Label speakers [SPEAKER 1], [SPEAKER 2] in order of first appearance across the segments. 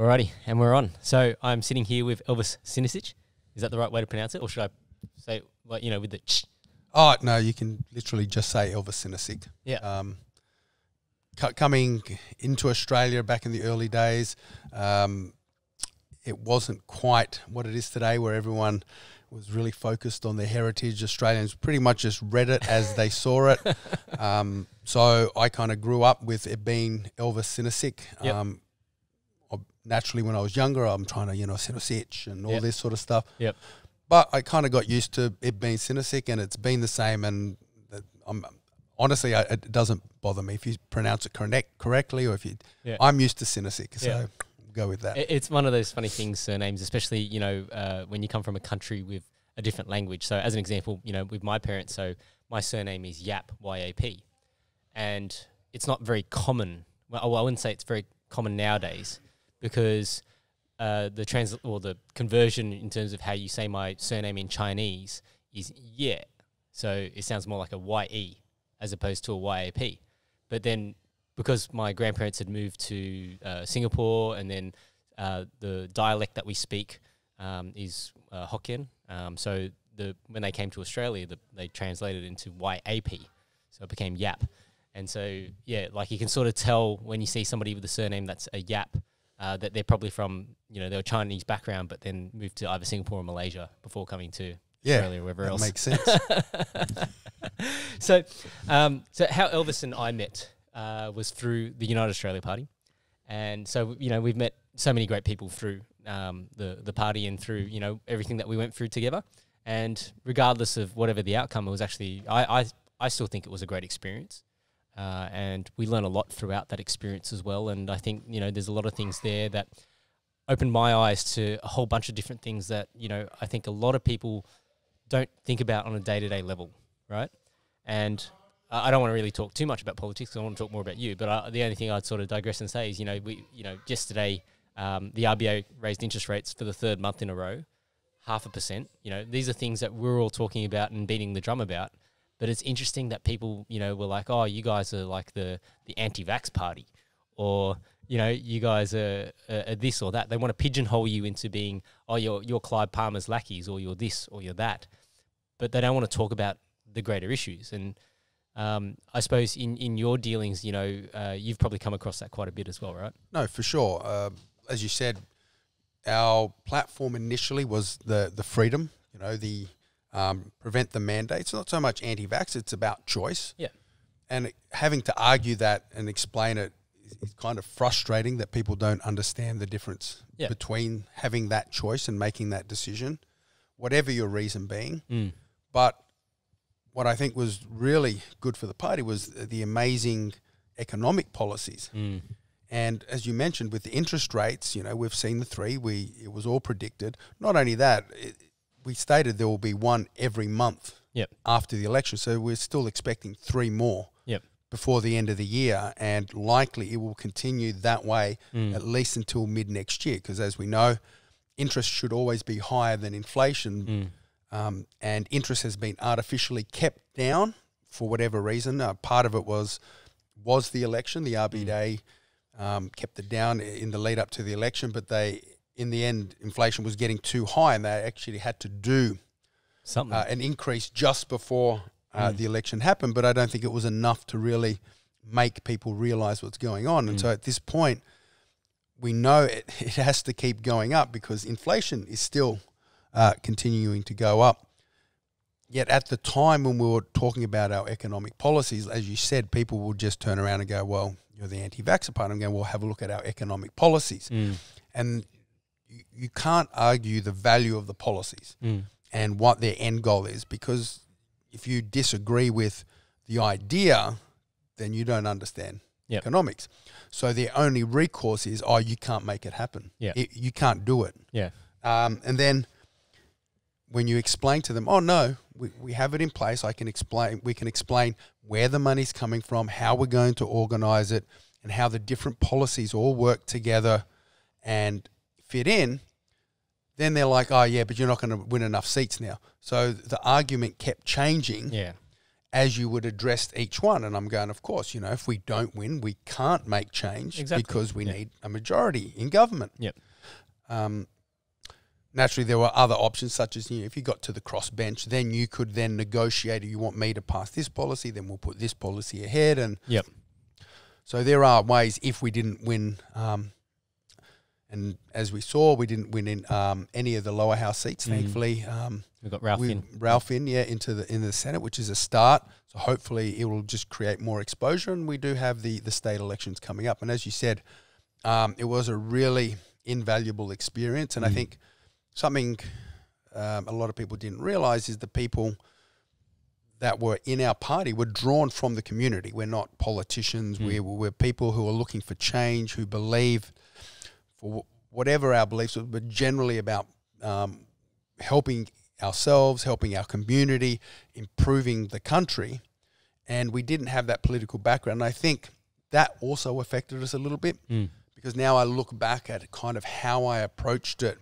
[SPEAKER 1] Alrighty, and we're on. So I'm sitting here with Elvis Sinosic. Is that the right way to pronounce it, or should I say, like, you know, with the ch?
[SPEAKER 2] Oh, no, you can literally just say Elvis Sinosic.
[SPEAKER 1] Yeah.
[SPEAKER 2] Coming into Australia back in the early days, it wasn't quite what it is today, where everyone was really focused on their heritage. Australians pretty much just read it as they saw it. So I kind of grew up with it being Elvis Sinosic.
[SPEAKER 1] Yep.
[SPEAKER 2] Naturally, when I was younger, I'm trying to, Sinosic and all this sort of stuff.
[SPEAKER 1] Yep.
[SPEAKER 2] But I kind of got used to it being Sinosic, and it's been the same. And honestly, it doesn't bother me if you pronounce it correctly, or if you. Yeah. I'm used to Sinosic, so go with that.
[SPEAKER 1] It's one of those funny things, surnames, especially when you come from a country with a different language. So, as an example, with my parents, so my surname is Yap, Y-A-P, and it's not very common. Well, I wouldn't say it's very common nowadays, because the conversion in terms of how you say my surname in Chinese is Ye. So it sounds more like a Y-E as opposed to a Y-A-P. But then because my grandparents had moved to Singapore, and then the dialect that we speak is Hokkien. So when they came to Australia, they translated it into Y-A-P. So it became Yap. And so, yeah, like you can sort of tell when you see somebody with a surname that's a Yap, that they're probably from, they're a Chinese background, but then moved to either Singapore or Malaysia before coming to Australia or wherever else.
[SPEAKER 2] Makes sense.
[SPEAKER 1] So how Elvis and I met was through the United Australia Party. And so, we've met so many great people through the party and through, everything that we went through together. And regardless of whatever the outcome, it was actually, I still think it was a great experience. And we learn a lot throughout that experience as well. And I think, there's a lot of things there that opened my eyes to a whole bunch of different things that, I think a lot of people don't think about on a day-to-day level, right? And I don't want to really talk too much about politics, because I want to talk more about you. But the only thing I'd sort of digress and say is, yesterday the RBA raised interest rates for the third month in a row, 0.5%. These are things that we're all talking about and beating the drum about. But it's interesting that people, were like, oh, you guys are like the anti-vax party, or, you guys are this or that. They want to pigeonhole you into being, oh, you're Clive Palmer's lackeys, or you're this, or you're that. But they don't want to talk about the greater issues. And I suppose in your dealings, you've probably come across that quite a bit as well, right?
[SPEAKER 2] No, for sure. As you said, our platform initially was the freedom, prevent the mandates. Not so much anti-vax, it's about choice.
[SPEAKER 1] Yeah.
[SPEAKER 2] And having to argue that and explain it is kind of frustrating, that people don't understand the difference between having that choice and making that decision, whatever your reason being. But what I think was really good for the party was the amazing economic policies. And as you mentioned, with the interest rates, we've seen the three. It was all predicted. Not only that, we stated there will be one every month after the election. So we're still expecting 3 more before the end of the year, and likely it will continue that way at least until mid next year, because as we know, interest should always be higher than inflation, and interest has been artificially kept down for whatever reason. Part of it was the election. The RBA kept it down in the lead up to the election, but in the end, inflation was getting too high, and they actually had to do an increase just before the election happened. But I don't think it was enough to really make people realise what's going on. And so at this point, we know it has to keep going up, because inflation is still continuing to go up. Yet at the time when we were talking about our economic policies, as you said, people would just turn around and go, well, you're the anti-vaxxer part. I'm going, well, have a look at our economic policies. And you can't argue the value of the policies and what their end goal is, because if you disagree with the idea, then you don't understand economics. So their only recourse is, oh, you can't make it happen. You can't do it. And then when you explain to them, oh, no, we have it in place, we can explain where the money's coming from, how we're going to organise it, and how the different policies all work together and fit in, then they're like, oh, yeah, but you're not going to win enough seats now. So the argument kept changing as you would address each one. And I'm going, of course, you know, if we don't win, we can't make change because we need a majority in government.
[SPEAKER 1] Yep.
[SPEAKER 2] Naturally, there were other options, such as, you know, if you got to the crossbench, then you could then negotiate. You want me to pass this policy, then we'll put this policy ahead. And so there are ways if we didn't win. And as we saw, we didn't win in any of the lower house seats. Thankfully,
[SPEAKER 1] we got Ralph in
[SPEAKER 2] into the Senate, which is a start. So hopefully, it will just create more exposure. And we do have the state elections coming up. And as you said, it was a really invaluable experience. And I think something a lot of people didn't realize is the people that were in our party were drawn from the community. We're not politicians. We're people who are looking for change, who believe, for whatever our beliefs are, but generally about helping ourselves, helping our community, improving the country. And we didn't have that political background. And I think that also affected us a little bit because now I look back at kind of how I approached it.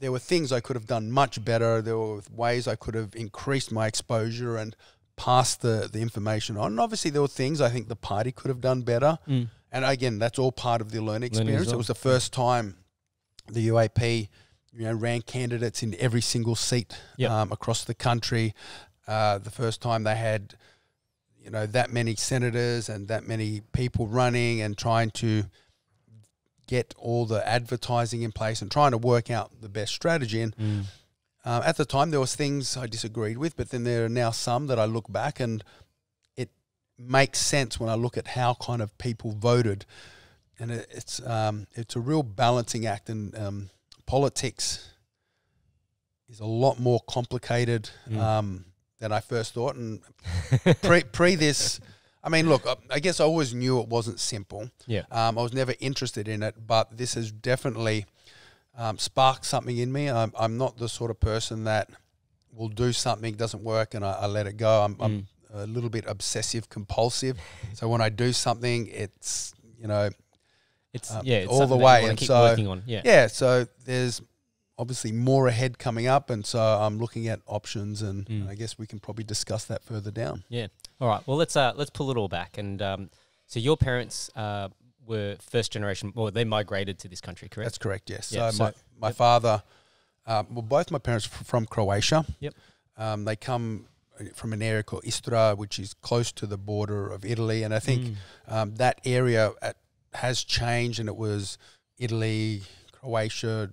[SPEAKER 2] There were things I could have done much better. There were ways I could have increased my exposure and passed the information on. And obviously, there were things I think the party could have done better. And again, that's all part of the learning experience. It was the first time the UAP, you know, ran candidates in every single seat across the country. The first time they had, you know, that many senators and that many people running and trying to get all the advertising in place and trying to work out the best strategy. And at the time, there was things I disagreed with, but then there are now some that I look back and it makes sense when I look at how kind of people voted. And it's a real balancing act, and politics is a lot more complicated than I first thought. And pre this, I mean, look, I guess I always knew it wasn't simple. I was never interested in it, but this has definitely sparked something in me. I'm not the sort of person that will do something, doesn't work, and I let it go. I'm a little bit obsessive compulsive. So when I do something, it's, you know,
[SPEAKER 1] it's
[SPEAKER 2] all the way.
[SPEAKER 1] And
[SPEAKER 2] keep
[SPEAKER 1] working on.
[SPEAKER 2] So there's obviously more ahead coming up, and so I'm looking at options, and I guess we can probably discuss that further down.
[SPEAKER 1] Yeah. All right. Well, let's pull it all back. And so your parents were first generation. Well, they migrated to this country, correct?
[SPEAKER 2] That's correct. Yes.
[SPEAKER 1] Yeah,
[SPEAKER 2] so my father, both my parents are from Croatia. They come from an area called Istra, which is close to the border of Italy, and I think that area has changed, and it was Italy, Croatia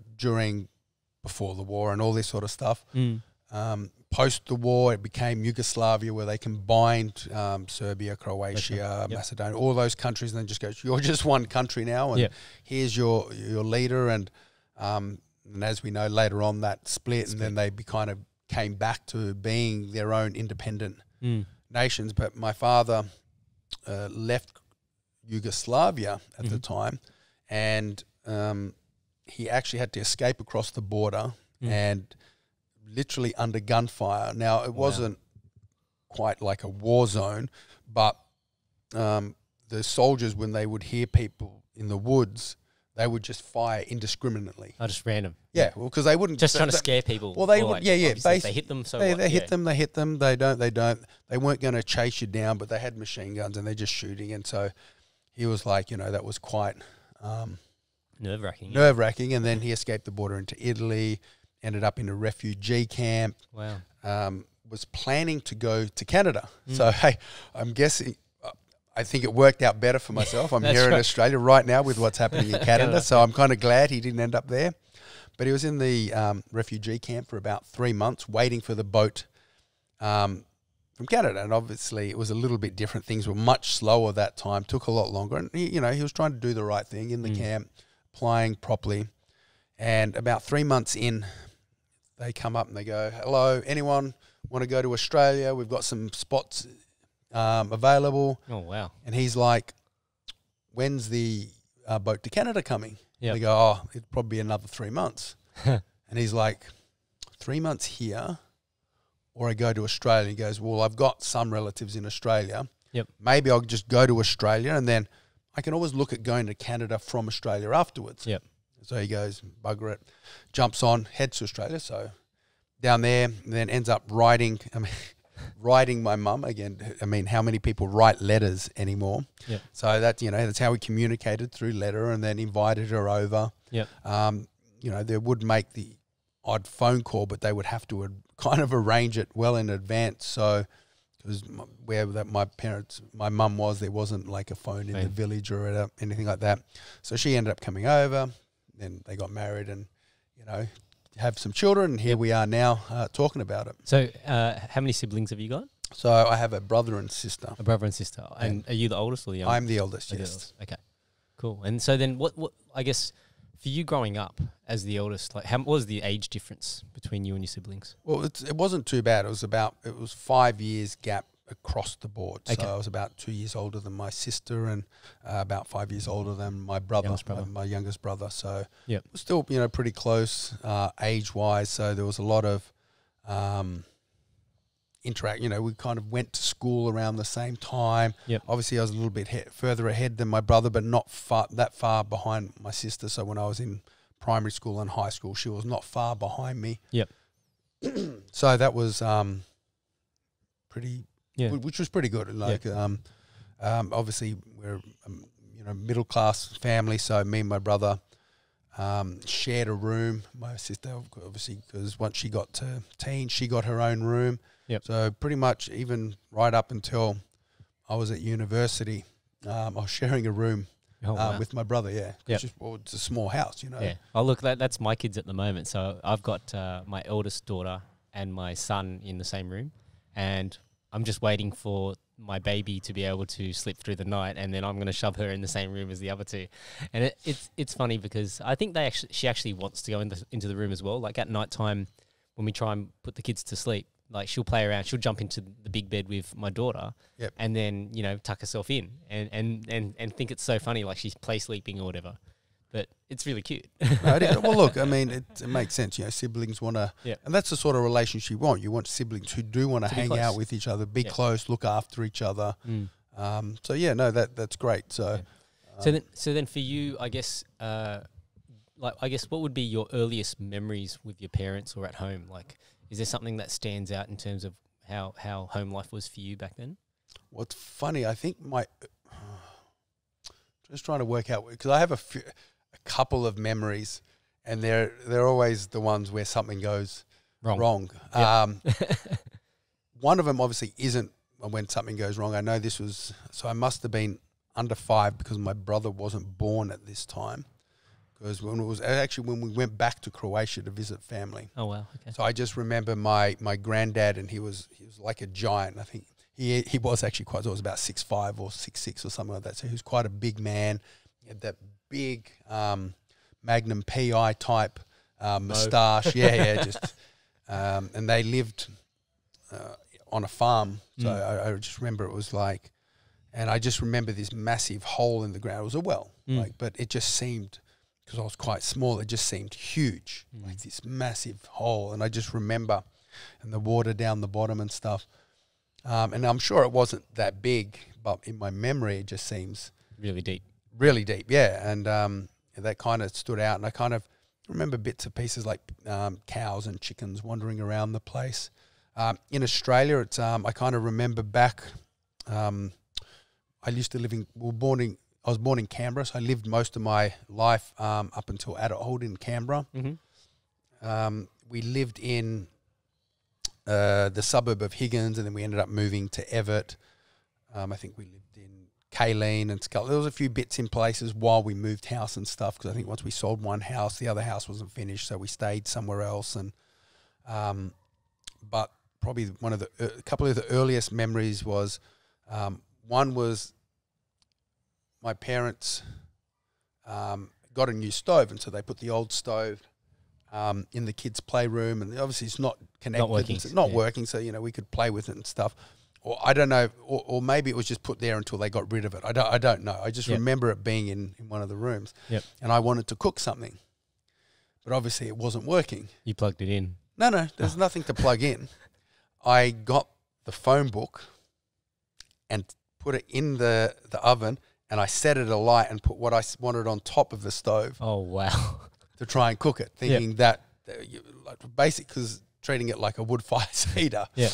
[SPEAKER 2] before the war and all this sort of stuff. Post the war, it became Yugoslavia, where they combined Serbia, Croatia, Macedonia, all those countries, and then just goes, you're just one country now, and here's your leader. And as we know, later on that split, and then they kind of came back to being their own independent nations. But my father left Yugoslavia at the time, and he actually had to escape across the border and literally under gunfire. Now, it wasn't quite like a war zone, but the soldiers, when they would hear people in the woods, they would just fire indiscriminately.
[SPEAKER 1] Oh, just random.
[SPEAKER 2] Yeah, well, because they wouldn't...
[SPEAKER 1] Just trying to scare people.
[SPEAKER 2] Well, they would,
[SPEAKER 1] like, they hit them, so
[SPEAKER 2] they hit them, they hit them, they don't. They weren't going to chase you down, but they had machine guns and they're just shooting. And so he was like, you know, that was quite...
[SPEAKER 1] Nerve-wracking.
[SPEAKER 2] Nerve-wracking, and then he escaped the border into Italy, ended up in a refugee camp.
[SPEAKER 1] Wow.
[SPEAKER 2] Was planning to go to Canada. So, hey, I'm guessing... I think it worked out better for myself. I'm here in Australia right now with what's happening in Canada, so I'm kind of glad he didn't end up there. But he was in the refugee camp for about 3 months, waiting for the boat from Canada. And obviously, it was a little bit different. Things were much slower that time, took a lot longer. And, he was trying to do the right thing in the camp, applying properly. And about 3 months in, they come up and they go, hello, anyone want to go to Australia? We've got some spots available.
[SPEAKER 1] Oh, wow.
[SPEAKER 2] And he's like, when's the boat to Canada coming?
[SPEAKER 1] Yep.
[SPEAKER 2] They go, oh, it'd probably be another 3 months. And he's like, 3 months here, or I go to Australia? He goes, well, I've got some relatives in Australia.
[SPEAKER 1] Yep.
[SPEAKER 2] Maybe I'll just go to Australia, and then I can always look at going to Canada from Australia afterwards.
[SPEAKER 1] Yep.
[SPEAKER 2] So he goes, bugger it, jumps on, heads to Australia. So down there, and then ends up riding. I mean, writing my mum. Again, I mean, how many people write letters anymore?
[SPEAKER 1] Yeah.
[SPEAKER 2] So that's how we communicated through letter, and then invited her over.
[SPEAKER 1] Yeah.
[SPEAKER 2] They would make the odd phone call, but they would have to kind of arrange it well in advance. So, because where my mum was, there wasn't like a phone in the village or anything like that. So she ended up coming over. Then they got married, and have some children. And here we are now talking about it.
[SPEAKER 1] So, how many siblings have you got?
[SPEAKER 2] So I have a brother and sister.
[SPEAKER 1] A brother and sister. And are you the oldest or the youngest?
[SPEAKER 2] I'm the eldest. Yes.
[SPEAKER 1] The eldest. Okay. Cool. And so then, what I guess, for you growing up as the eldest, like, what was the age difference between you and your siblings?
[SPEAKER 2] Well, it wasn't too bad. It was 5 years gap across the board. Okay. So I was about 2 years older than my sister, and about 5 years older than my brother, my youngest brother. So it was still, pretty close age-wise. So there was a lot of interact. We kind of went to school around the same time.
[SPEAKER 1] Yep.
[SPEAKER 2] Obviously, I was a little bit further ahead than my brother, but not that far behind my sister. So when I was in primary school and high school, she was not far behind me.
[SPEAKER 1] Yep.
[SPEAKER 2] So that was pretty, which was pretty good. Like, obviously we're middle class family. So me and my brother shared a room. My sister, obviously, because once she got to teen, she got her own room.
[SPEAKER 1] Yep.
[SPEAKER 2] So pretty much even right up until I was at university, I was sharing a room with my brother. Yeah, it's a small house,
[SPEAKER 1] Yeah. Oh, look, that's my kids at the moment. So I've got my eldest daughter and my son in the same room, and I'm just waiting for my baby to be able to sleep through the night, and then I'm going to shove her in the same room as the other two. And it's funny because I think she actually wants to go into the room as well. Like at night time, when we try and put the kids to sleep, like she'll play around, she'll jump into the big bed with my daughter, and then tuck herself in and think it's so funny, like she's play sleeping or whatever. But it's really cute.
[SPEAKER 2] Well, look, I mean, it makes sense. Siblings want to, and that's the sort of relationship you want. You want siblings who do want to hang out with each other, be close, look after each other. That's great. So,
[SPEAKER 1] so then for you, I guess, what would be your earliest memories with your parents or at home? Like, is there something that stands out in terms of how home life was for you back then?
[SPEAKER 2] What's funny, I think just trying to work out, because I have a couple of memories, and they're always the ones where something goes wrong. One of them obviously isn't when something goes wrong. I know so I must have been under 5 because my brother wasn't born at this time. Because when we went back to Croatia to visit family.
[SPEAKER 1] Oh wow! Okay. So
[SPEAKER 2] I just remember my granddad, and he was like a giant. I think he was actually quite. It was about 6'5" or 6'6" or something like that. So he was quite a big man. He had that big Magnum PI type moustache. And they lived on a farm. So I just remember it was like, and I just remember this massive hole in the ground. It was a well, but it just seemed, because I was quite small, it just seemed huge, like this massive hole. And I just remember, and the water down the bottom and stuff. And I'm sure it wasn't that big, but in my memory, it just seems
[SPEAKER 1] really deep.
[SPEAKER 2] Really deep, yeah. And that kind of stood out. And I kind of remember bits and pieces like cows and chickens wandering around the place. In Australia, it's I kind of remember back. I used to live in. I was born in Canberra, so I lived most of my life up until adulthood in Canberra. Mm-hmm. We lived in the suburb of Higgins, and then we ended up moving to Everett. I think we lived in Kaleen and Scull. There was a few bits in places while we moved house and stuff, because I think once we sold one house, the other house wasn't finished, so we stayed somewhere else. And but probably a couple of the earliest memories was one was my parents got a new stove, and so they put the old stove in the kids' playroom, and obviously it's not connected, working, so we could play with it and stuff. Or I don't know, or maybe it was just put there until they got rid of it. I don't know. I just remember it being in one of the rooms, and I wanted to cook something, but obviously it wasn't working.
[SPEAKER 1] You plugged it in?
[SPEAKER 2] No, there's nothing to plug in. I got the phone book and put it in the oven, and I set it alight and put what I wanted on top of the stove.
[SPEAKER 1] Oh, wow.
[SPEAKER 2] To try and cook it, thinking that, basically, because treating it like a wood fire heater. Yeah.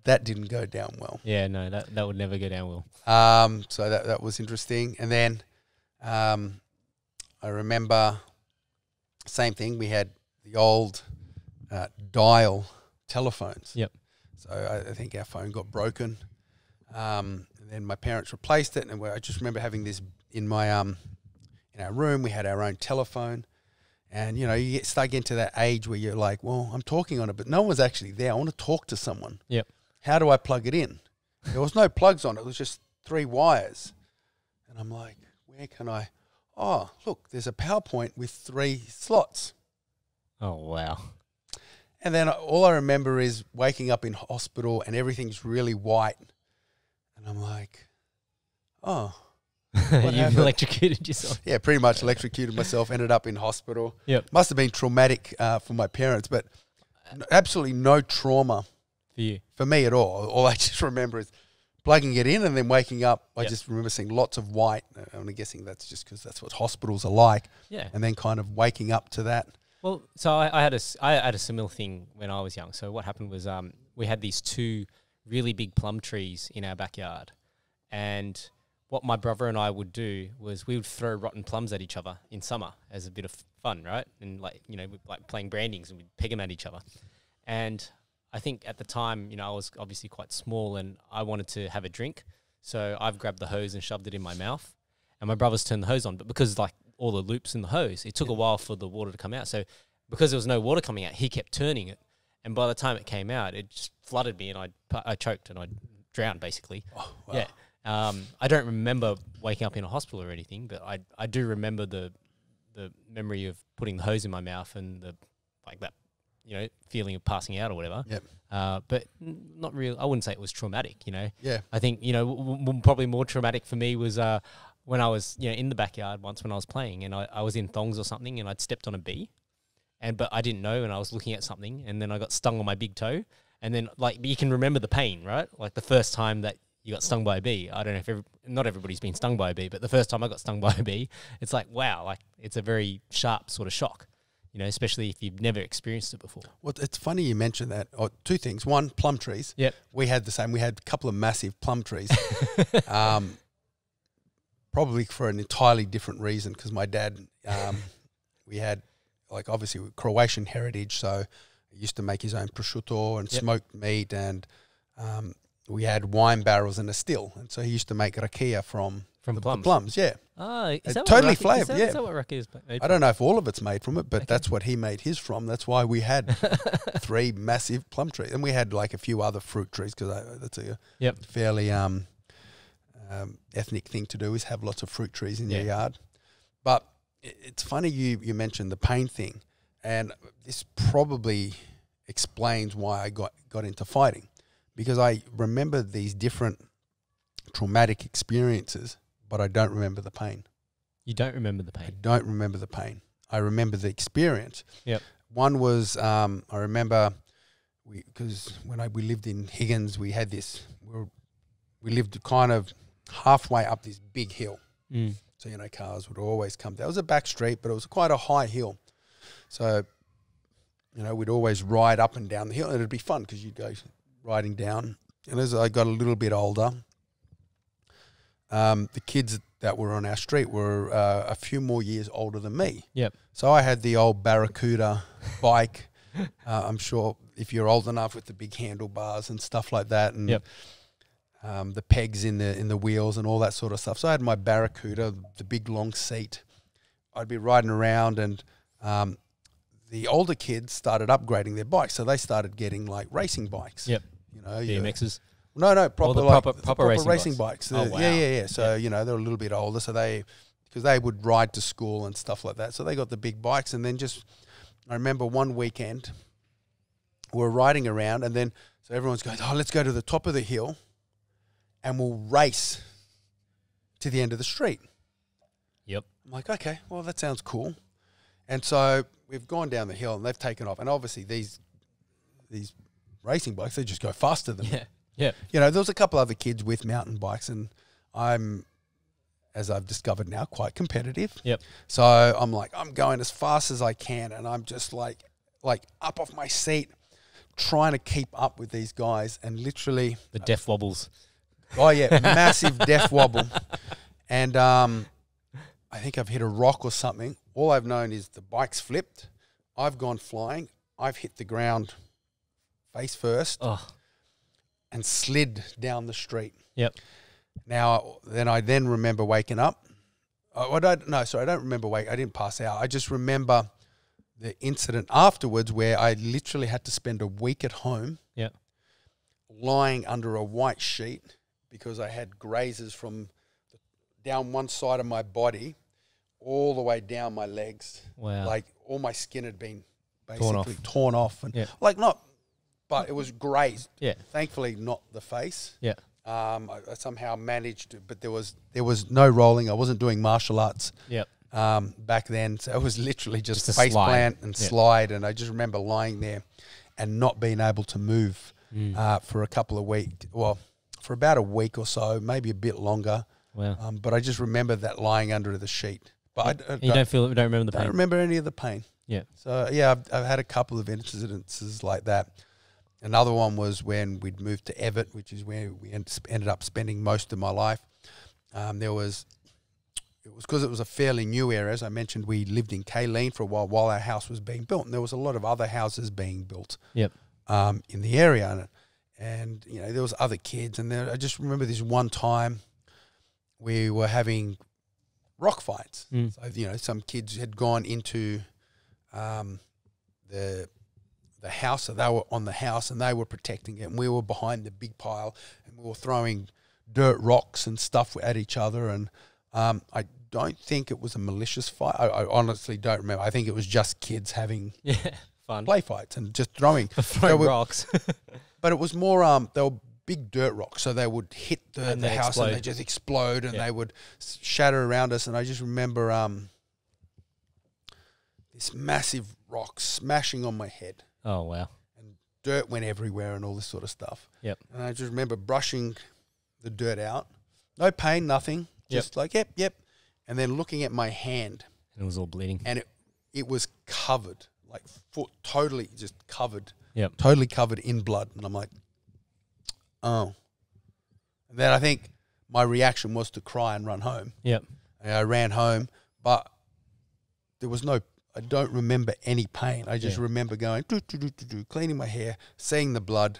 [SPEAKER 2] that didn't go down well.
[SPEAKER 1] Yeah, no, that would never go down well.
[SPEAKER 2] So that was interesting. And then I remember, same thing, we had the old dial telephones.
[SPEAKER 1] Yep.
[SPEAKER 2] So I think our phone got broken. And then my parents replaced it, and I just remember having this in my in our room. We had our own telephone, and you start getting to that age where you're like, well, I'm talking on it, but no one's actually there. I want to talk to someone.
[SPEAKER 1] Yep.
[SPEAKER 2] How do I plug it in? There was no plugs on it. It was just 3 wires, and I'm like, where can I? Oh, look, there's a PowerPoint with 3 slots.
[SPEAKER 1] Oh wow.
[SPEAKER 2] And then all I remember is waking up in hospital and everything's really white. And I'm like, oh.
[SPEAKER 1] You've electrocuted yourself.
[SPEAKER 2] Yeah, pretty much electrocuted myself, ended up in hospital.
[SPEAKER 1] Yep.
[SPEAKER 2] Must have been traumatic for my parents, but absolutely no trauma
[SPEAKER 1] For you.
[SPEAKER 2] for me at all. All I just remember is plugging it in and then waking up. I
[SPEAKER 1] Yep.
[SPEAKER 2] just remember seeing lots of white. I'm guessing that's just because that's what hospitals are like.
[SPEAKER 1] Yeah.
[SPEAKER 2] And then kind of waking up to that.
[SPEAKER 1] Well, so I had a similar thing when I was young. So what happened was we had these 2 really big plum trees in our backyard, and what my brother and I would do was we would throw rotten plums at each other in summer as a bit of fun, right? And we'd like playing brandings and we'd peg them at each other. And I think at the time, I was obviously quite small and I wanted to have a drink, so I've grabbed the hose and shoved it in my mouth, and my brother's turned the hose on, but because all the loops in the hose, it took a while for the water to come out. So because there was no water coming out, he kept turning it. And by the time it came out, it just flooded me and I choked and I drowned basically. Oh, wow. Yeah. I don't remember waking up in a hospital or anything, but I do remember the memory of putting the hose in my mouth and that feeling of passing out or whatever.
[SPEAKER 2] Yep.
[SPEAKER 1] But not real. I wouldn't say it was traumatic,
[SPEAKER 2] Yeah.
[SPEAKER 1] I think, probably more traumatic for me was when I was, in the backyard once when I was playing and I was in thongs or something and I'd stepped on a bee but I didn't know and I was looking at something and then I got stung on my big toe and then you can remember the pain, right? Like the first time that you got stung by a bee. I don't know if not everybody's been stung by a bee, but the first time I got stung by a bee, it's like, wow, it's a very sharp sort of shock, especially if you've never experienced it before.
[SPEAKER 2] Well, it's funny you mentioned that. 2 things. One, plum trees.
[SPEAKER 1] Yep.
[SPEAKER 2] We had the same. We had a couple of massive plum trees. Probably for an entirely different reason because my dad, we had obviously Croatian heritage, so he used to make his own prosciutto and smoked meat, and we had wine barrels and a still, and so he used to make rakia from
[SPEAKER 1] plums.
[SPEAKER 2] Plums, yeah.
[SPEAKER 1] Is that
[SPEAKER 2] totally flavoured, yeah.
[SPEAKER 1] Is that what rakia is made from?
[SPEAKER 2] I don't know if all of it's made from it, but that's what he made his from. That's why we had 3 massive plum trees, and we had a few other fruit trees because that's a fairly ethnic thing to do is have lots of fruit trees in your yard. But it's funny you mentioned the pain thing, and this probably explains why I got into fighting, because I remember these different traumatic experiences, but I don't remember the pain.
[SPEAKER 1] You don't remember the pain?
[SPEAKER 2] I don't remember the pain. I remember the experience.
[SPEAKER 1] Yep.
[SPEAKER 2] One was I remember because when we lived in Higgins, we had this. We lived kind of halfway up this big hill.
[SPEAKER 1] Mm.
[SPEAKER 2] So, cars would always come down. It was a back street, but it was quite a high hill. So, we'd always ride up and down the hill, and it'd be fun because you'd go riding down. And as I got a little bit older, the kids that were on our street were a few more years older than me.
[SPEAKER 1] Yep.
[SPEAKER 2] So I had the old Barracuda bike. I'm sure if you're old enough, with the big handlebars and stuff like that, and the pegs in the wheels and all that sort of stuff. So I had my Barracuda, the big long seat. I'd be riding around, and the older kids started upgrading their bikes, so they started getting racing bikes.
[SPEAKER 1] Yep. BMXs.
[SPEAKER 2] No, proper
[SPEAKER 1] racing
[SPEAKER 2] bikes.
[SPEAKER 1] Oh, wow.
[SPEAKER 2] Yeah. So they're a little bit older, so because they would ride to school and stuff like that. So they got the big bikes, and then I remember one weekend we were riding around, and then so everyone's going, oh, let's go to the top of the hill, and we'll race to the end of the street.
[SPEAKER 1] Yep.
[SPEAKER 2] I'm like, okay, well, that sounds cool. And so we've gone down the hill, and they've taken off, and obviously these racing bikes, they just go faster than me.
[SPEAKER 1] Yeah.
[SPEAKER 2] There was a couple other kids with mountain bikes, and I'm, as I've discovered now, quite competitive.
[SPEAKER 1] Yep.
[SPEAKER 2] So I'm like, I'm going as fast as I can, and I'm just like up off my seat, trying to keep up with these guys, and literally
[SPEAKER 1] the death wobbles.
[SPEAKER 2] Oh yeah, massive death wobble, and I think I've hit a rock or something. All I've known is the bike's flipped. I've gone flying. I've hit the ground face first and slid down the street.
[SPEAKER 1] Yep.
[SPEAKER 2] Now, I remember waking up. I don't remember I didn't pass out. I just remember the incident afterwards where I literally had to spend a week at home.
[SPEAKER 1] Yeah.
[SPEAKER 2] Lying under a white sheet because I had grazes from down one side of my body all the way down my legs.
[SPEAKER 1] Wow.
[SPEAKER 2] Like all my skin had been basically torn off. And but it was grazed. Yeah. Thankfully not the face.
[SPEAKER 1] Yeah.
[SPEAKER 2] I somehow managed, but there was no rolling. I wasn't doing martial arts.
[SPEAKER 1] Yep.
[SPEAKER 2] Back then, so it was literally just face plant and slide. And I just remember lying there and not being able to move for a couple of weeks. Well, for about a week or so, maybe a bit longer.
[SPEAKER 1] Wow.
[SPEAKER 2] But I just remember that lying under the sheet. But I
[SPEAKER 1] don't remember the pain.
[SPEAKER 2] Don't remember any of the pain.
[SPEAKER 1] Yeah.
[SPEAKER 2] So yeah, I've had a couple of incidences like that. Another one was when we'd moved to Everett, which is where we ended up spending most of my life. It was because it was a fairly new area. As I mentioned, we lived in Kayleen for a while our house was being built, and there was a lot of other houses being built.
[SPEAKER 1] Yep.
[SPEAKER 2] In the area, and you know there was other kids, and I just remember this one time we were having rock fights. So, you know, some kids had gone into the house, so they were on the house and they were protecting it, and we were behind the big pile, and we were throwing dirt rocks and stuff at each other. And I don't think it was a malicious fight. I honestly don't remember. I think it was just kids having
[SPEAKER 1] fun
[SPEAKER 2] play fights and just throwing
[SPEAKER 1] rocks.
[SPEAKER 2] But it was more they were big dirt rocks, so they would hit the house explode. And they just explode, and they would shatter around us. And I just remember this massive rock smashing on my head.
[SPEAKER 1] Oh, wow.
[SPEAKER 2] And dirt went everywhere and all this sort of stuff.
[SPEAKER 1] Yep.
[SPEAKER 2] And I just remember brushing the dirt out. No pain, nothing. Just like, yep. And then looking at my hand.
[SPEAKER 1] And it was all bleeding.
[SPEAKER 2] And it was covered, like totally just covered.
[SPEAKER 1] Yep.
[SPEAKER 2] Totally covered in blood. And I'm like, oh. And then I think my reaction was to cry and run home.
[SPEAKER 1] Yep.
[SPEAKER 2] And I ran home, but there was I don't remember any pain. I just remember going, cleaning my hair, seeing the blood,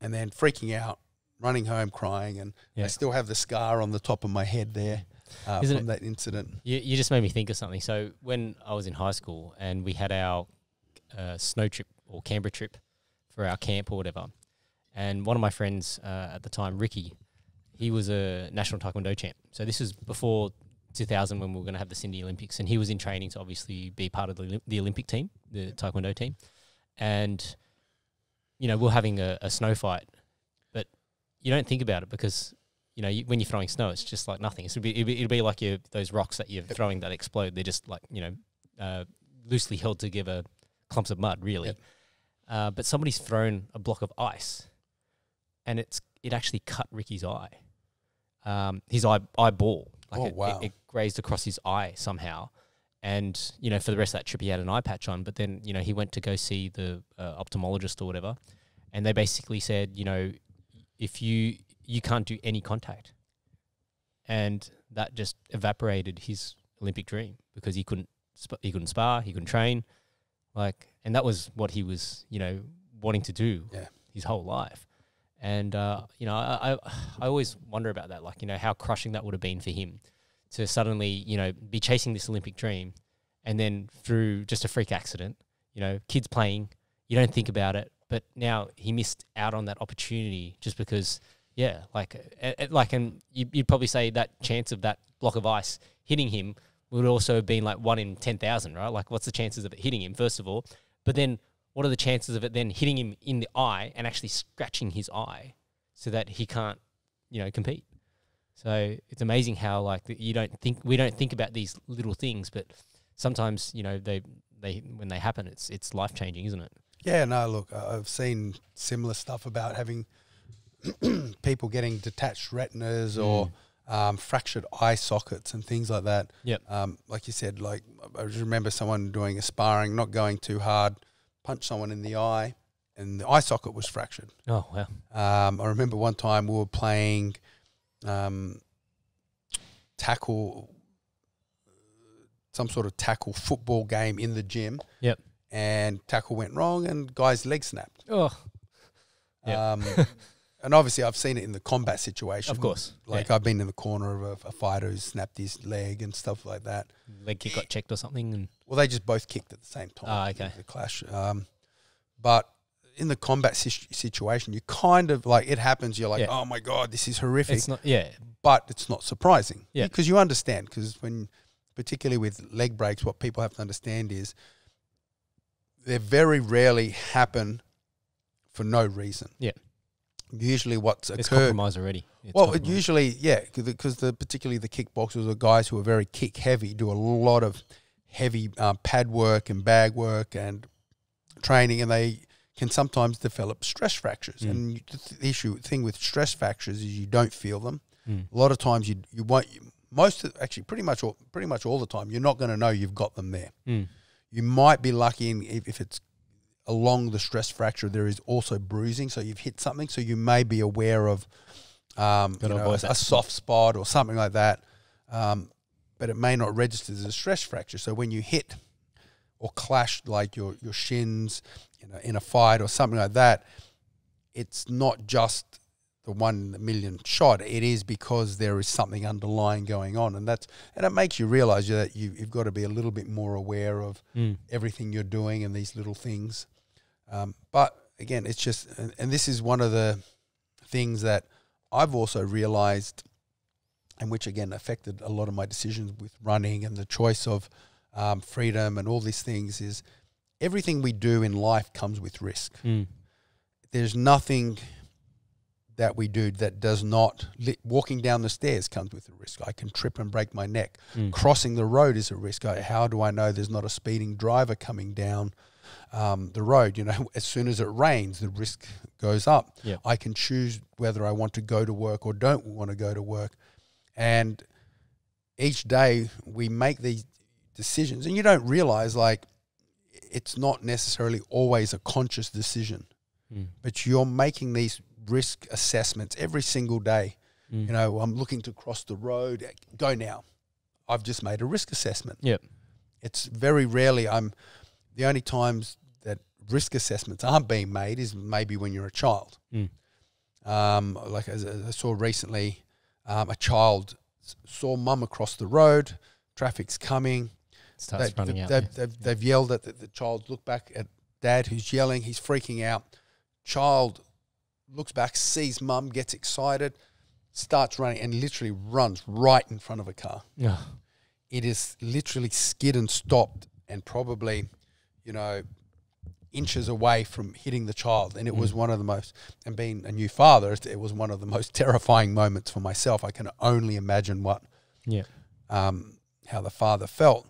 [SPEAKER 2] and then freaking out, running home crying. And I still have the scar on the top of my head there from that incident.
[SPEAKER 1] You just made me think of something. So when I was in high school and we had our snow trip or Canberra trip for our camp or whatever, and one of my friends at the time, Ricky, he was a national taekwondo champ. So this was before 2000 when we were going to have the Sydney Olympics, and he was in training to obviously be part of the Olympic team, the taekwondo team. And, you know, we're having a snow fight, but you don't think about it because, you know, when you're throwing snow, it's just like nothing. It'll be like those rocks that you're throwing that explode. They're just like, you know, loosely held together clumps of mud, really. Yep. But somebody's thrown a block of ice, and it actually cut Ricky's eye, his eyeball. Like it grazed across his eye somehow. And, you know, for the rest of that trip, he had an eye patch on. But then, you know, he went to go see the ophthalmologist or whatever. And they basically said, you know, if you can't do any contact. And that just evaporated his Olympic dream because he couldn't spar, he couldn't train. And that was what he was, you know, wanting to do his whole life. And, you know, I always wonder about that, like, you know, how crushing that would have been for him to suddenly, you know, be chasing this Olympic dream and then through just a freak accident, you know, kids playing, you don't think about it, but now he missed out on that opportunity just because, and you'd probably say that chance of that block of ice hitting him would also have been like 1 in 10,000, right? Like, what's the chances of it hitting him, first of all? But then what are the chances of it then hitting him in the eye and actually scratching his eye so that he can't, you know, compete? So it's amazing how, like, we don't think about these little things, but sometimes, you know, they when they happen, it's life changing, isn't it?
[SPEAKER 2] Yeah, no, look, I've seen similar stuff about having people getting detached retinas or fractured eye sockets and things like that.
[SPEAKER 1] Yep.
[SPEAKER 2] Like you said, like I just remember someone doing a sparring, not going too hard, punch someone in the eye, and the eye socket was fractured.
[SPEAKER 1] Oh, wow.
[SPEAKER 2] I remember one time we were playing tackle, some sort of tackle football game in the gym.
[SPEAKER 1] Yep.
[SPEAKER 2] And tackle went wrong and guy's leg snapped.
[SPEAKER 1] Oh. Yep.
[SPEAKER 2] And obviously I've seen it in the combat situation.
[SPEAKER 1] Of course.
[SPEAKER 2] Like I've been in the corner of a fighter who snapped his leg and stuff like that.
[SPEAKER 1] Leg kick got checked or something? And
[SPEAKER 2] well, they just both kicked at the same time.
[SPEAKER 1] Ah, okay.
[SPEAKER 2] The clash. But in the combat situation, you kind of like, it happens, you're like, oh my God, this is horrific.
[SPEAKER 1] It's not,
[SPEAKER 2] but it's not surprising.
[SPEAKER 1] Yeah.
[SPEAKER 2] Because you understand, because particularly with leg breaks, what people have to understand is they very rarely happen for no reason.
[SPEAKER 1] Yeah.
[SPEAKER 2] Usually what's
[SPEAKER 1] It's
[SPEAKER 2] occurred.
[SPEAKER 1] compromise already.
[SPEAKER 2] Usually, because particularly the kickboxers or guys who are very kick heavy do a lot of heavy pad work and bag work and training, and they can sometimes develop stress fractures. And the thing with stress fractures is you don't feel them. A lot of times you won't. Pretty much all the time, you're not going to know you've got them there. You might be lucky if it's along the stress fracture, there is also bruising. So you've hit something, so you may be aware of a soft spot or something like that. But it may not register as a stress fracture. So when you hit or clash like your shins in a fight or something like that, it's not just the 1 in a million shot. It is because there is something underlying going on, and it makes you realize that you've got to be a little bit more aware of everything you're doing and these little things. But again, it's just, and this is one of the things that I've also realized, and which again affected a lot of my decisions with running and the choice of freedom and all these things, is everything we do in life comes with risk. There's nothing that we do that does not. Walking down the stairs comes with a risk. I can trip and break my neck. Crossing the road is a risk. How do I know there's not a speeding driver coming down the road? As soon as it rains, the risk goes up.
[SPEAKER 1] Yep.
[SPEAKER 2] I can choose whether I want to go to work or don't want to go to work. And each day we make these decisions, and you don't realize, like, it's not necessarily always a conscious decision, but you're making these risk assessments every single day. I'm looking to cross the road. Go now. I've just made a risk assessment.
[SPEAKER 1] Yep.
[SPEAKER 2] It's very rarely the only times that risk assessments aren't being made is maybe when you're a child. Like as I saw recently, a child saw mum across the road, traffic's coming.
[SPEAKER 1] Starts running out.
[SPEAKER 2] They've yelled at the child, look back at dad who's yelling, he's freaking out. Child looks back, sees mum, gets excited, starts running, and literally runs right in front of a car.
[SPEAKER 1] Yeah.
[SPEAKER 2] It is literally skid and stopped, and probably, inches away from hitting the child. And it was one of the most, and being a new father, it was one of the most terrifying moments for myself. I can only imagine how the father felt.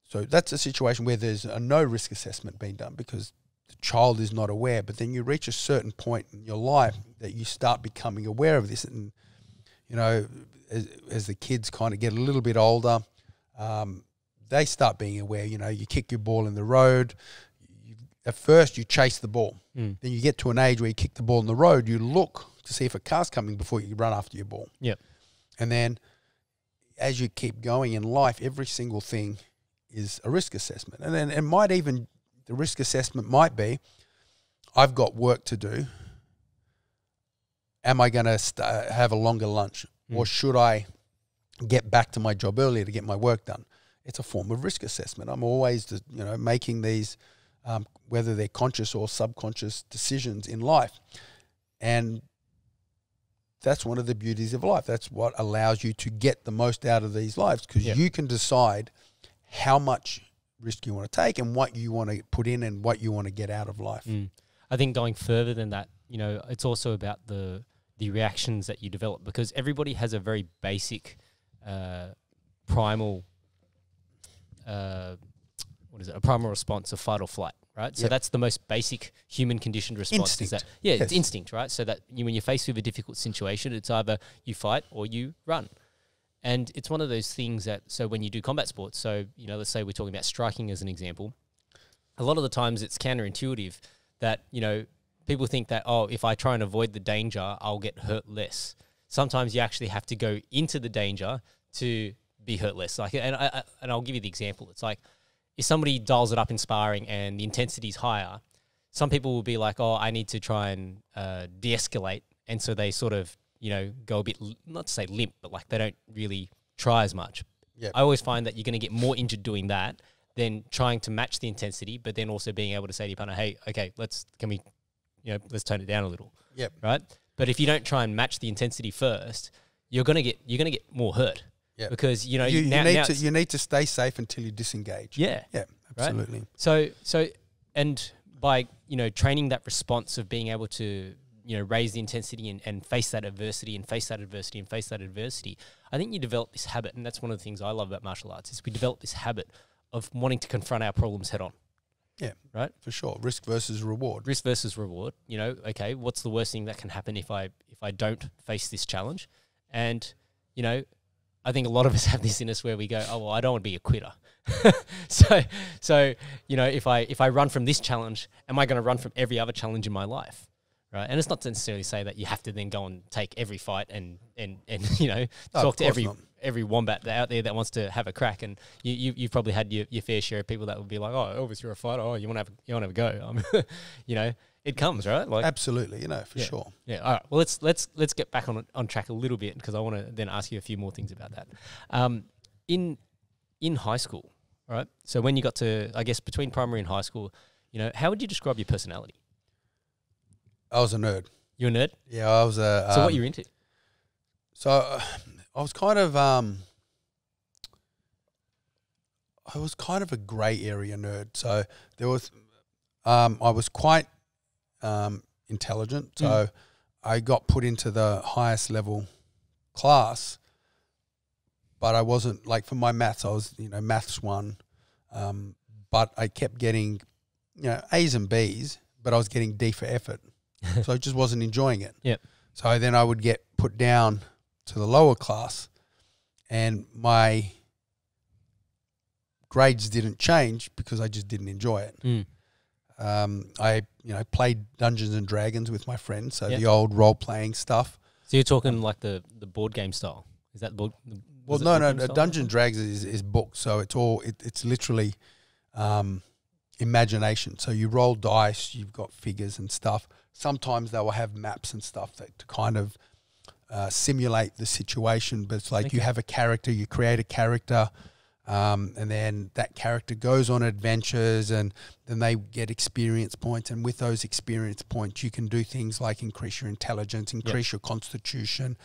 [SPEAKER 2] So that's a situation where there's no risk assessment being done because the child is not aware. But then you reach a certain point in your life that you start becoming aware of this. And, as the kids kind of get a little bit older, they start being aware. You kick your ball in the road. At first, you chase the ball. Then you get to an age where you kick the ball in the road. You look to see if a car's coming before you run after your ball.
[SPEAKER 1] Yep.
[SPEAKER 2] And then as you keep going in life, every single thing is a risk assessment. And then the risk assessment might be, I've got work to do. Am I going to have a longer lunch? Or should I get back to my job earlier to get my work done? It's a form of risk assessment. I'm always, making these, whether they're conscious or subconscious decisions in life. And that's one of the beauties of life. That's what allows you to get the most out of these lives, because you can decide how much risk you want to take and what you want to put in and what you want to get out of life.
[SPEAKER 1] I think going further than that, it's also about the reactions that you develop, because everybody has a very basic primal a primal response of fight or flight, right? So that's the most basic human conditioned response.
[SPEAKER 2] Instinct.
[SPEAKER 1] It's instinct, right? So that when you're faced with a difficult situation, it's either you fight or you run. And it's one of those things that, so when you do combat sports, so, let's say we're talking about striking as an example, a lot of the times it's counterintuitive that, you know, people think that, oh, if I try and avoid the danger, I'll get hurt less. Sometimes you actually have to go into the danger to be hurt less. Like, and I'll give you the example. It's like if somebody dials it up in sparring and the intensity is higher, some people will be like, oh, I need to try and de-escalate. And so they sort of, you know, go a bit, not to say limp, but like they don't really try as much.
[SPEAKER 2] Yep.
[SPEAKER 1] I always find that you're going to get more injured doing that than trying to match the intensity, but then also being able to say to your partner, hey, okay, let's tone it down a little.
[SPEAKER 2] Yep.
[SPEAKER 1] Right? But if you don't try and match the intensity first, you're going to get more hurt.
[SPEAKER 2] Yeah.
[SPEAKER 1] Because, you know,
[SPEAKER 2] you need to stay safe until you disengage.
[SPEAKER 1] Yeah.
[SPEAKER 2] Yeah, absolutely.
[SPEAKER 1] Right? So and by, you know, training that response of being able to, you know, raise the intensity and face that adversity and face that adversity and face that adversity, I think you develop this habit, and that's one of the things I love about martial arts, is we develop this habit of wanting to confront our problems head on.
[SPEAKER 2] Yeah.
[SPEAKER 1] Right?
[SPEAKER 2] For sure. Risk versus reward.
[SPEAKER 1] Risk versus reward. You know, okay, what's the worst thing that can happen if I don't face this challenge? And, you know, I think a lot of us have this in us where we go, oh, well, I don't want to be a quitter. so, you know, if I run from this challenge, am I going to run from every other challenge in my life? Right? And it's not to necessarily say that you have to then go and take every fight and you know, talk to every wombat out there that wants to have a crack. And you've probably had your fair share of people that would be like, oh, Elvis, you're a fighter. Oh, you want to have a go? You know, it comes, right? Like,
[SPEAKER 2] absolutely, you know, for sure.
[SPEAKER 1] Yeah. All right. Well, let's get back on track a little bit, because I want to then ask you a few more things about that. In high school, all right? So when you got to, I guess, between primary and high school, you know, how would you describe your personality?
[SPEAKER 2] I was a nerd.
[SPEAKER 1] You're a nerd?
[SPEAKER 2] Yeah, I was a...
[SPEAKER 1] so what you're into?
[SPEAKER 2] So I was kind of... I was kind of a grey area nerd. So there was... I was quite intelligent. So I got put into the highest level class, but I wasn't... Like, for my maths, I was, you know, maths 1. But I kept getting, you know, A's and B's, but I was getting D for effort. So I just wasn't enjoying it.
[SPEAKER 1] Yep.
[SPEAKER 2] So then I would get put down to the lower class, and my grades didn't change because I just didn't enjoy it. I, you know, played Dungeons and Dragons with my friends, so the old role playing stuff.
[SPEAKER 1] So you're talking like the board game style? Is that the board?
[SPEAKER 2] Well, no. Dungeons and Dragons is books, so it's literally imagination. So you roll dice, you've got figures and stuff. Sometimes they will have maps and stuff that to kind of simulate the situation, but it's like you have a character, you create a character, and then that character goes on adventures, and then they get experience points, and with those experience points you can do things like increase your intelligence, increase your constitution.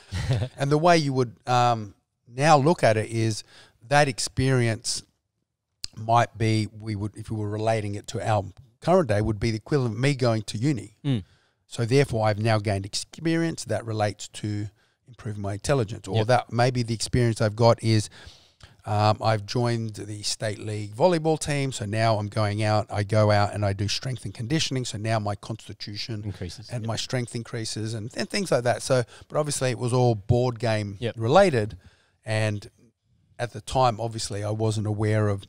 [SPEAKER 2] And the way you would now look at it is that experience might be, if we were relating it to our current day, would be the equivalent of me going to uni. So therefore I've now gained experience that relates to improving my intelligence, or that maybe the experience I've got is I've joined the state league volleyball team, so now I'm going out, I go out and I do strength and conditioning, so now my constitution increases and my strength increases and things like that. So, but obviously it was all board game related, and at the time obviously I wasn't aware of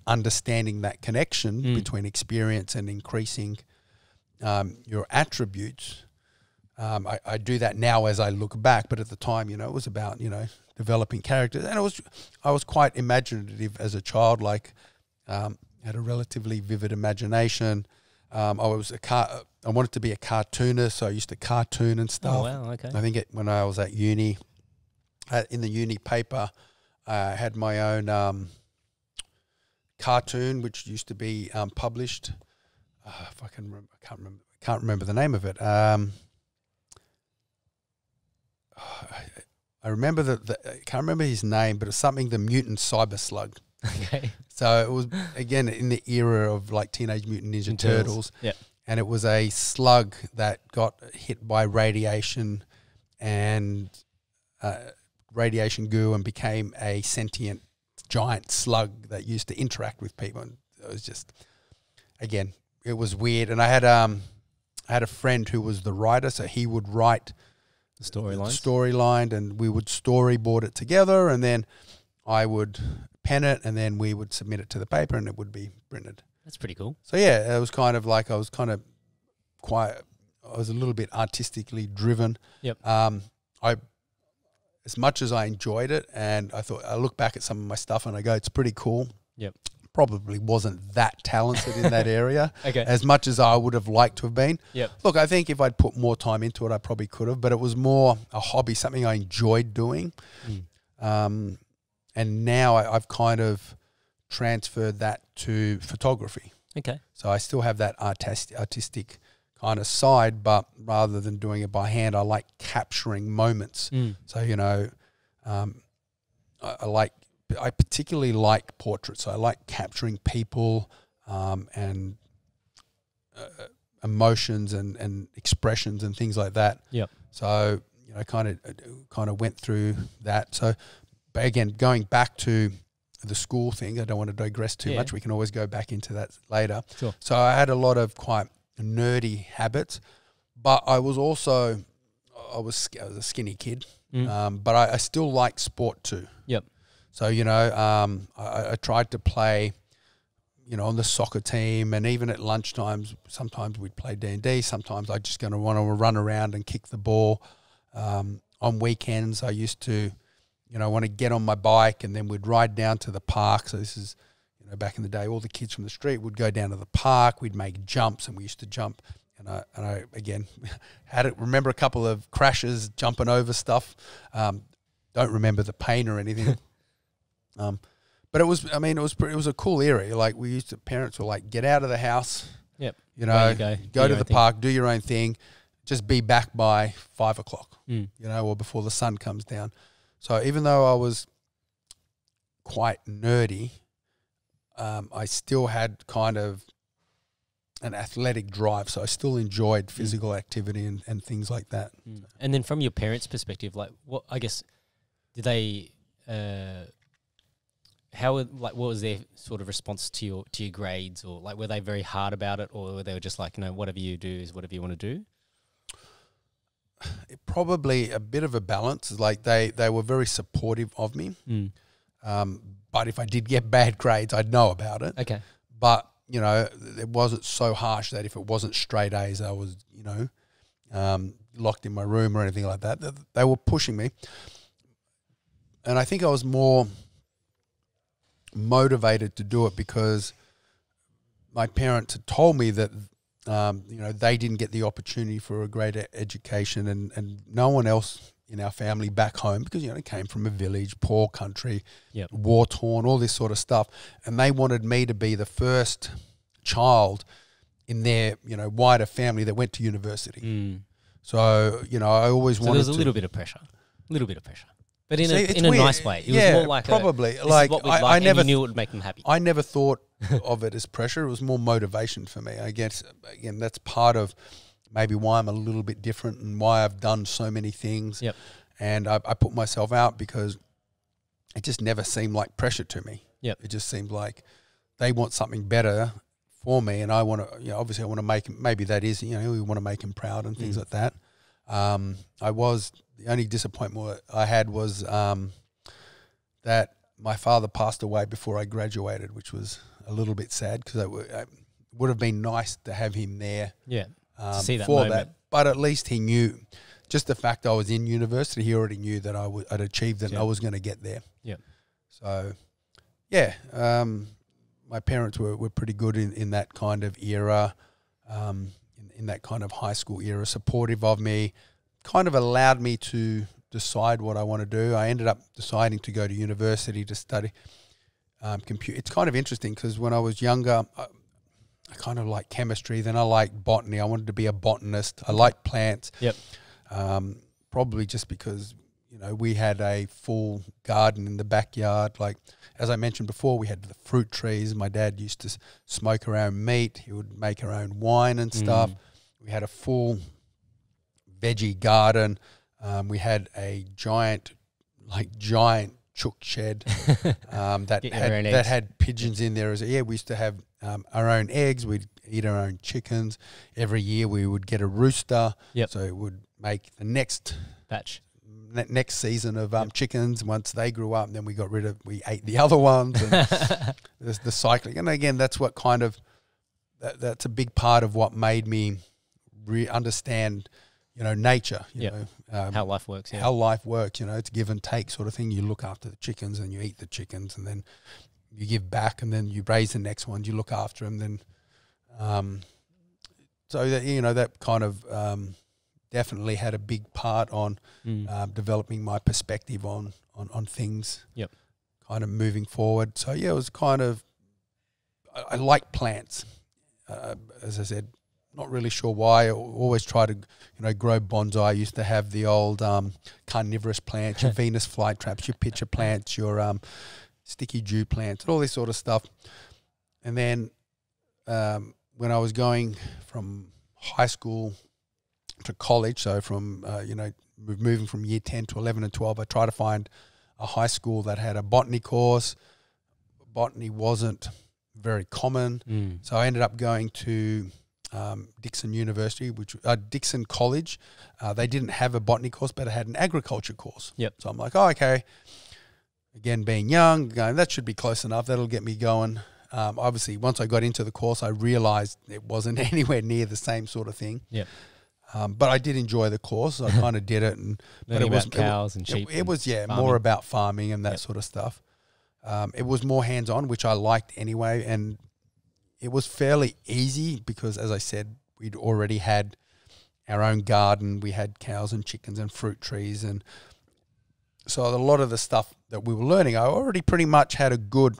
[SPEAKER 2] understanding that connection between experience and increasing your attributes. I do that now as I look back, but at the time, you know, it was about, you know, developing characters, and I was quite imaginative as a child. Like, had a relatively vivid imagination. I wanted to be a cartoonist, so I used to cartoon and stuff.
[SPEAKER 1] Oh wow, okay.
[SPEAKER 2] I think when I was at uni, in the uni paper, I had my own cartoon, which used to be published. If I can remember, I can't remember the name of it. I remember I can't remember his name, but it's something the Mutant Cyber Slug.
[SPEAKER 1] Okay.
[SPEAKER 2] So it was, again, in the era of like Teenage Mutant Ninja Turtles. Yeah. And it was a slug that got hit by radiation and radiation goo and became a sentient giant slug that used to interact with people. And it was just, again, it was weird. And I had a friend who was the writer, so he would write the storyline, and we would storyboard it together, and then I would pen it, and then we would submit it to the paper, and it would be printed.
[SPEAKER 1] That's pretty cool.
[SPEAKER 2] So yeah, it was kind of like I was kind of was a little bit artistically driven.
[SPEAKER 1] Yep.
[SPEAKER 2] As much as I enjoyed it, and I look back at some of my stuff and I go, it's pretty cool.
[SPEAKER 1] Yep.
[SPEAKER 2] Probably wasn't that talented in that area.
[SPEAKER 1] Okay.
[SPEAKER 2] As much as I would have liked to have been.
[SPEAKER 1] Yep.
[SPEAKER 2] Look, I think if I'd put more time into it, I probably could have, but it was more a hobby, something I enjoyed doing. And now I've kind of transferred that to photography.
[SPEAKER 1] Okay.
[SPEAKER 2] So I still have that artistic kind of side, but rather than doing it by hand, I like capturing moments. So, you know, I particularly like portraits. I like capturing people and emotions and expressions and things like that.
[SPEAKER 1] Yep.
[SPEAKER 2] So, you know, kind of went through that. So, but again, going back to the school thing, I don't want to digress too much. We can always go back into that later.
[SPEAKER 1] Sure.
[SPEAKER 2] So I had a lot of quite nerdy habits, but I was also I was a skinny kid, but I still like sport too.
[SPEAKER 1] Yep.
[SPEAKER 2] So, you know, I tried to play, you know, on the soccer team, and even at lunchtimes, sometimes we'd play D&D. Sometimes I just want to run around and kick the ball. On weekends, I used to, you know, want to get on my bike, and then we'd ride down to the park. So this is, you know, back in the day, all the kids from the street would go down to the park. We'd make jumps, and we used to jump. And I again remember a couple of crashes, jumping over stuff. Don't remember the pain or anything. But it was a cool area. Like parents were like, get out of the house.
[SPEAKER 1] Yep.
[SPEAKER 2] You know, go to the park, do your own thing. Just be back by 5 o'clock, you know, or before the sun comes down. So even though I was quite nerdy, I still had kind of an athletic drive. So I still enjoyed physical activity and things like that.
[SPEAKER 1] And then from your parents' perspective, like what did they what was their sort of response to your grades, or like were they very hard about it, or were they just like, you know, whatever you do is whatever you want to do?
[SPEAKER 2] Probably a bit of a balance. Like they were very supportive of me. But if I did get bad grades, I'd know about it.
[SPEAKER 1] Okay.
[SPEAKER 2] But, you know, it wasn't so harsh that if it wasn't straight A's, I was, you know, locked in my room or anything like that. They were pushing me. And I think I was more motivated to do it because my parents had told me that, you know, they didn't get the opportunity for a great education, and no one else in our family back home, because, you know, it came from a village, poor country, war-torn, all this sort of stuff. And they wanted me to be the first child in their, you know, wider family that went to university. So, you know, I always wanted to... So
[SPEAKER 1] there was a little bit of pressure. But in a nice way. It was more like
[SPEAKER 2] probably. Like I never
[SPEAKER 1] knew it would make them happy.
[SPEAKER 2] I never thought of it as pressure. It was more motivation for me. I guess, again, that's part of maybe why I'm a little bit different and why I've done so many things.
[SPEAKER 1] Yep.
[SPEAKER 2] And I put myself out because it just never seemed like pressure to me.
[SPEAKER 1] Yep.
[SPEAKER 2] It just seemed like they want something better for me, and I want to, you know, obviously I want to make him, maybe that is, you know, we want to make him proud and things like that. The only disappointment I had was that my father passed away before I graduated, which was a little bit sad because it would have been nice to have him there.
[SPEAKER 1] Yeah, to see that
[SPEAKER 2] for
[SPEAKER 1] moment.
[SPEAKER 2] that. But at least he knew, just the fact I was in university, he already knew that I'd achieved it and I was going to get there.
[SPEAKER 1] Yeah.
[SPEAKER 2] So, yeah, my parents were pretty good in that kind of era, in that kind of high school era, supportive of me. Kind of allowed me to decide what I want to do. I ended up deciding to go to university to study computer. It's kind of interesting because when I was younger, I kind of liked chemistry. Then I liked botany. I wanted to be a botanist. I liked plants.
[SPEAKER 1] Yep.
[SPEAKER 2] Probably just because, you know, we had a full garden in the backyard. Like, as I mentioned before, we had the fruit trees. My dad used to smoke our own meat. He would make our own wine and stuff. We had a full veggie garden. We had a giant chook shed that had pigeons in there. We used to have our own eggs. We'd eat our own chickens. Every year we would get a rooster.
[SPEAKER 1] Yep.
[SPEAKER 2] So it would make the next
[SPEAKER 1] batch,
[SPEAKER 2] next season of chickens. Once they grew up, and then we ate the other ones. And there's the cycling. And again, that's what kind of that's a big part of what made me understand, nature, you know,
[SPEAKER 1] how life works. Yeah.
[SPEAKER 2] how life works, it's give and take sort of thing. You look after the chickens and you eat the chickens, and then you give back, and then you raise the next ones, you look after them. Then, so that, that kind of definitely had a big part on developing my perspective on things.
[SPEAKER 1] Yep.
[SPEAKER 2] Kind of moving forward. So yeah, it was kind of, I like plants. As I said, not really sure why. I always try to, grow bonsai. I used to have the old carnivorous plants, your Venus flytraps, your pitcher plants, your sticky dew plants, all this sort of stuff. And then when I was going from high school to college, so from, moving from year 10 to 11 and 12, I tried to find a high school that had a botany course. Botany wasn't very common. So I ended up going to Dixon University, Dixon College. They didn't have a botany course, but it had an agriculture course.
[SPEAKER 1] Yep.
[SPEAKER 2] So I'm like, oh, okay. Again, being young, going, that should be close enough. That'll get me going. Obviously, once I got into the course, I realized it wasn't anywhere near the same sort of thing.
[SPEAKER 1] Yeah.
[SPEAKER 2] But I did enjoy the course. I kind of did it.
[SPEAKER 1] But it was cows and sheep.
[SPEAKER 2] It was,
[SPEAKER 1] farming.
[SPEAKER 2] more about farming and that sort of stuff. It was more hands-on, which I liked anyway, and it was fairly easy because, as I said, we'd already had our own garden. We had cows and chickens and fruit trees, and so a lot of the stuff that we were learning, I already pretty much had a good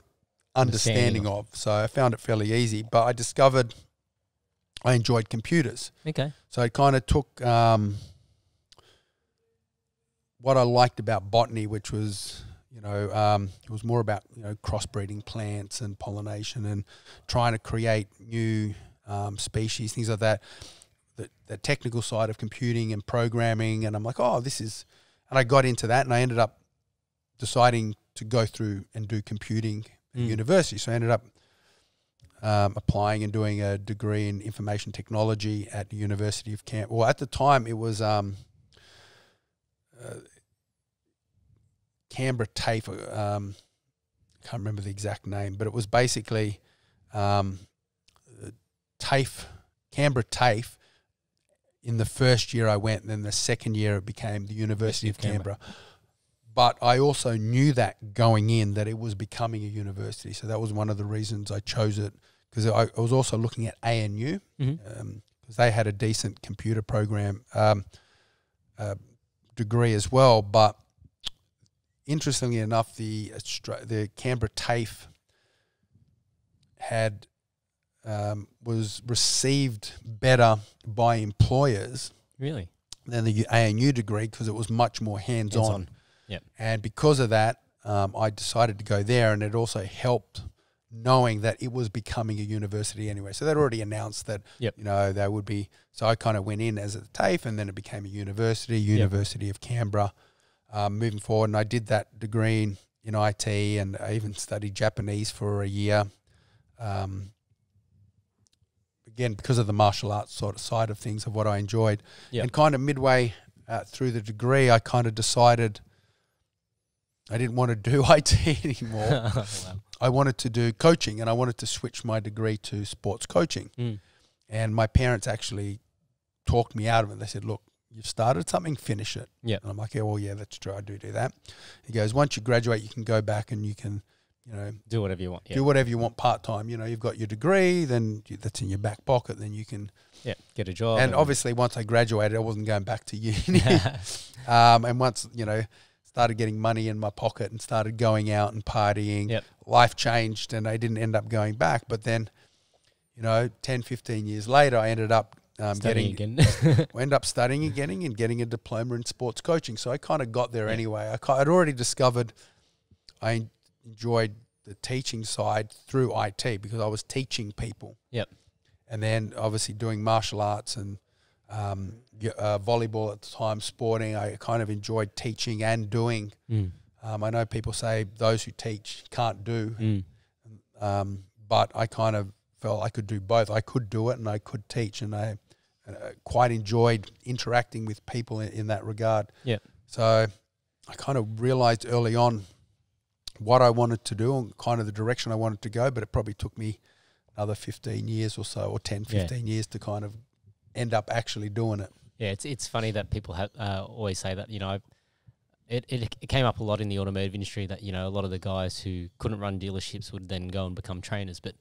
[SPEAKER 2] understanding of. So I found it fairly easy, but I discovered I enjoyed computers.
[SPEAKER 1] Okay.
[SPEAKER 2] So it kind of took what I liked about botany, which was, it was more about, crossbreeding plants and pollination and trying to create new species, things like that. The technical side of computing and programming, and I'm like, oh, this is, and I got into that, and I ended up deciding to go through and do computing at university. So I ended up applying and doing a degree in information technology at the University of Canberra. Well, at the time it was Canberra TAFE. I can't remember the exact name, but it was basically TAFE, Canberra TAFE. In the first year I went, and then the second year it became the University of Canberra. But I also knew that going in that it was becoming a university. So that was one of the reasons I chose it, because I was also looking at ANU because they had a decent computer program degree as well. But interestingly enough, the Canberra TAFE had was received better by employers
[SPEAKER 1] really
[SPEAKER 2] than the ANU degree, because it was much more hands-on.
[SPEAKER 1] Yep.
[SPEAKER 2] And because of that, I decided to go there, and it also helped knowing that it was becoming a university anyway. So they'd already announced that, they would be. So I kind of went in as a TAFE, and then it became a University of Canberra, moving forward. And I did that degree in IT, and I even studied Japanese for a year. Again, because of the martial arts sort of side of things, of what I enjoyed. Yep. And kind of midway through the degree, I kind of decided I didn't want to do IT anymore. Wow. I wanted to do coaching, and I wanted to switch my degree to sports coaching. And my parents actually talked me out of it. They said, look, you've started something, finish it. And I'm like, yeah, that's true. I do that. He goes, once you graduate, you can go back and you can,
[SPEAKER 1] do whatever you want.
[SPEAKER 2] Do whatever you want part-time. You've got your degree, then that's in your back pocket, then you can
[SPEAKER 1] get a job.
[SPEAKER 2] And obviously once I graduated, I wasn't going back to uni. And once, started getting money in my pocket and started going out and partying, life changed, and I didn't end up going back. But then, 10, 15 years later, I ended up
[SPEAKER 1] studying again.
[SPEAKER 2] I ended up studying again and getting a diploma in sports coaching. So I kind of got there anyway. I'd already discovered I enjoyed the teaching side through IT, because I was teaching people. And then obviously doing martial arts and volleyball at the time, sporting. I kind of enjoyed teaching and doing. I know people say those who teach can't do, but I kind of felt I could do both. I could do it and I could teach, and I quite enjoyed interacting with people in that regard. So I kind of realized early on what I wanted to do and kind of the direction I wanted to go, but it probably took me another 15 years or so, or 10, 15 years to kind of end up actually doing it.
[SPEAKER 1] Yeah, it's funny that people have always say that, it came up a lot in the automotive industry that, a lot of the guys who couldn't run dealerships would then go and become trainers. But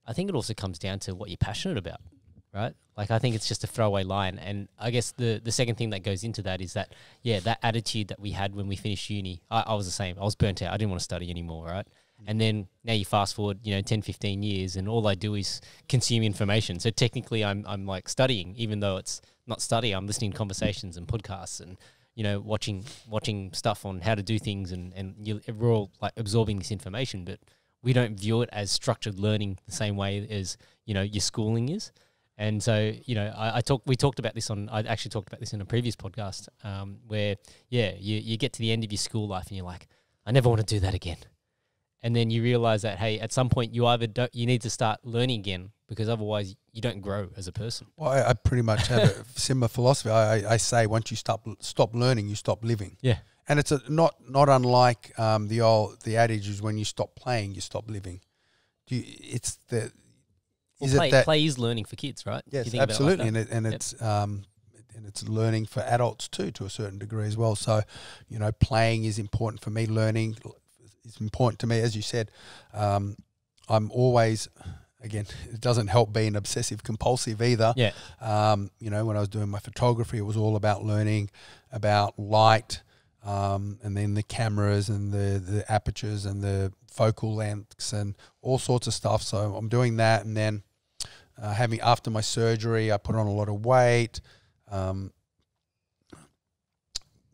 [SPEAKER 1] I think it also comes down to what you're passionate about, right? Like, I think it's just a throwaway line. And I guess the second thing that goes into that is that, that attitude that we had when we finished uni. I was the same. I was burnt out. I didn't want to study anymore, right? And then now you fast forward, 10, 15 years, and all I do is consume information. So technically I'm like studying, even though it's not study. I'm listening to conversations and podcasts and, watching stuff on how to do things, and we're all like absorbing this information, but we don't view it as structured learning the same way as, your schooling is. And so, I actually talked about this in a previous podcast, where, you get to the end of your school life and you're like, I never want to do that again. And then you realize that, hey, at some point you need to start learning again, because otherwise you don't grow as a person.
[SPEAKER 2] Well, I pretty much have a similar philosophy. I say once you stop learning, you stop living.
[SPEAKER 1] Yeah.
[SPEAKER 2] And it's not unlike the adage is when you stop playing, you stop living.
[SPEAKER 1] Play is learning for kids, right?
[SPEAKER 2] Yes, absolutely, and it's learning for adults too, to a certain degree as well. So, playing is important for me. Learning is important to me, as you said. I'm always, again, it doesn't help being obsessive compulsive either.
[SPEAKER 1] Yeah.
[SPEAKER 2] When I was doing my photography, it was all about learning about light, and then the cameras and the apertures and the focal lengths and all sorts of stuff. So I'm doing that, and then after my surgery, I put on a lot of weight.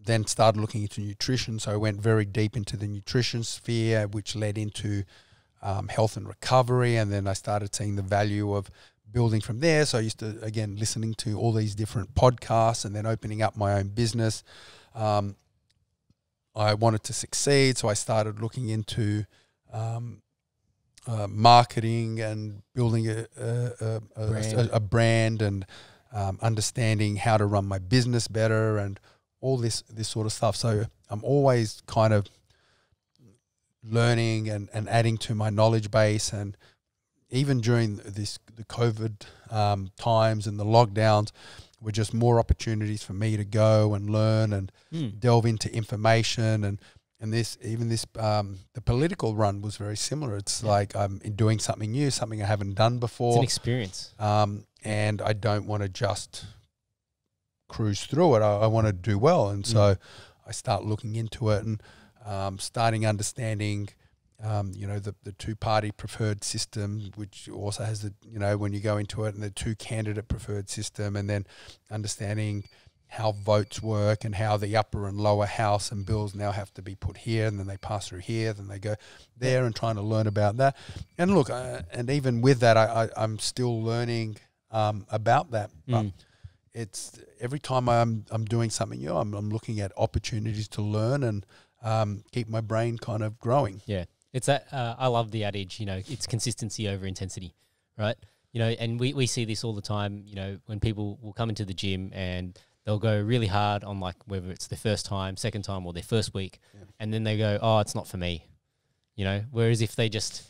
[SPEAKER 2] Then started looking into nutrition, so I went very deep into the nutrition sphere, which led into health and recovery, and then I started seeing the value of building from there. So I used to, again, listening to all these different podcasts and then opening up my own business. I wanted to succeed, so I started looking into marketing and building a brand and understanding how to run my business better and all this sort of stuff. So I'm always kind of learning and adding to my knowledge base. And even during the COVID times and the lockdowns, were just more opportunities for me to go and learn and delve into information. And the political run was very similar. It's like I'm doing something new, something I haven't done before.
[SPEAKER 1] It's an experience.
[SPEAKER 2] And I don't want to just cruise through it. I want to do well. And so I start looking into it and starting understanding, the two-party preferred system, which also has when you go into it, and the two-candidate preferred system, and then understanding how votes work and how the upper and lower house and bills now have to be put here, and then they pass through here, then they go there, and trying to learn about that. And look, and even with that, I'm still learning about that. But it's every time I'm doing something new, I'm looking at opportunities to learn and keep my brain kind of growing.
[SPEAKER 1] Yeah. It's that I love the adage, it's consistency over intensity, right? And we see this all the time, when people will come into the gym and they'll go really hard on, like, whether it's their first time, second time, or their first week, and then they go, oh, it's not for me, Whereas if they just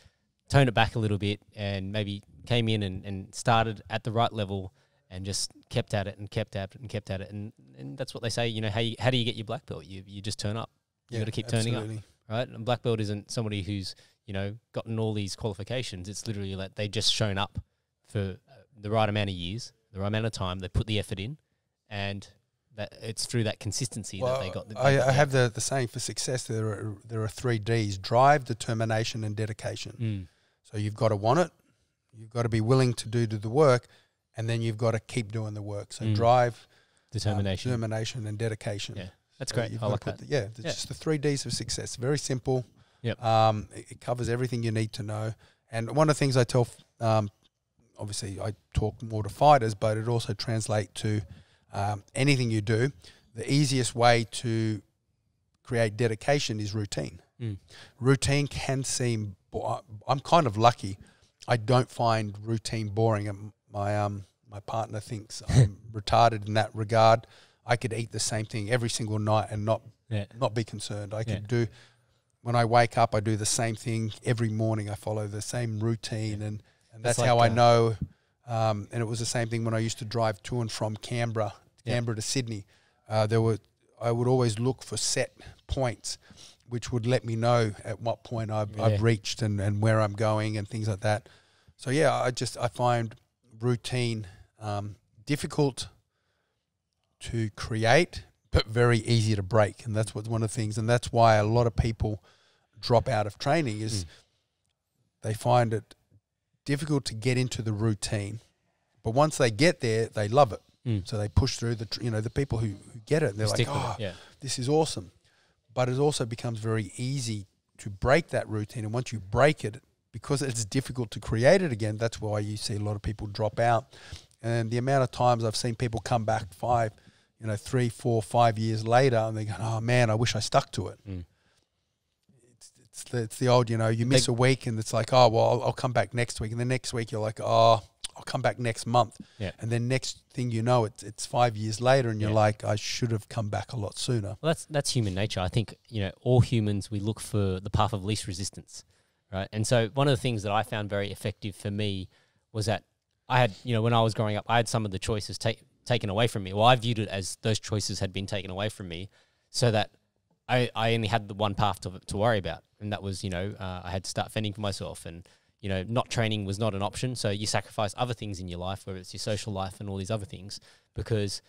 [SPEAKER 1] tone it back a little bit and maybe came in and started at the right level and just kept at it and kept at it and kept at it, and that's what they say, how do you get your black belt? You just turn up. You got to keep turning up. Right, and black belt isn't somebody who's gotten all these qualifications. It's literally like they just shown up for the right amount of years, the right amount of time. They put the effort in, and that it's through that consistency that they got.
[SPEAKER 2] I have the saying for success. There are 3 Ds: drive, determination, and dedication. So you've got to want it, you've got to be willing to do the work, and then you've got to keep doing the work. So drive, determination, and dedication.
[SPEAKER 1] Yeah. That's great. I like that.
[SPEAKER 2] It's just the 3 Ds of success. Very simple.
[SPEAKER 1] Yep.
[SPEAKER 2] It covers everything you need to know. And one of the things I tell, obviously I talk more to fighters, but it also translates to anything you do. The easiest way to create dedication is routine. Routine can seem, I'm kind of lucky. I don't find routine boring. My partner thinks I'm retarded in that regard. I could eat the same thing every single night and not be concerned. I could do, when I wake up, I do the same thing every morning. I follow the same routine, and that's like how I know And it was the same thing when I used to drive to and from Canberra to Sydney. I would always look for set points, which would let me know at what point I've reached and where I'm going and things like that. So yeah, I find routine difficult to create, but very easy to break. And that's one of the things, and that's why a lot of people drop out of training is they find it difficult to get into the routine, but once they get there, they love it. So they push through the people who get it, they're like, this is awesome. But it also becomes very easy to break that routine. And once you break it, because it's difficult to create it again, that's why you see a lot of people drop out. And the amount of times I've seen people come back 3, 4, 5 years later, and they go, oh man, I wish I stuck to it. It's the old, you miss a week and it's like, oh, well, I'll come back next week. And the next week you're like, oh, I'll come back next month. Yeah. And then next thing you know, it's 5 years later and you're like, I should have come back a lot sooner.
[SPEAKER 1] Well, that's human nature. I think, all humans, we look for the path of least resistance, right? And so one of the things that I found very effective for me was that I had, when I was growing up, I had some of the choices taken away from me. Well, I viewed it as those choices had been taken away from me so that I only had the one path to worry about. And that was, I had to start fending for myself, and, not training was not an option. So you sacrifice other things in your life, whether it's your social life and all these other things, because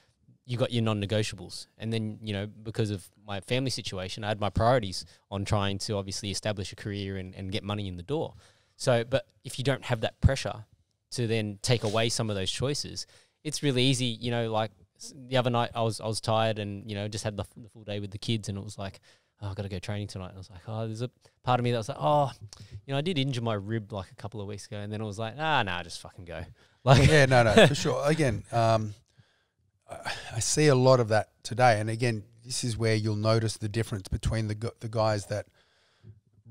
[SPEAKER 1] you got your non-negotiables. And then, because of my family situation, I had my priorities on trying to obviously establish a career and get money in the door. So, but if you don't have that pressure to then take away some of those choices, it's really easy, like the other night I was tired and, just had the full day with the kids, and it was like, oh, I've got to go training tonight. And I was like, oh, there's a part of me that was like, oh, I did injure my rib like a couple of weeks ago. And then I was like, just fucking go. Like,
[SPEAKER 2] yeah, no, for sure. Again, I see a lot of that today. And again, this is where you'll notice the difference between the guys that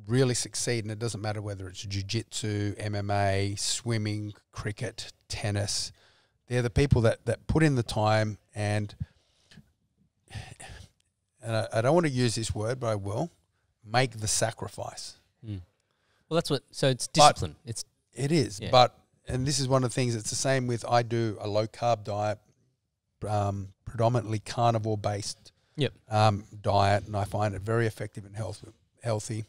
[SPEAKER 2] really succeed. And it doesn't matter whether it's jiu-jitsu, MMA, swimming, cricket, tennis. They're the people that put in the time and I don't want to use this word, but I will, make the sacrifice.
[SPEAKER 1] Well, so it's discipline.
[SPEAKER 2] It is, but, and this is one of the things, it's the same with, I do a low-carb diet, predominantly carnivore-based diet, and I find it very effective and healthy,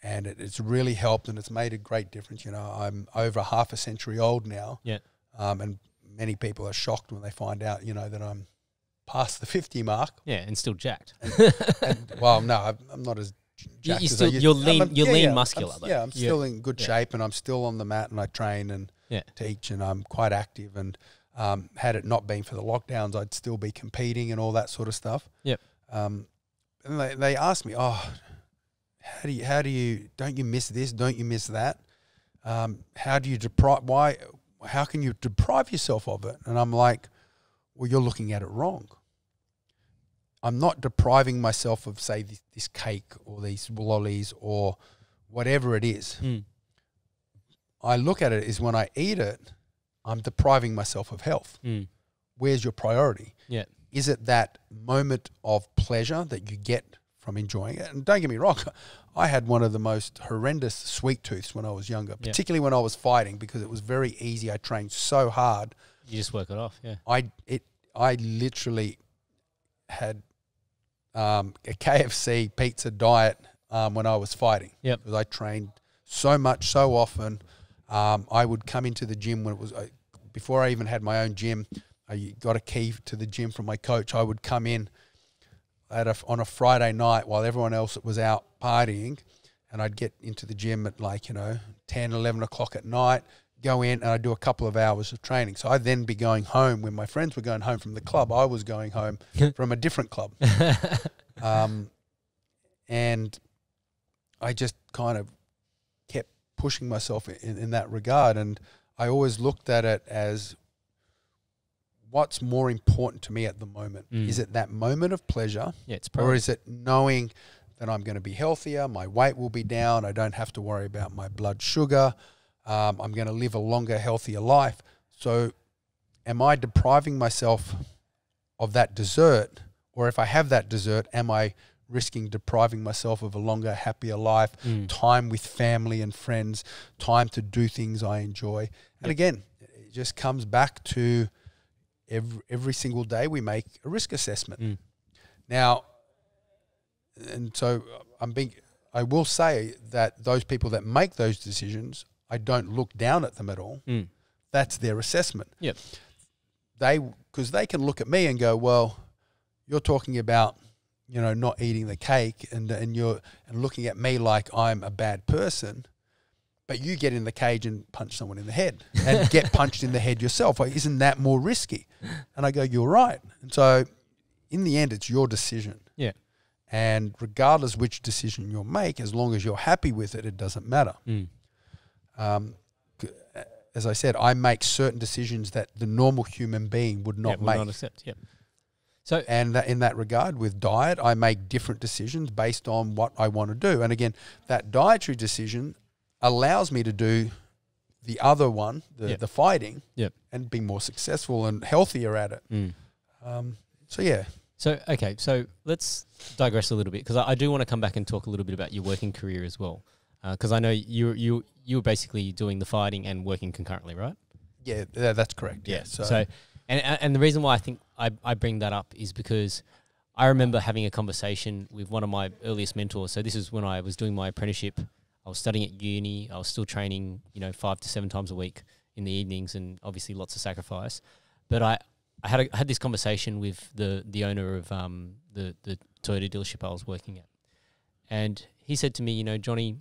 [SPEAKER 2] and it's really helped, and it's made a great difference. I'm over half a century old now, and many people are shocked when they find out, that I'm past the 50 mark.
[SPEAKER 1] Yeah, and still jacked.
[SPEAKER 2] Well, no, I'm not as jacked as I used.
[SPEAKER 1] You're lean, muscular.
[SPEAKER 2] I'm still in good shape, and I'm still on the mat, and I train and teach, and I'm quite active. And had it not been for the lockdowns, I'd still be competing and all that sort of stuff. Yep. And they asked me, oh, how do you, don't you miss this? Don't you miss that? How do you how can you deprive yourself of it? And I'm like, well, you're looking at it wrong. I'm not depriving myself of, say, this cake or these lollies or whatever it is. I look at it as when I eat it, I'm depriving myself of health. Where's your priority? Yeah. Is it that moment of pleasure that you get from enjoying it? And don't get me wrong, I had one of the most horrendous sweet tooths when I was younger, particularly when I was fighting, because it was very easy. I trained so hard.
[SPEAKER 1] You just work it off, yeah.
[SPEAKER 2] I literally had a KFC pizza diet when I was fighting. Yep. Because I trained so much, so often. I would come into the gym when it was before I even had my own gym. I got a key to the gym from my coach. I would come in on a Friday night while everyone else was out partying, and I'd get into the gym at 10, 11 o'clock at night, go in, and I'd do a couple of hours of training. So I'd then be going home. When my friends were going home from the club, I was going home from a different club. And I just kind of kept pushing myself in that regard. And I always looked at it as, what's more important to me at the moment? Is it that moment of pleasure? Yeah, or is it knowing that I'm going to be healthier, my weight will be down, I don't have to worry about my blood sugar, I'm going to live a longer, healthier life. So am I depriving myself of that dessert? Or if I have that dessert, am I risking depriving myself of a longer, happier life, time with family and friends, time to do things I enjoy? And again, it just comes back to every single day we make a risk assessment. Now, and so I will say that those people that make those decisions, I don't look down at them at all. That's their assessment.
[SPEAKER 1] Yep.
[SPEAKER 2] Because they can look at me and go, well, you're talking about, you know, not eating the cake and you're looking at me like I'm a bad person, but you get in the cage and punch someone in the head and get punched in the head yourself. Like, isn't that more risky? And I go, you're right. And so in the end, it's your decision.
[SPEAKER 1] Yeah.
[SPEAKER 2] And regardless which decision you'll make, as long as you're happy with it, it doesn't matter. As I said, I make certain decisions that the normal human being would not make.
[SPEAKER 1] Not accept. Yeah. So,
[SPEAKER 2] and in that regard, with diet, I make different decisions based on what I want to do. And again, that dietary decision allows me to do the other one, the fighting, and be more successful and healthier at it. So, yeah.
[SPEAKER 1] So, okay, so let's digress a little bit, because I do want to come back and talk a little bit about your working career as well, because I know you were basically doing the fighting and working concurrently, right?
[SPEAKER 2] Yeah, that's correct.
[SPEAKER 1] Yeah. So and the reason why I think I bring that up is because I remember having a conversation with one of my earliest mentors. So this is when I was doing my apprenticeship. I was studying at uni. I was still training, 5 to 7 times a week in the evenings, and obviously lots of sacrifice. But I had this conversation with the owner of the Toyota dealership I was working at, and he said to me, Johnny,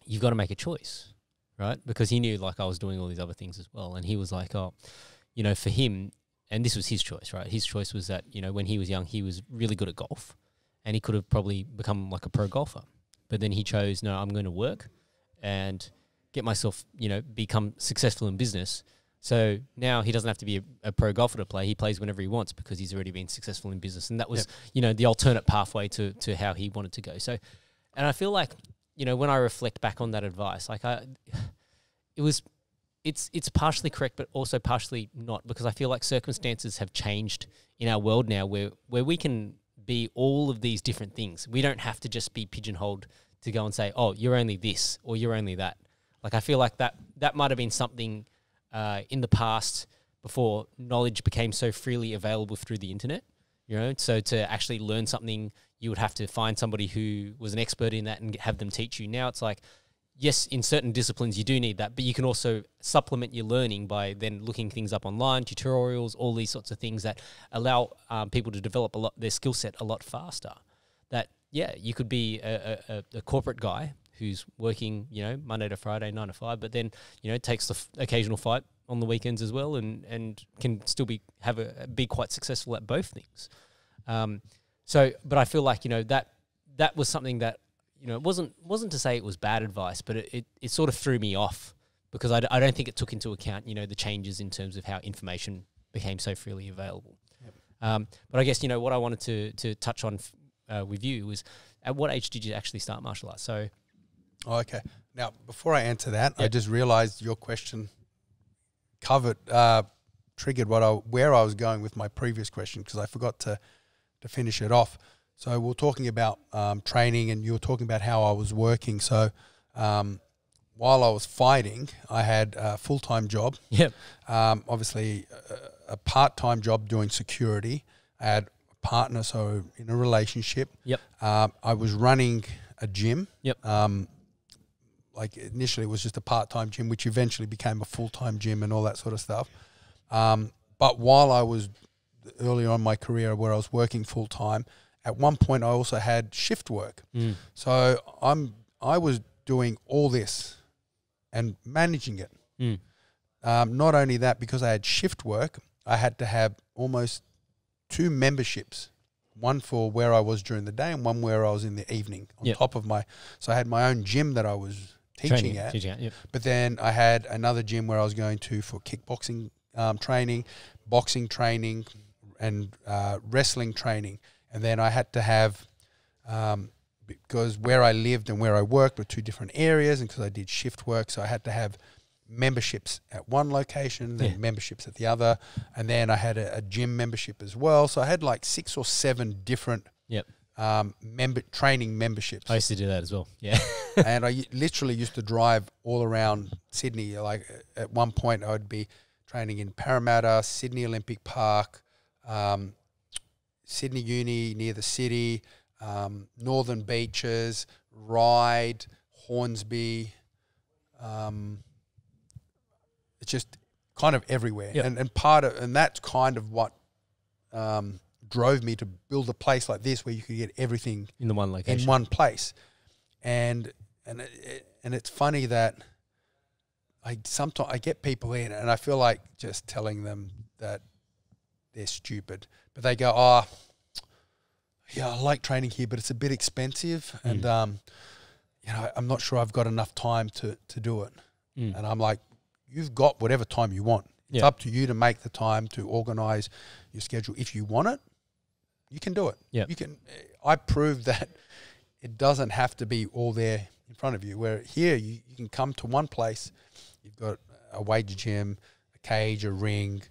[SPEAKER 1] you've got to make a choice, right? Because he knew I was doing all these other things as well, and he was like, for him, and this was his choice, right? His choice was that when he was young, he was really good at golf, and he could have probably become a pro golfer, but then he chose, no, I'm going to work and get myself, become successful in business. So now he doesn't have to be a pro golfer to play. He plays whenever he wants because he's already been successful in business. And that was, the alternate pathway to how he wanted to go. So, and I feel like, when I reflect back on that advice, it's partially correct, but also partially not, because I feel like circumstances have changed in our world now where we can be all of these different things. We don't have to just be pigeonholed to go and say, oh, you're only this or you're only that. I feel like that might have been something in the past before knowledge became so freely available through the internet, so to actually learn something, you would have to find somebody who was an expert in that and have them teach you. Now it's like, yes, in certain disciplines you do need that, but you can also supplement your learning by then looking things up online, tutorials, all these sorts of things that allow people to develop their skill set a lot faster. That, you could be a corporate guy who's working, Monday to Friday, 9 to 5, but then, takes the occasional fight on the weekends as well, and can still be quite successful at both things. But I feel like, that was something that, it wasn't to say it was bad advice, but it sort of threw me off, because I don't think it took into account, the changes in terms of how information became so freely available. Yep. But I guess, what I wanted to touch on with you was, at what age did you actually start martial arts? So,
[SPEAKER 2] okay. Now, before I answer that, I just realized your question triggered where I was going with my previous question, because I forgot to finish it off. So we're talking about training, and you were talking about how I was working. So while I was fighting, I had a full-time job.
[SPEAKER 1] Yep.
[SPEAKER 2] Obviously, a part-time job doing security. I had a partner, so in a relationship.
[SPEAKER 1] Yep.
[SPEAKER 2] I was running a gym.
[SPEAKER 1] Yep.
[SPEAKER 2] Initially it was just a part-time gym, which eventually became a full-time gym and all that sort of stuff. But while I was early on in my career where I was working full-time, at one point I also had shift work. So I was doing all this and managing it. Not only that, because I had shift work, I had to have almost 2 memberships, one for where I was during the day and one where I was in the evening on top of so I had my own gym that I was teaching at.
[SPEAKER 1] Yep.
[SPEAKER 2] But then I had another gym where I was going to for kickboxing training, boxing training, and wrestling training. And then I had to have, because where I lived and where I worked were 2 different areas, and because I did shift work, so I had to have memberships at one location, then memberships at the other, and then I had a gym membership as well. So I had 6 or 7 different training memberships.
[SPEAKER 1] I used to do that as well. Yeah.
[SPEAKER 2] And I literally used to drive all around Sydney. Like at one point, I would be training in Parramatta, Sydney Olympic Park, Sydney Uni near the city, Northern Beaches, Ryde, Hornsby. It's just kind of everywhere.
[SPEAKER 1] Yep.
[SPEAKER 2] And that's kind of what drove me to build a place like this where you could get everything
[SPEAKER 1] in the one location,
[SPEAKER 2] in one place. And it's funny that sometimes I get people in and I feel like just telling them that they're stupid, but they go, "Oh, yeah, I like training here, but it's a bit expensive, and you know, I'm not sure I've got enough time to do it." And I'm like, "You've got whatever time you want. It's up to you to make the time to organize your schedule. If you want it, you can do it. You can. I proved that it doesn't have to be all there in front of you. Where here you can come to one place. You've got a weight gym, a cage, a ring,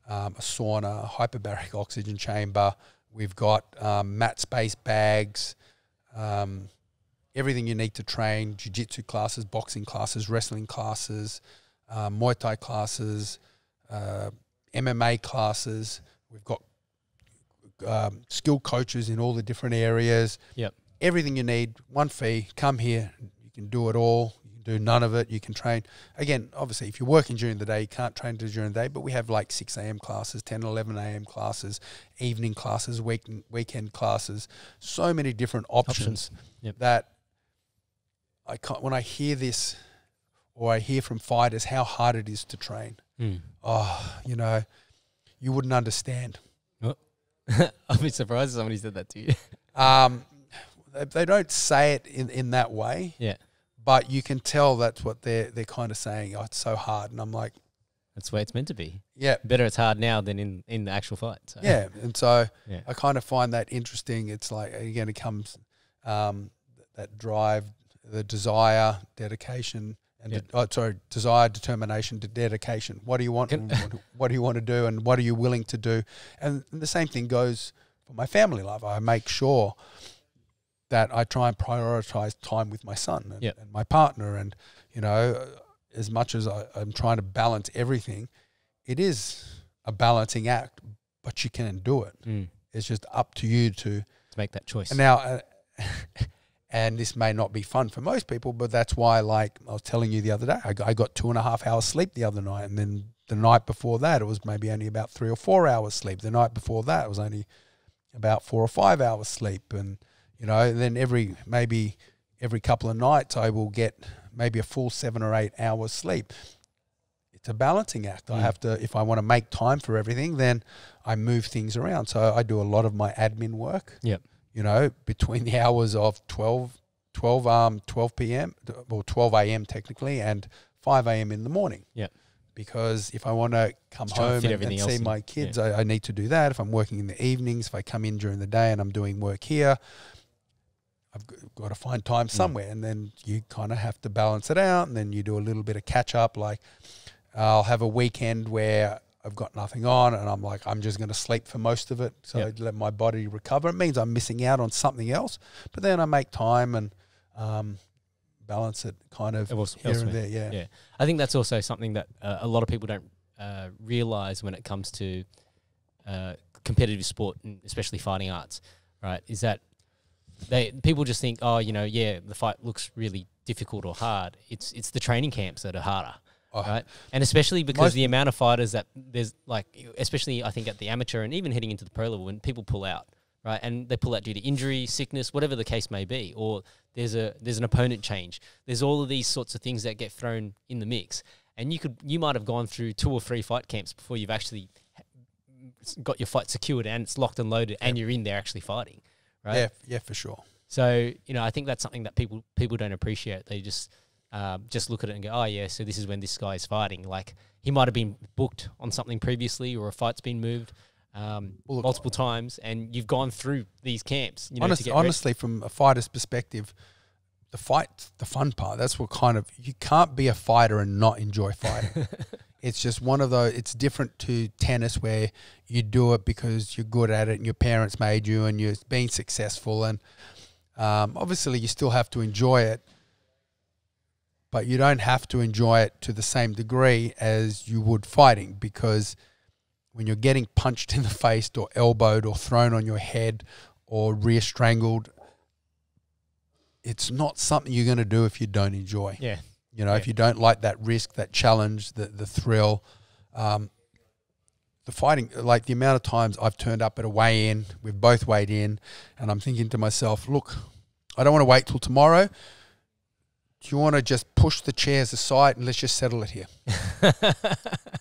[SPEAKER 2] a sauna, a hyperbaric oxygen chamber. We've got mat space bags, everything you need to train, jiu-jitsu classes, boxing classes, wrestling classes, Muay Thai classes, MMA classes. We've got skill coaches in all the different areas. Everything you need, one fee, come here, you can do it all. Do none of it, you can train. Again, obviously, if you're working during the day, you can't train during the day, but we have like 6 a.m. classes, 10, 11 a.m. classes, evening classes, weekend classes, so many different options. That I can't, when I hear this or I hear from fighters how hard it is to train, you know, you wouldn't understand.
[SPEAKER 1] I'd be surprised if somebody said that to you.
[SPEAKER 2] They don't say it in that way. But you can tell that's what they're kind of saying. Oh, it's so hard, and I'm like,
[SPEAKER 1] that's the way it's meant to be.
[SPEAKER 2] Better
[SPEAKER 1] it's hard now than in the actual fight. So.
[SPEAKER 2] And so I kind of find that interesting. It's like, again, it comes that drive, the desire, dedication, and desire, determination, to dedication. What do you want? What do you want to do, and what are you willing to do? And the same thing goes for my family life. I make sure that I try and prioritize time with my son and my partner. And, you know, as much as I'm trying to balance everything, it is a balancing act, but you can do it. It's just up to you to
[SPEAKER 1] make that choice.
[SPEAKER 2] And now, and this may not be fun for most people, but that's why, like I was telling you the other day, I got 2.5 hours sleep the other night. And then the night before that, it was maybe only about 3 or 4 hours sleep. The night before that, it was only about 4 or 5 hours sleep. And, you know, and then every couple of nights I will get maybe a full 7 or 8 hours sleep. It's a balancing act. I have to, if I want to make time for everything, then I move things around. So I do a lot of my admin work. You know, between the hours of 12 p.m. or 12 a.m. technically and 5 a.m. in the morning. Because if I want to come home and see my kids, I need to do that. If I'm working in the evenings, if I come in during the day and I'm doing work here, I've got to find time somewhere, and then you kind of have to balance it out, and then you do a little bit of catch up. Like I'll have a weekend where I've got nothing on, and I'm like, I'm just going to sleep for most of it, so I let my body recover. It means I'm missing out on something else, but then I make time and balance it kind of here and there.
[SPEAKER 1] I think that's also something that a lot of people don't realize when it comes to competitive sport, and especially fighting arts, right? Is that people just think, oh, you know, the fight looks really difficult or hard. It's the training camps that are harder, right? And especially because the amount of fighters that there's, like, especially I think at the amateur and even heading into the pro level, when people pull out, right, and they pull out due to injury, sickness, whatever the case may be, or there's an opponent change. There's all of these sorts of things that get thrown in the mix, and you might have gone through 2 or 3 fight camps before you've actually got your fight secured and it's locked and loaded, and you're in there actually fighting. Right?
[SPEAKER 2] Yeah, for sure.
[SPEAKER 1] So, you know, I think that's something that people don't appreciate. They just look at it and go, oh, yeah, so this is when this guy is fighting. Like, he might have been booked on something previously, or a fight's been moved multiple times, and you've gone through these camps. You know,
[SPEAKER 2] honestly, from a fighter's perspective, the fight's the fun part. That's what kind of, you can't be a fighter and not enjoy fighting. It's just one of those. It's different to tennis where you do it because you're good at it and your parents made you and you're being successful. And obviously you still have to enjoy it, but you don't have to enjoy it to the same degree as you would fighting, because when you're getting punched in the face or elbowed or thrown on your head or rear strangled, it's not something you're going to do if you don't enjoy.
[SPEAKER 1] Yeah.
[SPEAKER 2] You know, if you don't like that risk, that challenge, the thrill, the fighting, like the amount of times I've turned up at a weigh-in, we've both weighed in, and I'm thinking to myself, look, I don't want to wait till tomorrow. Do you want to just push the chairs aside and let's just settle it here?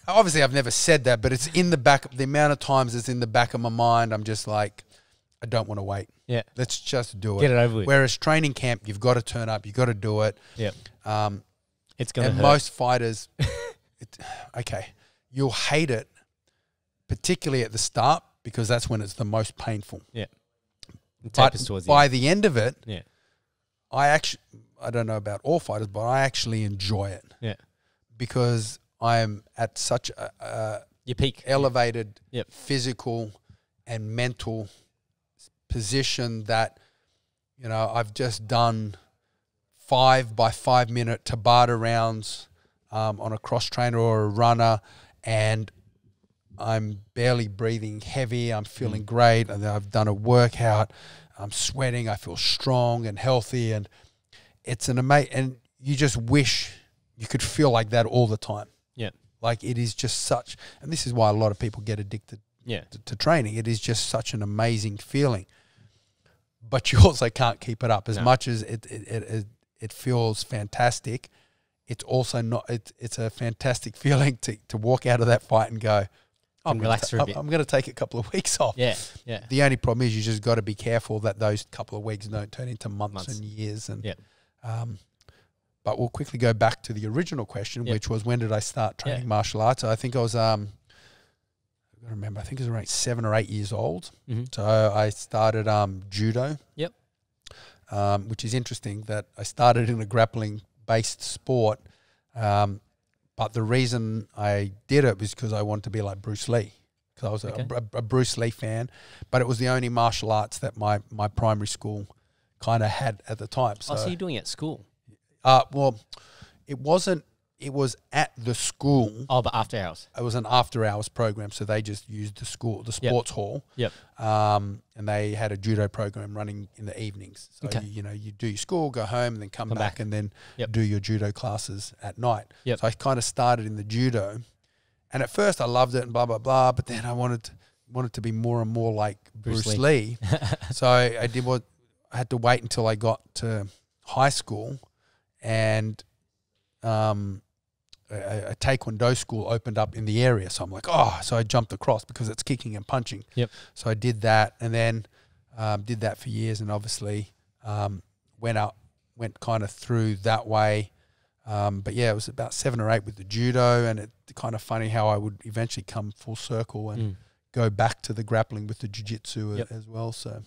[SPEAKER 2] Obviously, I've never said that, but it's in the back. The amount of times it's in the back of my mind, I'm just like, I don't want to wait.
[SPEAKER 1] Yeah.
[SPEAKER 2] Let's just do it.
[SPEAKER 1] Get it over with.
[SPEAKER 2] Whereas training camp, you've got to turn up. You've got to do it.
[SPEAKER 1] Yeah. It's going to hurt.
[SPEAKER 2] Most fighters, you'll hate it, particularly at the start, because that's when it's the most painful.
[SPEAKER 1] Yeah.
[SPEAKER 2] But
[SPEAKER 1] towards
[SPEAKER 2] by
[SPEAKER 1] the
[SPEAKER 2] the end of it,
[SPEAKER 1] yeah,
[SPEAKER 2] I don't know about all fighters, but I actually enjoy it.
[SPEAKER 1] Yeah.
[SPEAKER 2] Because I am at such a
[SPEAKER 1] your peak
[SPEAKER 2] elevated
[SPEAKER 1] Yep.
[SPEAKER 2] physical and mental position that, you know, I've just done 5 by 5 minute Tabata rounds on a cross trainer or a runner, and I'm barely breathing heavy. I'm feeling great. And I've done a workout. I'm sweating. I feel strong and healthy, and it's an amazing. And you just wish you could feel like that all the time.
[SPEAKER 1] Yeah,
[SPEAKER 2] like it is just such. And this is why a lot of people get addicted.
[SPEAKER 1] Yeah.
[SPEAKER 2] To training. It is just such an amazing feeling. But you also can't keep it up as much as it feels fantastic. It's also not. It's a fantastic feeling to walk out of that fight and go,
[SPEAKER 1] relax for a bit.
[SPEAKER 2] I'm going to take a couple of weeks off.
[SPEAKER 1] Yeah, yeah.
[SPEAKER 2] The only problem is you just got to be careful that those couple of weeks don't turn into months. And years. And but we'll quickly go back to the original question, which was, when did I start training martial arts? I think I was I remember. I think it was around 7 or 8 years old.
[SPEAKER 1] Mm-hmm.
[SPEAKER 2] So I started judo.
[SPEAKER 1] Yep.
[SPEAKER 2] Which is interesting that I started in a grappling-based sport. But the reason I did it was because I wanted to be like Bruce Lee. Because I was a Bruce Lee fan. But it was the only martial arts that my primary school kind of had at the time. So,
[SPEAKER 1] so you're doing it at school?
[SPEAKER 2] Well, it wasn't. It was at the school.
[SPEAKER 1] Oh, but after hours.
[SPEAKER 2] It was an after-hours program, so they just used the sports hall.
[SPEAKER 1] Yep.
[SPEAKER 2] And they had a judo program running in the evenings. So you do your school, go home, and then come back, and then do your judo classes at night. Yep. So I kind of started in the judo, and at first I loved it and blah blah blah. But then I wanted to be more and more like Bruce Lee. So I had to wait until I got to high school, and a taekwondo school opened up in the area. So I'm like, so I jumped across because it's kicking and punching. Yep. So I did that, and then did that for years, and obviously went kind of through that way. But yeah, it was about 7 or 8 with the judo, and it's kind of funny how I would eventually come full circle and go back to the grappling with the jiu-jitsu as well. So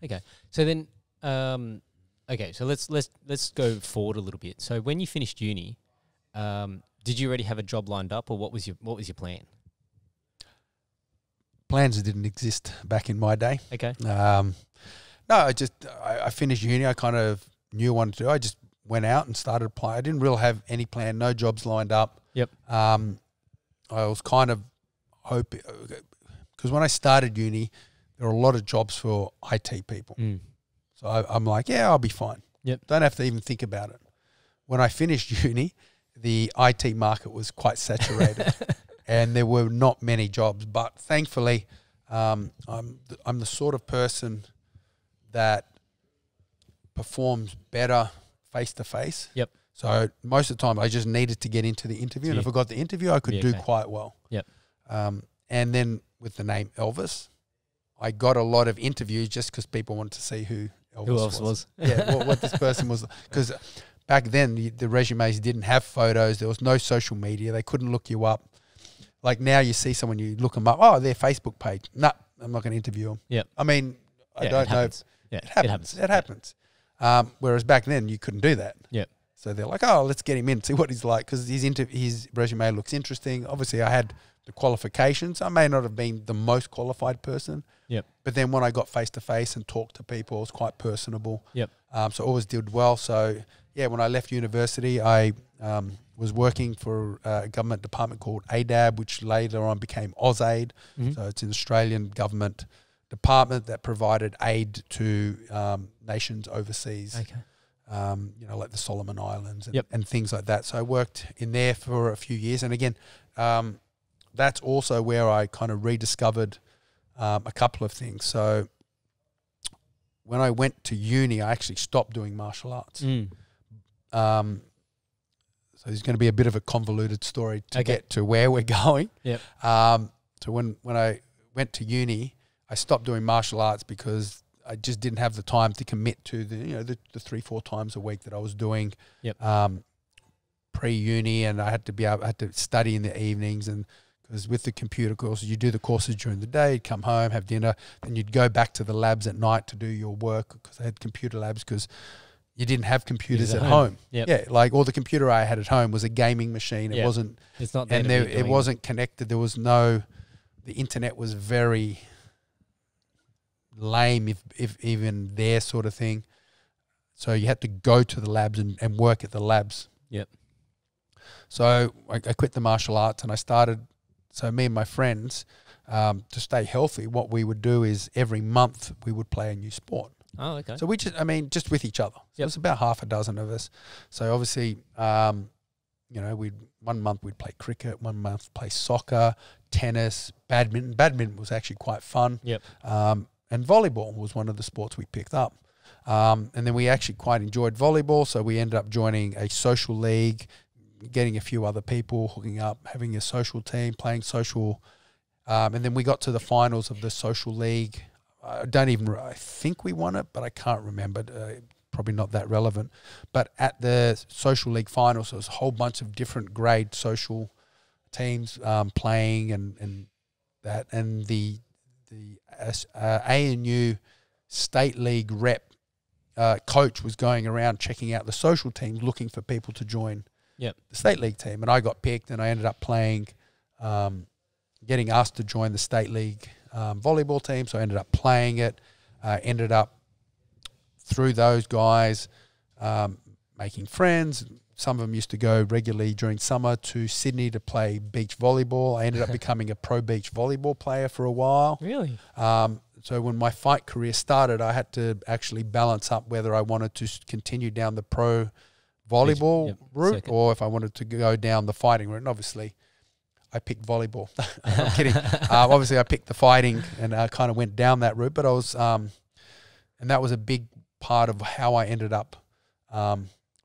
[SPEAKER 1] okay. So then so let's go forward a little bit. So when you finished uni, did you already have a job lined up, or what was your plan?
[SPEAKER 2] Plans didn't exist back in my day.
[SPEAKER 1] Okay.
[SPEAKER 2] No, I finished uni. I kind of knew what I wanted to do. I just went out and started applying. I didn't really have any plan, no jobs lined up.
[SPEAKER 1] Yep.
[SPEAKER 2] I was kind of hoping, because when I started uni, there were a lot of jobs for IT people. So I'm like, I'll be fine.
[SPEAKER 1] Yep.
[SPEAKER 2] Don't have to even think about it. When I finished uni, the IT market was quite saturated, and there were not many jobs. But thankfully, I'm the sort of person that performs better face to face.
[SPEAKER 1] Yep.
[SPEAKER 2] So most of the time, I just needed to get into the interview, and if I got the interview, I could do quite well.
[SPEAKER 1] Yep.
[SPEAKER 2] And then with the name Elvis, I got a lot of interviews just because people wanted to see who Elvis was. Yeah, what this person was. Because back then, the resumes didn't have photos. There was no social media. They couldn't look you up. Like now, you see someone, you look them up. Oh, their Facebook page. No, I'm not going to interview them.
[SPEAKER 1] Yep.
[SPEAKER 2] I mean, I don't know.
[SPEAKER 1] Yeah,
[SPEAKER 2] it happens. Whereas back then, you couldn't do that.
[SPEAKER 1] Yep.
[SPEAKER 2] So they're like, oh, let's get him in, see what he's like, because his resume looks interesting. Obviously, I had the qualifications. I may not have been the most qualified person.
[SPEAKER 1] Yep.
[SPEAKER 2] But then when I got face-to-face and talked to people, it was quite personable.
[SPEAKER 1] Yep.
[SPEAKER 2] So always did well. So, yeah, when I left university, I was working for a government department called ADAB, which later on became AusAid. So it's an Australian government department that provided aid to nations overseas.
[SPEAKER 1] Okay.
[SPEAKER 2] Like the Solomon Islands and,
[SPEAKER 1] Yep.
[SPEAKER 2] and things like that. So I worked in there for a few years. And again, that's also where I kind of rediscovered a couple of things. So when I went to uni, I actually stopped doing martial arts. So there's going to be a bit of a convoluted story to get to where we're going.
[SPEAKER 1] Yep.
[SPEAKER 2] So when I went to uni, I stopped doing martial arts because I just didn't have the time to commit to the 3-4 times a week that I was doing pre-uni, and I had to study in the evenings, and because with the computer courses, you do the courses during the day, you'd come home, have dinner, then you'd go back to the labs at night to do your work, because they had computer labs, because you didn't have computers at home.
[SPEAKER 1] Yep.
[SPEAKER 2] Yeah, like all the computer I had at home was a gaming machine. It wasn't.
[SPEAKER 1] It's not.
[SPEAKER 2] And it wasn't connected. There was no. The internet was very lame, if even there, sort of thing. So you had to go to the labs and work at the labs.
[SPEAKER 1] Yep.
[SPEAKER 2] So I quit the martial arts and I started. So me and my friends, to stay healthy, what we would do is every month we would play a new sport.
[SPEAKER 1] Oh, okay.
[SPEAKER 2] So we just with each other. So it was about half a dozen of us. So obviously, one month we'd play cricket, one month play soccer, tennis, badminton. Badminton was actually quite fun.
[SPEAKER 1] Yep.
[SPEAKER 2] And volleyball was one of the sports we picked up. And then we actually quite enjoyed volleyball, so we ended up joining a social league, getting a few other people, hooking up, having a social team, playing social. And then we got to the finals of the social league. I think we won it, but I can't remember. Probably not that relevant. But at the social league finals, there was a whole bunch of different grade social teams playing and that. And the ANU state league rep coach was going around checking out the social teams, looking for people to join the state league team. And I got picked, and I ended up playing, getting asked to join the state league volleyball team. So I ended up playing it, ended up through those guys making friends. Some of them used to go regularly during summer to Sydney to play beach volleyball. I ended up becoming a pro beach volleyball player for a while.
[SPEAKER 1] Really?
[SPEAKER 2] So when my fight career started, I had to actually balance up whether I wanted to continue down the pro volleyball route or if I wanted to go down the fighting route. And obviously, I picked volleyball. I'm kidding. Obviously, I picked the fighting and I kind of went down that route. But I was, and that was a big part of how I ended up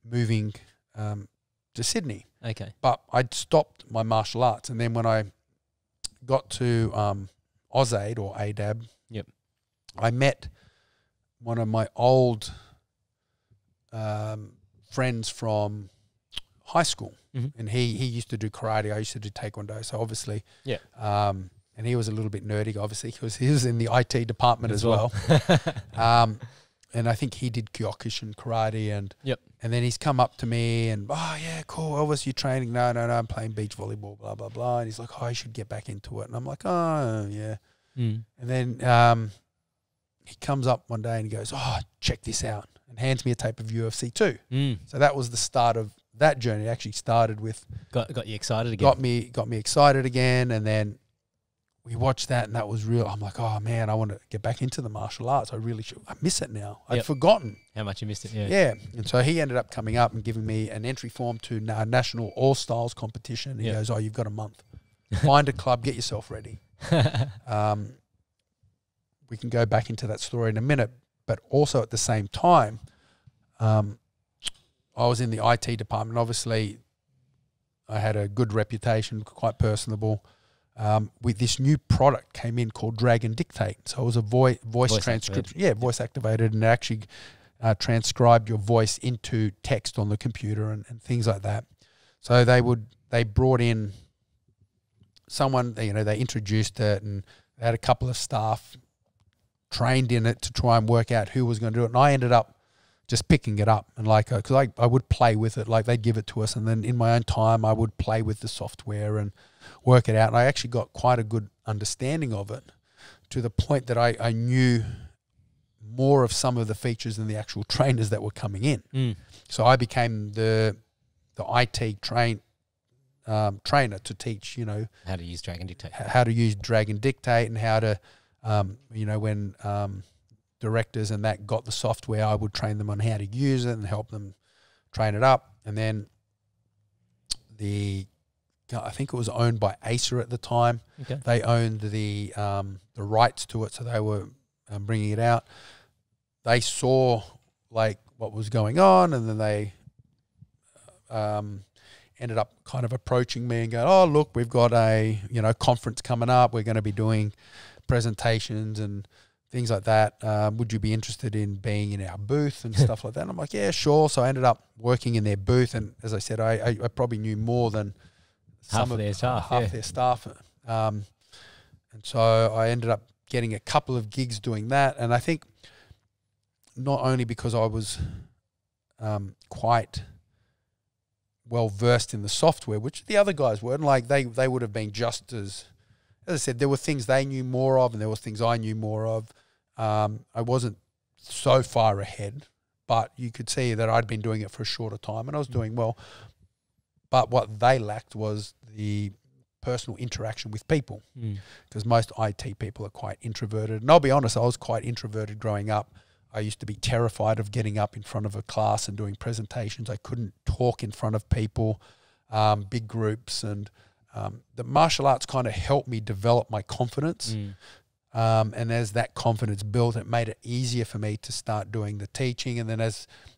[SPEAKER 2] moving to Sydney.
[SPEAKER 1] Okay.
[SPEAKER 2] But I'd stopped my martial arts. And then when I got to AusAid or ADAB, I met one of my old friends from high school. And he used to do karate. I used to do taekwondo. So obviously, and he was a little bit nerdy, obviously, because he was in the IT department as well. And I think he did Kyokushin karate, and then he's come up to me and, oh yeah, cool. Elvis, you training? No, I'm playing beach volleyball, blah blah blah. And he's like, oh, you should get back into it. And I'm like, oh yeah. And then he comes up one day and he goes, oh, check this out, and hands me a tape of UFC 2. So that was the start of that journey. It actually started with
[SPEAKER 1] got you excited again.
[SPEAKER 2] Got me excited again, and then we watched that, and that was real. I'm like, oh man, I want to get back into the martial arts. I really should. I miss it now. I'd forgotten
[SPEAKER 1] how much you missed it.
[SPEAKER 2] Yeah. And so he ended up coming up and giving me an entry form to a national all styles competition. He goes, oh, you've got a month. Find a club, get yourself ready. We can go back into that story in a minute, but also at the same time, I was in the IT department. Obviously, I had a good reputation, quite personable. With this new product came in called Dragon Dictate. So it was a voice transcription. Yeah, voice activated, and it actually transcribed your voice into text on the computer and things like that. So they brought in someone, they introduced it, and they had a couple of staff trained in it to try and work out who was going to do it. And I ended up just picking it up. And like, because I would play with it, like they'd give it to us, and then in my own time I would play with the software and work it out. And I actually got quite a good understanding of it, to the point that I knew more of some of the features than the actual trainers that were coming in. So I became the IT trainer to teach, you know,
[SPEAKER 1] how to use Drag and Dictate,
[SPEAKER 2] and how to, you know, when directors and that got the software, I would train them on how to use it and help them train it up. And then I think it was owned by Acer at the time.
[SPEAKER 1] Okay.
[SPEAKER 2] They owned the rights to it, so they were bringing it out. They saw like what was going on, and then they ended up kind of approaching me and going, "Oh, look, we've got a conference coming up. We're going to be doing presentations and things like that. Would you be interested in being in our booth and stuff like that?" And I'm like, "Yeah, sure." So I ended up working in their booth, and as I said, I probably knew more than
[SPEAKER 1] half their staff.
[SPEAKER 2] And so I ended up getting a couple of gigs doing that, and I think not only because I was quite well versed in the software, which the other guys weren't. Like they would have been just as I said, there were things they knew more of, and there were things I knew more of. I wasn't so far ahead, but you could see that I'd been doing it for a shorter time, and I was doing well. But what they lacked was the personal interaction with people, because most IT people are quite introverted. And I'll be honest, I was quite introverted growing up. I used to be terrified of getting up in front of a class and doing presentations. I couldn't talk in front of people, big groups, and the martial arts kind of helped me develop my confidence. And as that confidence built, it made it easier for me to start doing the teaching. And then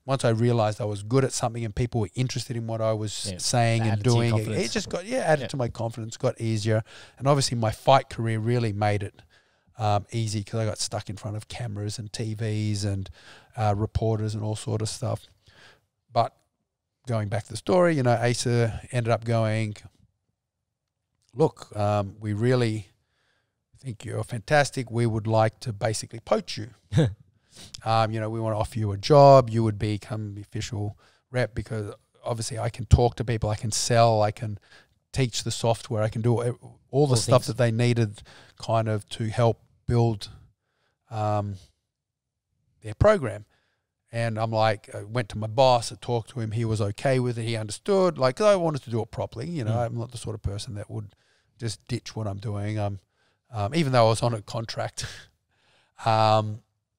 [SPEAKER 2] once I realized I was good at something and people were interested in what I was saying and doing, it just got added to my confidence, got easier. And obviously my fight career really made it easy, because I got stuck in front of cameras and TVs and reporters and all sort of stuff. But going back to the story, Acer ended up going, "Look, we really think you're fantastic. We would like to basically poach you. We want to offer you a job. You would become the official rep, because obviously I can talk to people, I can sell, I can teach the software, I can do all the stuff that they needed kind of to help build their program." And I'm like, I went to my boss, I talked to him, he was okay with it, he understood, like, 'cause I wanted to do it properly. I'm not the sort of person that would just ditch what I'm doing. Even though I was on a contract,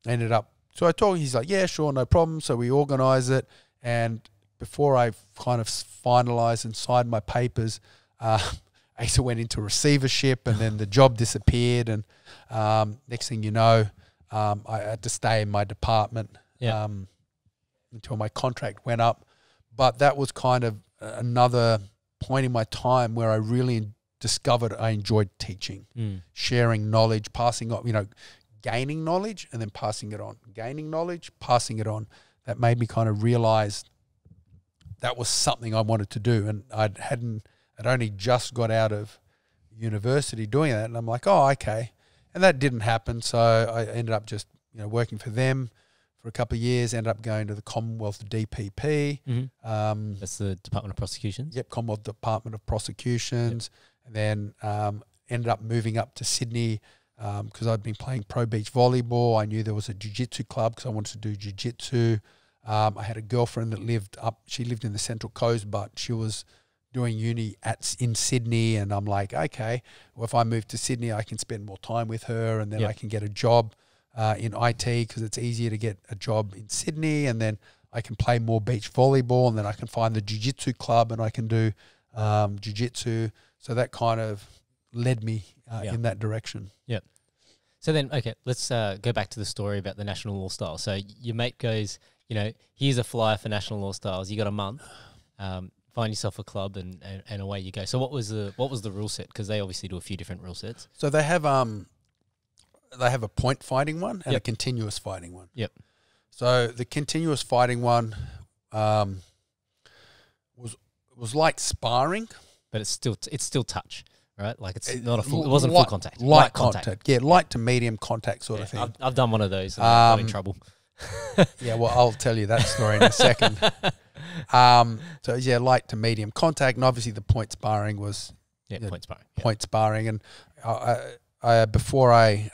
[SPEAKER 2] ended up, so I told him, he's like, "Yeah, sure, no problem." So we organise it, and before I kind of finalised and signed my papers, Acer went into receivership, and then the job disappeared, and next thing you know, I had to stay in my department until my contract went up. But that was kind of another point in my time where I really discovered I enjoyed teaching, sharing knowledge, passing on, gaining knowledge and then passing it on, gaining knowledge, passing it on. That made me kind of realize that was something I wanted to do. And I'd only just got out of university doing that. And I'm like, oh, okay. And that didn't happen. So I ended up just, working for them for a couple of years, ended up going to the Commonwealth DPP.
[SPEAKER 1] That's the Department of Prosecutions?
[SPEAKER 2] Yep, Commonwealth Department of Prosecutions. Yep. And then ended up moving up to Sydney because I'd been playing pro beach volleyball. I knew there was a jiu-jitsu club because I wanted to do jiu-jitsu. I had a girlfriend that she lived in the Central Coast, but she was doing uni in Sydney. And I'm like, okay, well, if I move to Sydney, I can spend more time with her, and then I can get a job in IT because it's easier to get a job in Sydney. And then I can play more beach volleyball, and then I can find the jiu-jitsu club and I can do jiu-jitsu. So that kind of led me in that direction.
[SPEAKER 1] Yeah. So then, okay, let's go back to the story about the National Law Styles. So your mate goes, here's a flyer for National Law Styles. You got a month. Find yourself a club, and away you go. So what was the rule set? Because they obviously do a few different rule sets.
[SPEAKER 2] So they have a point fighting one and a continuous fighting one.
[SPEAKER 1] Yep.
[SPEAKER 2] So the continuous fighting one was like sparring,
[SPEAKER 1] but it's still touch, right? Like it wasn't full contact.
[SPEAKER 2] Light contact. Yeah, light to medium contact sort of thing.
[SPEAKER 1] I've done one of those and got in trouble.
[SPEAKER 2] Yeah, well, I'll tell you that story in a second. So yeah, light to medium contact, and obviously the point sparring was point sparring. And I before I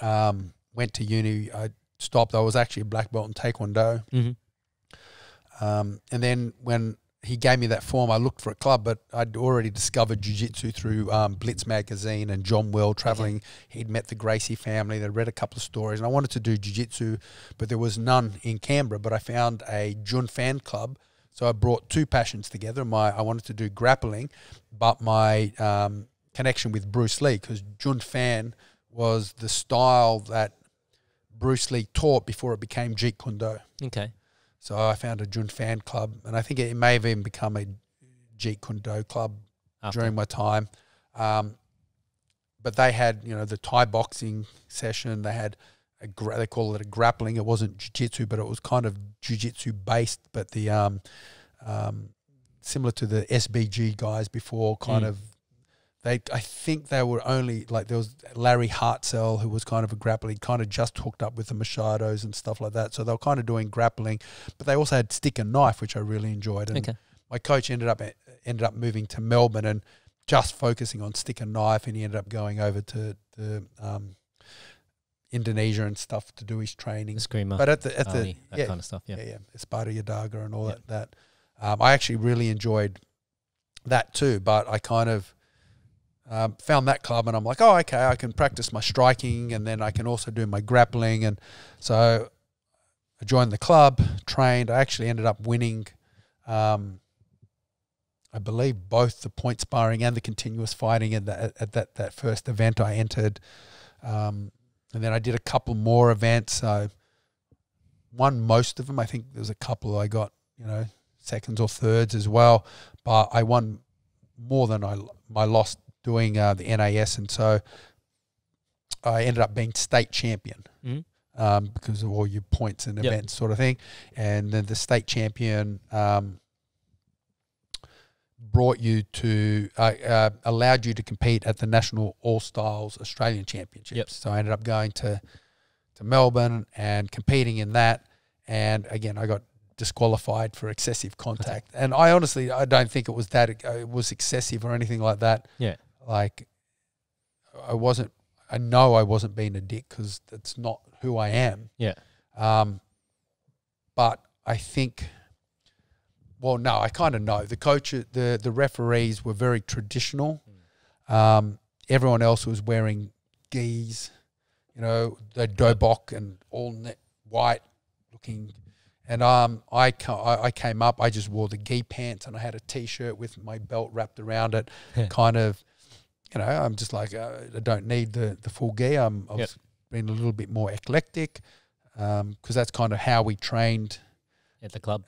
[SPEAKER 2] went to uni, I stopped. I was actually a black belt in Taekwondo. And then when he gave me that form, I looked for a club, but I'd already discovered jiu-jitsu through Blitz magazine and John Will traveling. He'd met the Gracie family. They'd read a couple of stories, and I wanted to do jiu-jitsu, but there was none in Canberra. But I found a Jun Fan club, so I brought two passions together. I wanted to do grappling, but my connection with Bruce Lee, because Jun Fan was the style that Bruce Lee taught before it became Jeet Kune Do.
[SPEAKER 1] Okay.
[SPEAKER 2] So I found a Jun Fan club, and I think it may have even become a Jeet Kune Do club during my time. But they had, the Thai boxing session. They had they call it a grappling. It wasn't jiu-jitsu, but it was kind of jiu-jitsu based. But the similar to the SBG guys before, kind of. I think they were only, like, there was Larry Hartzell, who was kind of a grappler. He kind of just hooked up with the Machados and stuff like that. So they were kind of doing grappling, but they also had stick and knife, which I really enjoyed. And my coach ended up moving to Melbourne and just focusing on stick and knife, and he ended up going over to Indonesia and stuff to do his training.
[SPEAKER 1] Eskrima,
[SPEAKER 2] but that
[SPEAKER 1] kind of stuff,
[SPEAKER 2] Espada Yadaga and all that. I actually really enjoyed that too, but I kind of found that club, and I'm like, oh, okay, I can practice my striking, and then I can also do my grappling. And so I joined the club, trained. I actually ended up winning, I believe, both the point sparring and the continuous fighting at that first event I entered. And then I did a couple more events. I won most of them. I think there was a couple I got, seconds or thirds as well, but I won more than I lost doing the NAS, and so I ended up being state champion because of all your points and events sort of thing. And then the state champion brought you to allowed you to compete at the National All Styles Australian Championships. So I ended up going to Melbourne and competing in that, and again I got disqualified for excessive contact. And I don't think it was that it was excessive or anything like that. Like, I know I wasn't being a dick, because that's not who I am. But I think, well, no, I kind of know. The coach, the referees were very traditional. Everyone else was wearing gis, the dobok and all white looking. And I came up, I just wore the gi pants, and I had a T-shirt with my belt wrapped around it, kind of. I'm just like, I don't need the full gi. I was being a little bit more eclectic, because that's kind of how we trained
[SPEAKER 1] at the club.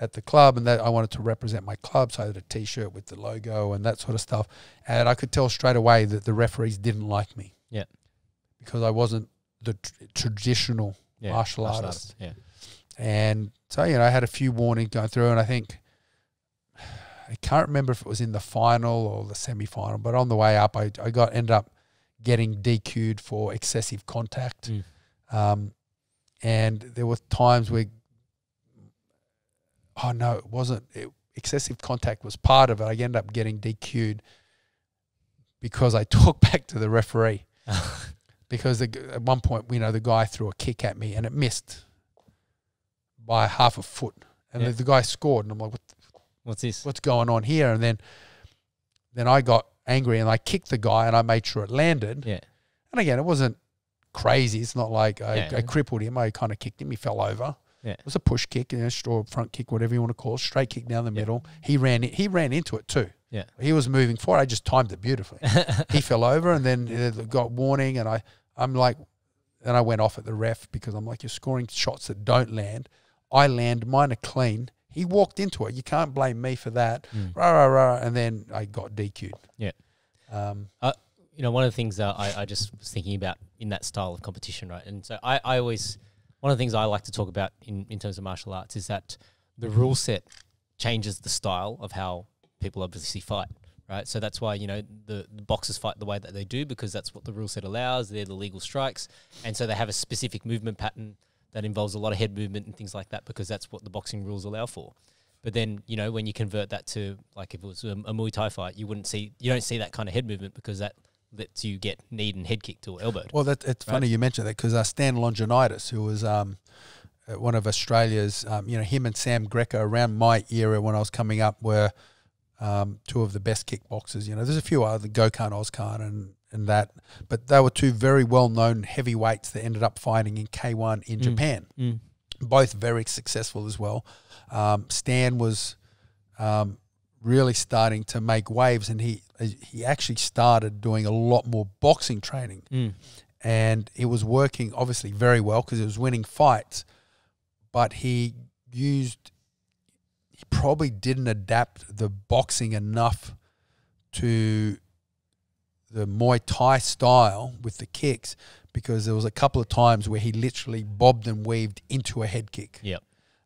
[SPEAKER 2] And that I wanted to represent my club, so I had a T-shirt with the logo and that sort of stuff. And I could tell straight away that the referees didn't like me, because I wasn't the traditional martial artist. And so I had a few warnings going through, and I think, I can't remember if it was in the final or the semi-final, but on the way up, I ended up getting DQ'd for excessive contact. And there were times where, it wasn't. Excessive contact was part of it. I ended up getting DQ'd because I talked back to the referee. Because at one point, the guy threw a kick at me, and it missed by half a foot. And the guy scored, and I'm like,
[SPEAKER 1] what's this?
[SPEAKER 2] What's going on here? And then I got angry, and I kicked the guy, and I made sure it landed. And again, it wasn't crazy. It's not like I crippled him. I kind of kicked him. He fell over. It was a push kick, straw front kick, whatever you want to call it, straight kick down the middle. He ran into it too. He was moving forward. I just timed it beautifully. He fell over, and then got warning, and I'm like, and I went off at the ref, because I'm like, you're scoring shots that don't land. I land, mine are clean. He walked into it. You can't blame me for that. And then I got DQ'd.
[SPEAKER 1] One of the things that I just was thinking about in that style of competition, right? And so I always, one of the things I like to talk about in terms of martial arts is that the rule set changes the style of how people obviously fight, right? So that's why, the boxers fight the way that they do, because that's what the rule set allows. They're the legal strikes. And so they have a specific movement pattern. that involves a lot of head movement and things like that, because that's what the boxing rules allow for. But then, you know, when you convert that to, like, if it was a Muay Thai fight, you don't see that kind of head movement, because that lets you get kneed and head kicked or elbowed.
[SPEAKER 2] Well, it's funny you mentioned that, because Stan Longinaitis, who was one of Australia's, you know, him and Sam Greco around my era when I was coming up were two of the best kickboxers. You know, there's a few other, Gokhan Ozkan and that, but they were two very well-known heavyweights that ended up fighting in K1 in Japan. Both very successful as well. Stan was really starting to make waves, and he actually started doing a lot more boxing training. And he was working obviously very well because he was winning fights, but he probably didn't adapt the boxing enough to the Muay Thai style with the kicks, because there was a couple of times where he literally bobbed and weaved into a head kick.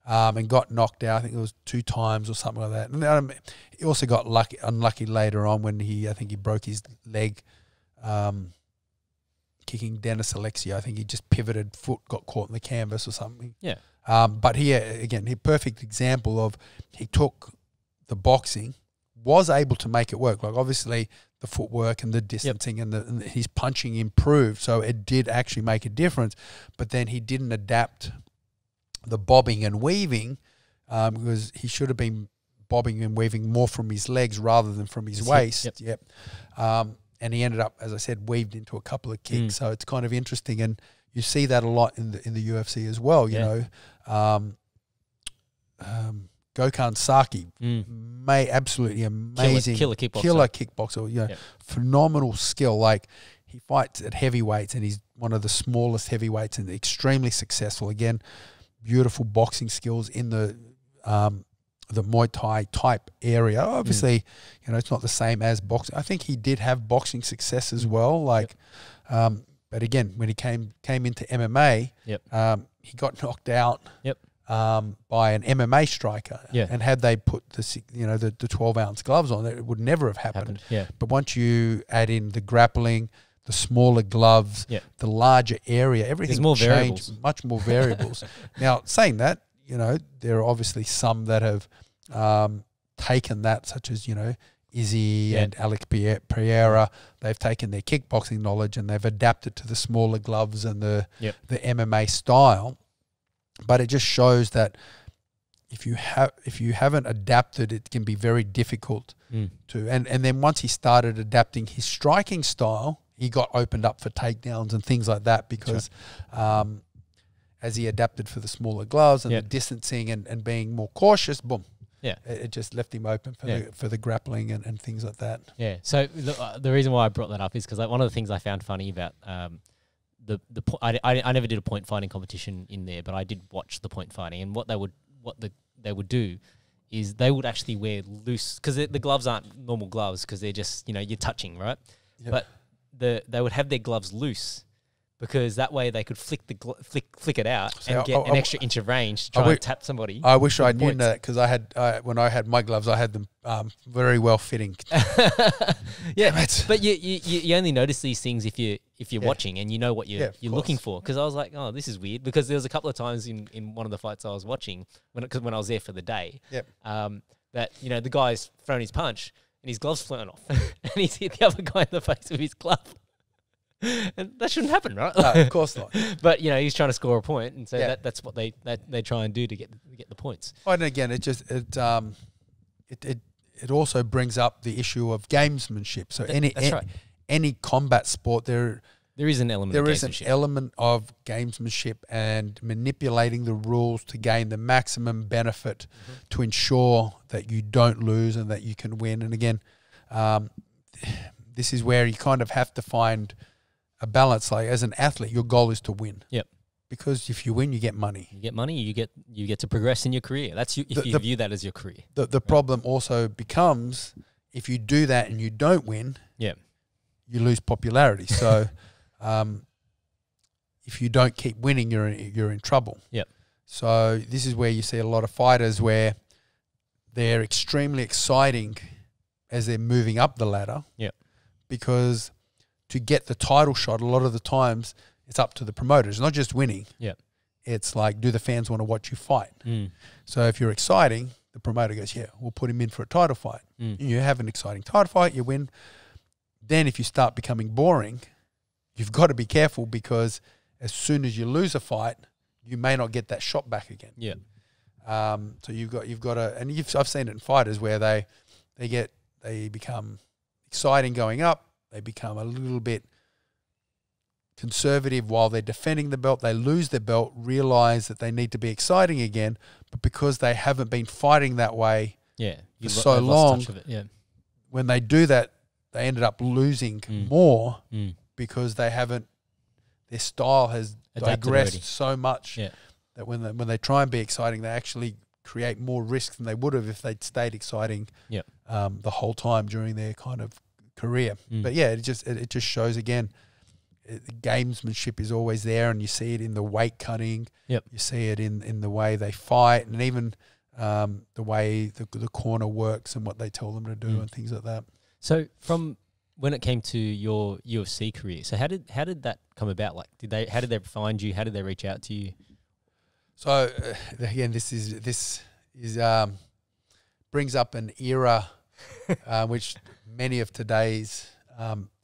[SPEAKER 2] And got knocked out. I think it was 2 times or something like that. And he also got unlucky later on when I think he broke his leg kicking Dennis Alexia. I think he just pivoted, foot got caught in the canvas or something. But here, again, a perfect example of he took the boxing, was able to make it work. Like, obviously, the footwork and the distancing and his punching improved, so it did actually make a difference. But then he didn't adapt the bobbing and weaving, because he should have been bobbing and weaving more from his legs rather than from his waist. And he ended up, as I said, weaved into a couple of kicks. So it's kind of interesting, and you see that a lot in the UFC as well. You know, Gokhan Saki, absolutely amazing, killer kickboxer. You know, phenomenal skill. Like, he fights at heavyweights, and he's one of the smallest heavyweights and extremely successful. Again, beautiful boxing skills in the Muay Thai type area. Obviously, you know, it's not the same as boxing. I think he did have boxing success as well. Like, but again, when he came into MMA, he got knocked out by an MMA striker. And had they put the 12-ounce gloves on, it would never have happened. But once you add in the grappling, the smaller gloves, the larger area, everything changed, much more variables. Now, saying that, you know, there are obviously some that have taken that, such as, you know, Izzy and Alex Pereira. They've taken their kickboxing knowledge and they've adapted to the smaller gloves and the MMA style. But it just shows that if you haven't adapted, it can be very difficult to. And then once he started adapting his striking style, he got opened up for takedowns and things like that, because as he adapted for the smaller gloves and the distancing and being more cautious, boom. It just left him open for the grappling and things like that.
[SPEAKER 1] So the reason why I brought that up is because, like, one of the things I found funny about I never did a point fighting competition in there, but I did watch the point fighting, and what they would do is they would actually wear loose, because the gloves aren't normal gloves, because they're just, you know, you're touching, right? But they would have their gloves loose, because that way they could flick it out and get an extra inch of range to try and tap somebody.
[SPEAKER 2] I wish I knew that, because when I had my gloves, I had them very well fitting.
[SPEAKER 1] But you only notice these things if you're watching and you know what you're looking for. Because I was like, oh, this is weird, because there was a couple of times in one of the fights I was watching when I was there for the day, that, you know, the guy's thrown his punch and his glove's flown off, and he's hit the other guy in the face with his glove. And that shouldn't happen, right?
[SPEAKER 2] No, of course not.
[SPEAKER 1] But, you know, he's trying to score a point, and so that's what they try and do to get the points.
[SPEAKER 2] And again, it also brings up the issue of gamesmanship. So any combat sport, there
[SPEAKER 1] is an element.
[SPEAKER 2] There is an element of gamesmanship and manipulating the rules to gain the maximum benefit to ensure that you don't lose and that you can win. And again, this is where you kind of have to find a balance. Like, as an athlete, your goal is to win. Because if you win, you get money.
[SPEAKER 1] You get money. You get to progress in your career. That's if you view that as your career.
[SPEAKER 2] The problem also becomes, if you do that and you don't win, you lose popularity. So, if you don't keep winning, you're in trouble. So this is where you see a lot of fighters where they're extremely exciting as they're moving up the ladder. Because to get the title shot, a lot of the times it's up to the promoters, not just winning. it's like, do the fans want to watch you fight? So if you're exciting, the promoter goes, yeah, we'll put him in for a title fight. You have an exciting title fight, you win. Then if you start becoming boring, you've got to be careful, because as soon as you lose a fight, you may not get that shot back again.
[SPEAKER 1] Yeah.
[SPEAKER 2] So you've got to, and I've seen it in fighters where they become exciting going up, they become a little bit conservative while they're defending the belt. They lose their belt, realize that they need to be exciting again, but because they haven't been fighting that way for so long, when they do that, they ended up losing more because they haven't. Their style has digressed so much that when they try and be exciting, they actually create more risk than they would have if they'd stayed exciting the whole time during their kind of career. But yeah, it just shows again, gamesmanship is always there, and you see it in the weight cutting. You see it in the way they fight, and even the way the corner works and what they tell them to do and things like that. So
[SPEAKER 1] from when it came to your UFC career, so how did that come about? Like, how did they find you? How did they reach out to you?
[SPEAKER 2] So again, this brings up an era which many of today's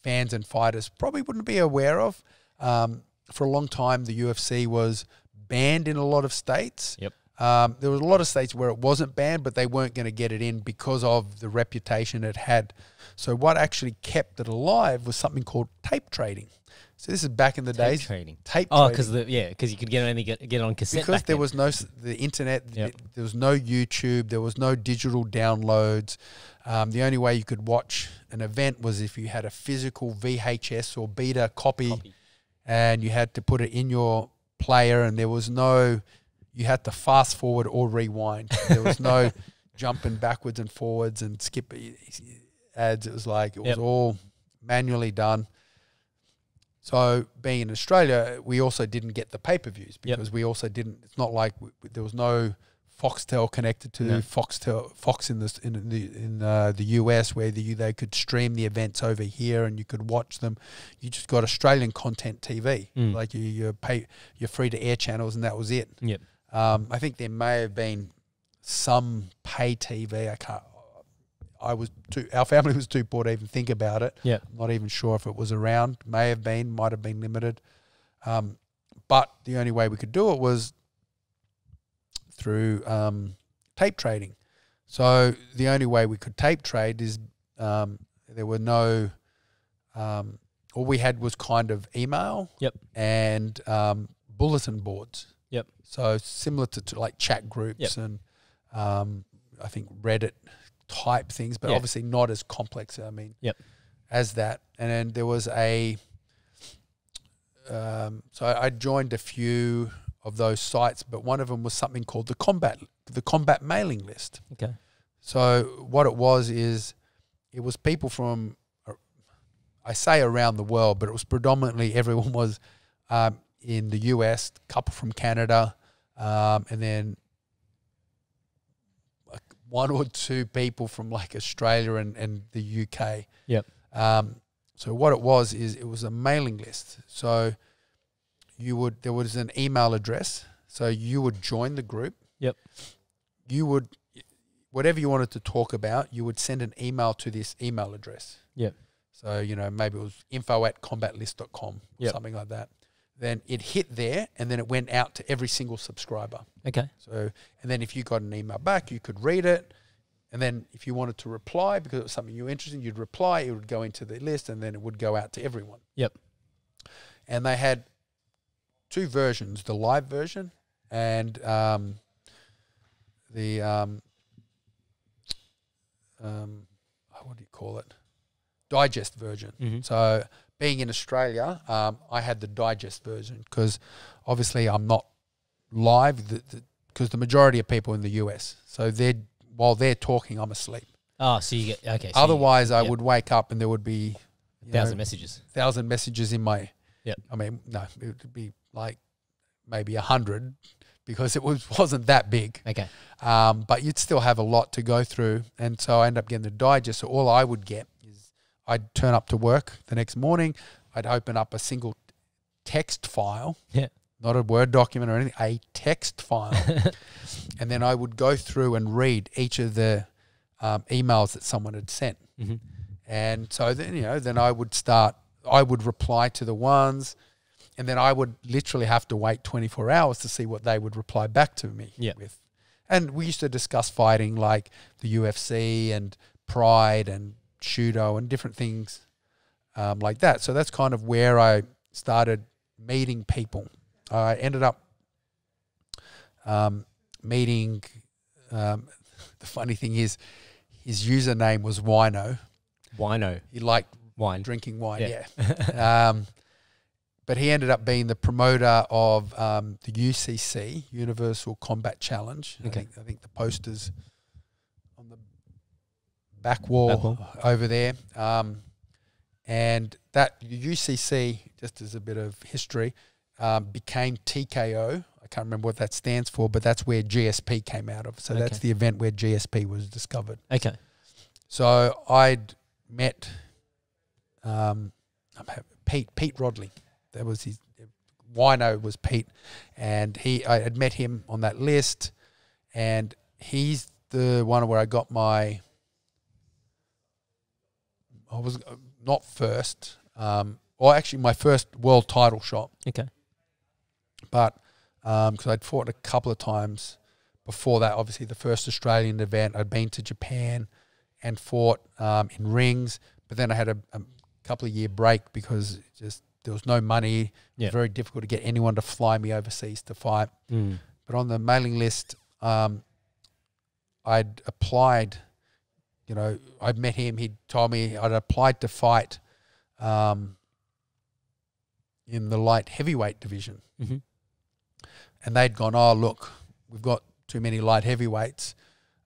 [SPEAKER 2] fans and fighters probably wouldn't be aware of. For a long time, the UFC was banned in a lot of states. There was a lot of states where it wasn't banned, but they weren't going to get it in because of the reputation it had. So what actually kept it alive was something called tape trading. So this is back in the days.
[SPEAKER 1] Tape
[SPEAKER 2] trading.
[SPEAKER 1] Because you could get it on cassette.
[SPEAKER 2] Because there was no the internet, there was no YouTube, there was no digital downloads. The only way you could watch an event was if you had a physical VHS or beta copy. And you had to put it in your player, and there was no. You had to fast forward or rewind. There was no jumping backwards and forwards and skip ads. It was like it was all manually done. So being in Australia, we also didn't get the pay-per-views because we also didn't. It's not like there was no Foxtel connected to Fox in the US where they could stream the events over here and you could watch them. You just got Australian content TV, like you're free to air channels, and that was it. I think there may have been some pay TV. Our family was too poor to even think about it. I'm not even sure if it was around. May have been, might have been limited. But the only way we could do it was through tape trading. So the only way we could tape trade is there were no all we had was kind of email and bulletin boards. So similar to like chat groups and I think Reddit type things, but obviously not as complex, as that. And then there was so I joined a few of those sites, but one of them was something called the combat mailing list. So what it was is it was people from, I say around the world, but it was predominantly everyone was in the US, a couple from Canada, and then one or two people from like Australia and the UK. So what it was is it was a mailing list. So there was an email address. So you would join the group. You would, whatever you wanted to talk about, you would send an email to this email address. So, maybe it was info@combatlist.com or something like that. Then it hit there, and then it went out to every single subscriber. So, and then if you got an email back, you could read it. And then if you wanted to reply, because it was something you were interested in, you'd reply, it would go into the list, and then it would go out to everyone. And they had two versions, the live version and the, what do you call it? Digest version. So being in Australia, I had the digest version because obviously I'm not live because the majority of people in the US. So while they're talking, I'm asleep.
[SPEAKER 1] Oh, so you get, okay. So
[SPEAKER 2] otherwise, I would wake up and there would be
[SPEAKER 1] 1,000 messages.
[SPEAKER 2] 1,000 messages in my, I mean, no, it would be like maybe 100 because it wasn't that big. But you'd still have a lot to go through. And so I ended up getting the digest. So all I would get is I'd turn up to work the next morning. I'd open up a single text file not a Word document or anything, a text file. And then I would go through and read each of the emails that someone had sent.
[SPEAKER 1] Mm-hmm.
[SPEAKER 2] And so then, then I would reply to the ones, and then I would literally have to wait 24 hours to see what they would reply back to me with. And we used to discuss fighting like the UFC and Pride and Judo and different things like that. So that's kind of where I started meeting people. I ended up meeting, the funny thing is, his username was Wino.
[SPEAKER 1] Wino.
[SPEAKER 2] He liked drinking wine, yeah. But he ended up being the promoter of the UCC, Universal Combat Challenge.
[SPEAKER 1] Okay.
[SPEAKER 2] I think the poster's on the back wall over there. And that UCC, just as a bit of history, became TKO. I can't remember what that stands for, but that's where GSP came out of. So that's the event where GSP was discovered.
[SPEAKER 1] Okay.
[SPEAKER 2] So I'd met Pete Rodley. That was his. Wino was Pete, and I had met him on that list, and he's the one where I got I was not first, or actually my first world title shot.
[SPEAKER 1] Okay.
[SPEAKER 2] But because I'd fought a couple of times before that, obviously the first Australian event, I'd been to Japan and fought in rings, but then I had a couple of year break because there was no money. It was very difficult to get anyone to fly me overseas to fight. But on the mailing list, I'd applied, I'd met him. He'd told me I'd applied to fight in the light heavyweight division.
[SPEAKER 1] Mm-hmm.
[SPEAKER 2] And they'd gone, oh, look, we've got too many light heavyweights.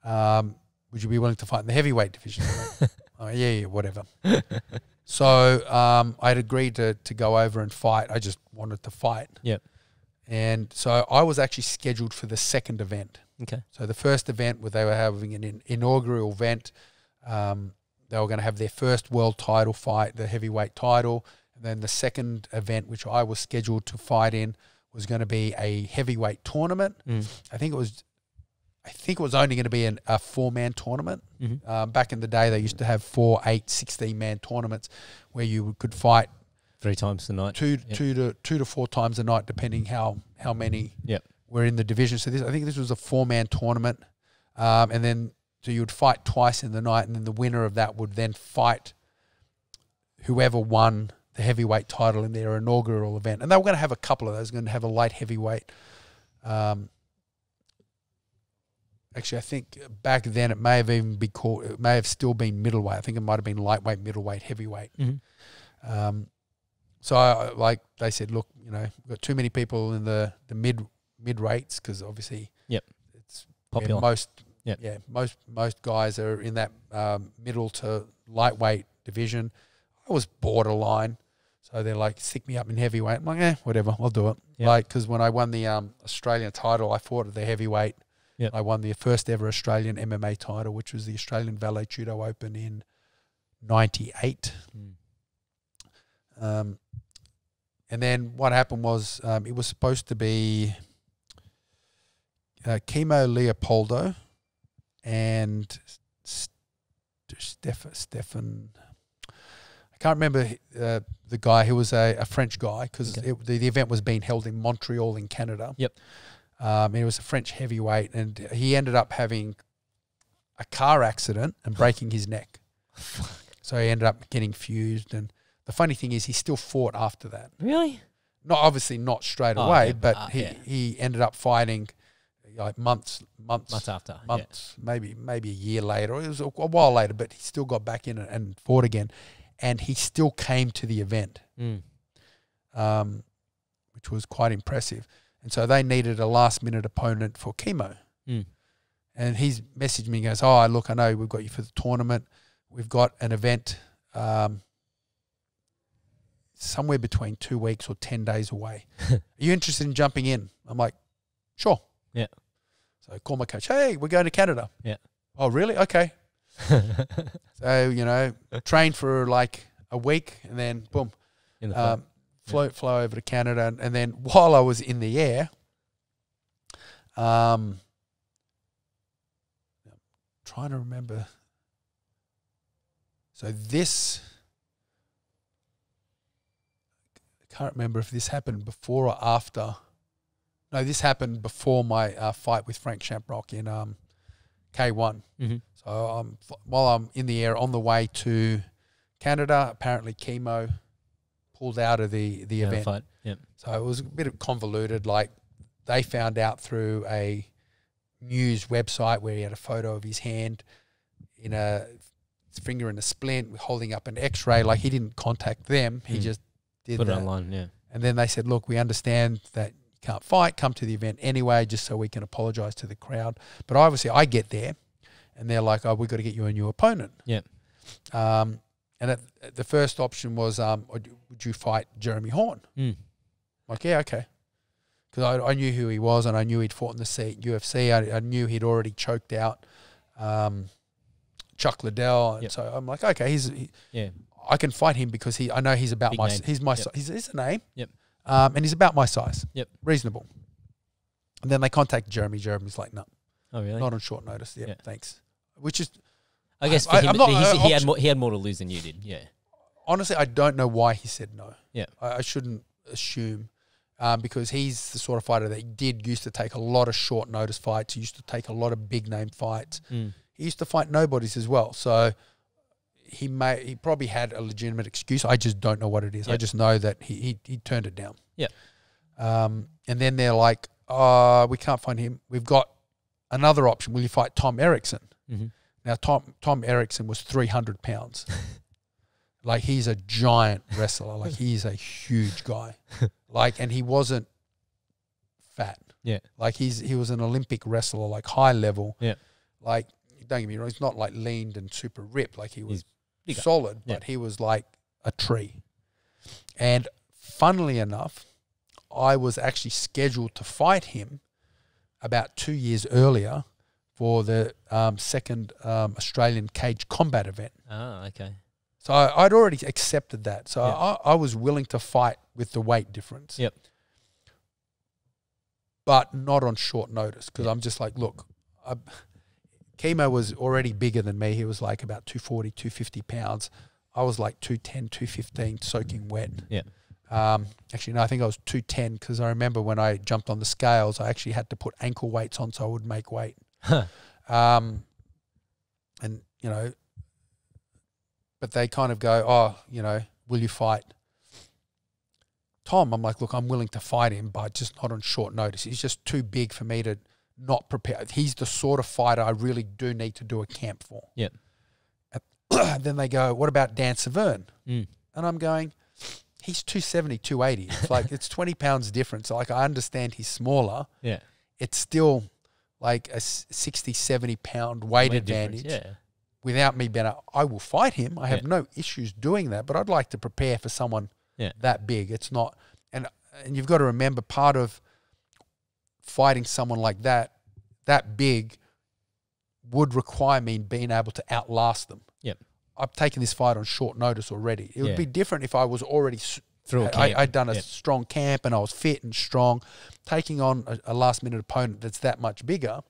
[SPEAKER 2] Would you be willing to fight in the heavyweight division? Oh, yeah, whatever. So I'd agreed to go over and fight. I just wanted to fight.
[SPEAKER 1] Yep.
[SPEAKER 2] And so I was actually scheduled for the second event.
[SPEAKER 1] Okay.
[SPEAKER 2] So the first event where they were having an inaugural event, they were going to have their first world title fight, the heavyweight title. And then the second event, which I was scheduled to fight in, was going to be a heavyweight tournament. I think it was only going to be a 4-man tournament.
[SPEAKER 1] Mm-hmm.
[SPEAKER 2] Back in the day, they used to have 4, 8, 16-man tournaments where you could fight
[SPEAKER 1] 3 times a night,
[SPEAKER 2] two to 4 times a night, depending how many were in the division. So I think this was a 4-man tournament, and then so you would fight twice in the night, and then the winner of that would then fight whoever won the heavyweight title in their inaugural event. And they were going to have a couple of those. Going to have a light heavyweight. Actually, I think back then it may have even been called. It may have still been middleweight. I think it might have been lightweight, middleweight, heavyweight.
[SPEAKER 1] Mm-hmm.
[SPEAKER 2] So like they said, look, we've got too many people in the mid weights because obviously, it's
[SPEAKER 1] popular.
[SPEAKER 2] Most guys are in that middle to lightweight division. I was borderline, so they're like, stick me up in heavyweight. I'm like, whatever, I'll do it. Like, because when I won the Australian title, I fought at the heavyweight.
[SPEAKER 1] Yep.
[SPEAKER 2] I won the first ever Australian MMA title, which was the Australian Valet Judo Open in 98. And then what happened was it was supposed to be Chemo Leopoldo and Stefan. I can't remember the guy who was a French guy because the event was being held in Montreal in Canada. Yep. It was a French heavyweight, and he ended up having a car accident and breaking his neck. So he ended up getting fused. And the funny thing is, he still fought after that.
[SPEAKER 1] Really?
[SPEAKER 2] Obviously not straight away, but he ended up fighting like months
[SPEAKER 1] after,
[SPEAKER 2] maybe a year later. It was a while later, but he still got back in and fought again, and he still came to the event, which was quite impressive. And so they needed a last-minute opponent for Chemo. And he's messaged me and goes, oh, look, I know we've got you for the tournament. We've got an event somewhere between 2 weeks or 10 days away. Are you interested in jumping in? I'm like, sure.
[SPEAKER 1] Yeah.
[SPEAKER 2] So I call my coach, hey, we're going to Canada.
[SPEAKER 1] Yeah.
[SPEAKER 2] Oh, really? Okay. So, trained for like a week and then, boom. fly over to Canada, and then while I was in the air, trying to remember. So this, I can't remember if this happened before or after. No, this happened before my fight with Frank Shamrock in K1.
[SPEAKER 1] Mm-hmm.
[SPEAKER 2] So while I'm in the air on the way to Canada, apparently chemo pulled out of the event.
[SPEAKER 1] Fight. Yep.
[SPEAKER 2] So it was a bit convoluted. Like they found out through a news website where he had a photo of his hand in his finger in a splint, holding up an X-ray. Like he didn't contact them. He just did
[SPEAKER 1] Put
[SPEAKER 2] that.
[SPEAKER 1] it online, yeah.
[SPEAKER 2] And then they said, look, we understand that you can't fight. Come to the event anyway, just so we can apologise to the crowd. But obviously I get there and they're like, oh, we've got to get you a new opponent.
[SPEAKER 1] Yeah.
[SPEAKER 2] And the first option was, would you fight Jeremy Horn? Like, yeah, okay. Because I knew who he was and I knew he'd fought in the UFC. I knew he'd already choked out Chuck Liddell. And so I'm like, okay, I can fight him because I know he's about he's a name.
[SPEAKER 1] Yep.
[SPEAKER 2] And he's about my size.
[SPEAKER 1] Yep.
[SPEAKER 2] Reasonable. And then they contact Jeremy. Jeremy's like, no.
[SPEAKER 1] Oh, really?
[SPEAKER 2] Not on short notice. Yeah, thanks. Which is,
[SPEAKER 1] I guess for him, he had more to lose than you did. Yeah.
[SPEAKER 2] Honestly, I don't know why he said no.
[SPEAKER 1] Yeah.
[SPEAKER 2] I shouldn't assume because he's the sort of fighter that used to take a lot of short notice fights. He used to take a lot of big name fights. He used to fight nobodies as well. So he probably had a legitimate excuse. I just don't know what it is. Yep. I just know that he turned it down.
[SPEAKER 1] Yeah.
[SPEAKER 2] And then they're like, we can't find him. We've got another option. Will you fight Tom Erickson?
[SPEAKER 1] Mm-hmm.
[SPEAKER 2] Now, Tom Erickson was 300 pounds. Like, he's a giant wrestler. Like, he's a huge guy. Like, and he wasn't fat.
[SPEAKER 1] Yeah.
[SPEAKER 2] Like, he was an Olympic wrestler, like, high level.
[SPEAKER 1] Yeah.
[SPEAKER 2] Like, don't get me wrong, he's not, like, leaned and super ripped. Like, he was solid, but he was like a tree. And funnily enough, I was actually scheduled to fight him about 2 years earlier for the second Australian cage combat event.
[SPEAKER 1] Oh, okay.
[SPEAKER 2] So I'd already accepted that. So I was willing to fight with the weight difference.
[SPEAKER 1] Yep.
[SPEAKER 2] But not on short notice because I'm just like, look, Chemo was already bigger than me. He was like about 240, 250 pounds. I was like 210, 215, soaking wet.
[SPEAKER 1] Yeah.
[SPEAKER 2] Actually, no, I think I was 210 because I remember when I jumped on the scales, I actually had to put ankle weights on so I would make weight. And, you know, but they kind of go, oh, you know, will you fight Tom? I'm like, look, I'm willing to fight him, but just not on short notice. He's just too big for me to not prepare. He's the sort of fighter I really do need to do a camp for.
[SPEAKER 1] Yeah.
[SPEAKER 2] Then they go, what about Dan Severn? And I'm going, he's 270, 280. It's like, it's 20 pounds difference. Like, I understand he's smaller.
[SPEAKER 1] Yeah.
[SPEAKER 2] It's still like a 60, 70 pound weight advantage.
[SPEAKER 1] Yeah.
[SPEAKER 2] Without me being I will fight him. I have no issues doing that, but I'd like to prepare for someone that big. It's not, and you've got to remember, part of fighting someone like that big would require me being able to outlast them.
[SPEAKER 1] Yep.
[SPEAKER 2] I've taken this fight on short notice already. It would be different if I was already
[SPEAKER 1] through a camp.
[SPEAKER 2] I'd done a strong camp and I was fit and strong. Taking on a last minute opponent that's that much bigger,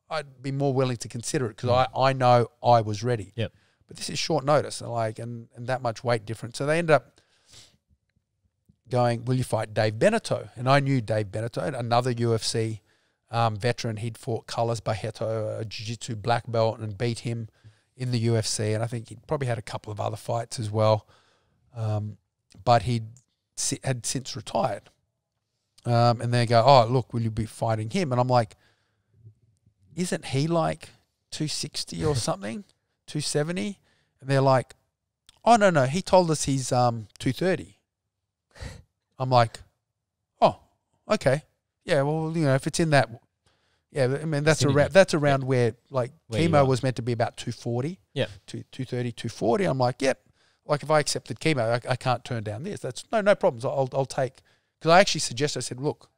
[SPEAKER 2] I'd be more willing to consider it because I know I was ready.
[SPEAKER 1] Yep.
[SPEAKER 2] But this is short notice, and that much weight difference. So they end up going, will you fight Dave Beneteau? And I knew Dave Beneteau, another UFC veteran. He'd fought Carlos Barreto, a jiu-jitsu black belt, and beat him in the UFC. And I think he'd probably had a couple of other fights as well. But he had since retired. And they go, oh, look, will you be fighting him? And I'm like, isn't he like 260 or something, 270? And they're like, oh, no, he told us he's 230. I'm like, oh, okay. Yeah, well, you know, if it's in that, yeah, I mean, that's around where, like, chemo was meant to be about 240. Yeah. 230, 240. I'm like, yep. Like, if I accepted chemo, I can't turn down this. That's no problems. I'll take, because I actually suggested, I said, look,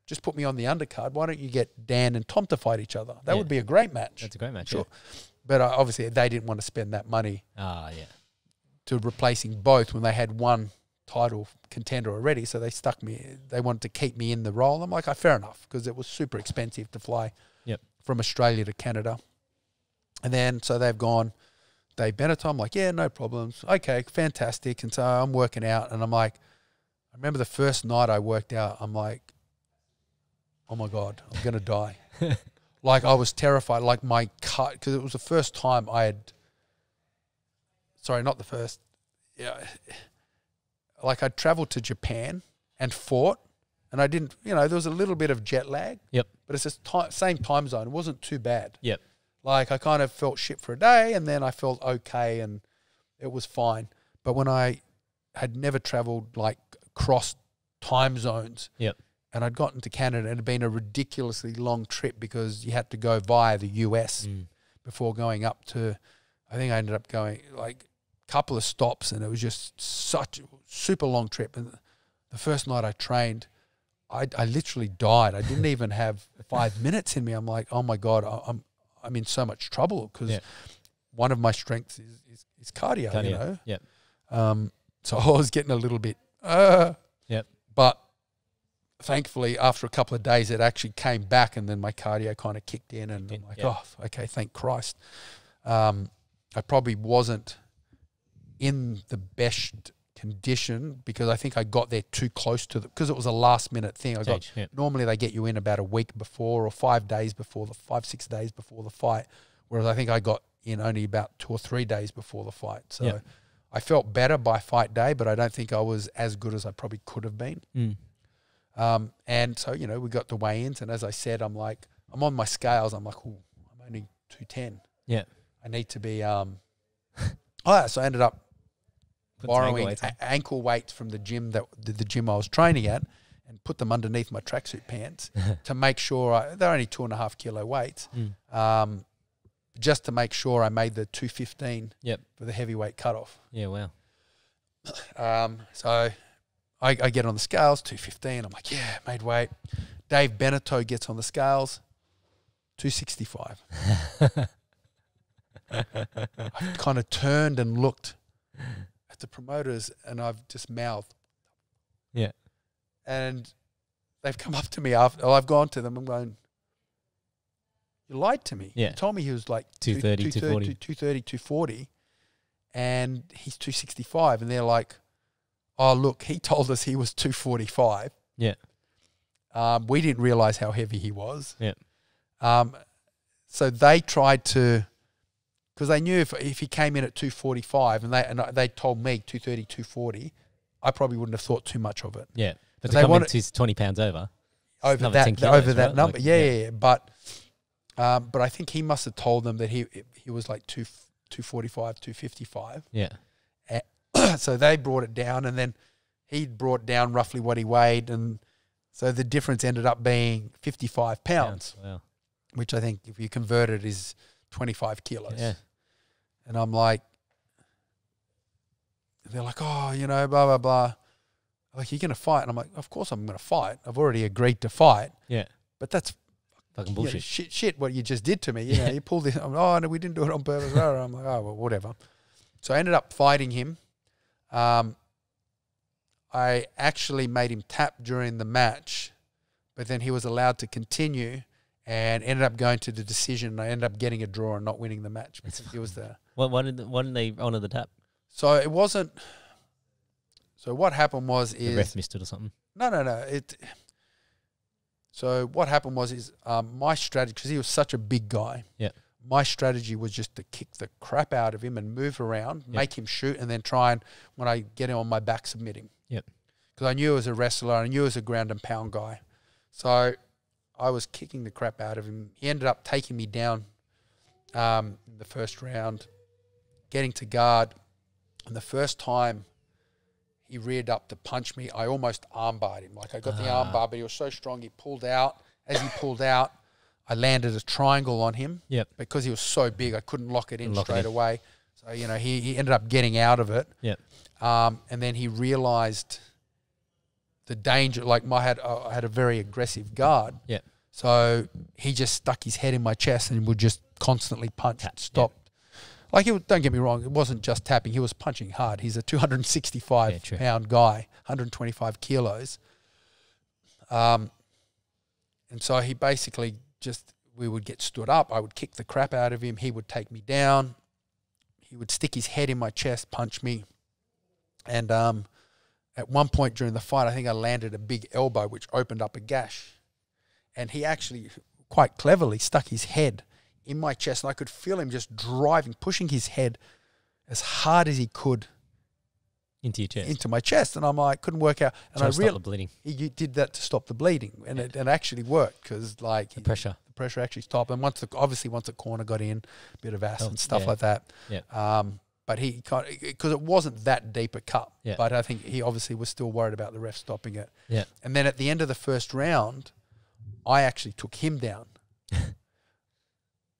[SPEAKER 2] just put me on the undercard. Why don't you get Dan and Tom to fight each other? That would be a great match.
[SPEAKER 1] That's a great match,
[SPEAKER 2] sure. But obviously they didn't want to spend that money to replacing both when they had one title contender already, so they stuck me. They wanted to keep me in the role. I'm like, oh, fair enough, because it was super expensive to fly from Australia to Canada. And then, so they've gone, Dave Beneteau. I'm like, yeah, no problems. Okay, fantastic. And so I'm working out, and I'm like, I remember the first night I worked out, I'm like, oh my God, I'm going to die. Like, I was terrified. Like, my cut, because it was the first time I had, sorry, not the first, yeah, like I'd traveled to Japan and fought, and I didn't, there was a little bit of jet lag. Yep. But it's the same time zone. It wasn't too bad. Yep. Like, I kind of felt shit for a day, and then I felt okay, and it was fine. But when I had never traveled, like, cross time zones, and I'd gotten to Canada, it had been a ridiculously long trip because you had to go via the US before going up to, I think I ended up going, like, a couple of stops, and it was just such a super long trip. And the first night I trained, I literally died. I didn't even have 5 minutes in me. I'm like, oh my God, I'm in so much trouble because one of my strengths is cardio,
[SPEAKER 1] Yep.
[SPEAKER 2] So I was getting a little bit, but thankfully after a couple of days it actually came back, and then my cardio kind of kicked in, and I'm like, oh, okay, thank Christ. I probably wasn't in the best condition because I think I got there too close to because it was a last minute thing. Normally they get you in about a week before or 5 days before 6 days before the fight, whereas I think I got in only about 2 or 3 days before the fight. So I felt better by fight day, but I don't think I was as good as I probably could have been. And so, we got the weigh-ins, and as I said, I'm on my scales. I'm like, oh, I'm only 210. Yeah. I need to be, so I ended up borrowing ankle weights from the gym the gym I was training at, and put them underneath my tracksuit pants to make sure they're only 2.5 kilo weights. Just to make sure I made the 215 for the heavyweight cutoff.
[SPEAKER 1] Yeah,
[SPEAKER 2] wow. So I get on the scales, 215. I'm like, yeah, made weight. Dave Beneteau gets on the scales, 265. I kind of turned and looked at the promoters, and I've just mouthed. Yeah. And they've come up to me after. I've gone to them. I'm going, you lied to me. Yeah. You told me he was like
[SPEAKER 1] 230, 240.
[SPEAKER 2] 230, 240, and he's 265. And they're like, oh, look, he told us he was 245. Yeah. We didn't realize how heavy he was. Yeah. So they tried to, because they knew if he came in at 245 and they told me 230, 240, I probably wouldn't have thought too much of it.
[SPEAKER 1] Yeah. But to come in 20 pounds over
[SPEAKER 2] that number.
[SPEAKER 1] Like,
[SPEAKER 2] yeah. But I think he must have told them that he was like 245, 255. Yeah. So they brought it down, and then he brought down roughly what he weighed, and so the difference ended up being 55 pounds. Wow. Which I think if you convert it is 25 kilos. Yeah. And I'm like, they're like, oh, blah, blah, blah. Like, you're going to fight? And I'm like, of course I'm going to fight. I've already agreed to fight. Yeah. But that's
[SPEAKER 1] fucking bullshit.
[SPEAKER 2] Shit what you just did to me. You pulled this. Oh, no, we didn't do it on purpose. I'm like, oh, well, whatever. So I ended up fighting him. I actually made him tap during the match, but then he was allowed to continue and ended up going to the decision, and I ended up getting a draw and not winning the match because he was there.
[SPEAKER 1] Why didn't they honour the tap?
[SPEAKER 2] So it wasn't. So what happened was
[SPEAKER 1] the ref missed it or something?
[SPEAKER 2] No. So what happened was my strategy, because he was such a big guy. Yeah. My strategy was just to kick the crap out of him and move around, make him shoot, and then try and, when I get him on my back, submit him. Yep. Because I knew he was a wrestler, I knew he was a ground and pound guy. So I was kicking the crap out of him. He ended up taking me down in the first round, getting to guard. And the first time he reared up to punch me, I almost armbarred him. Like, I got the armbar, but he was so strong, he pulled out. As he pulled out, I landed a triangle on him. Yep. Because he was so big, I couldn't lock it in straight away. So, he ended up getting out of it. Yep. And then he realized the danger. Like, I had a very aggressive guard. Yep. So he just stuck his head in my chest and would just constantly punch. Stop. Yep. Like, don't get me wrong, it wasn't just tapping. He was punching hard. He's a 265-pound guy, 125 kilos. And so he basically we would get stood up. I would kick the crap out of him. He would take me down. He would stick his head in my chest, punch me. And at one point during the fight, I think I landed a big elbow, which opened up a gash. And he actually, quite cleverly, stuck his head in my chest. And I could feel him just pushing his head as hard as he could
[SPEAKER 1] into your chest,
[SPEAKER 2] into my chest. And I'm like, couldn't work out. And
[SPEAKER 1] I realized the bleeding.
[SPEAKER 2] He did that to stop the bleeding, and it actually worked because like
[SPEAKER 1] the pressure
[SPEAKER 2] actually stopped. And once the corner got in, a bit of acid and stuff like that.
[SPEAKER 1] Yeah.
[SPEAKER 2] But he because it wasn't that deep a cut.
[SPEAKER 1] Yeah.
[SPEAKER 2] But I think he obviously was still worried about the ref stopping it.
[SPEAKER 1] Yeah.
[SPEAKER 2] And then at the end of the first round, I actually took him down.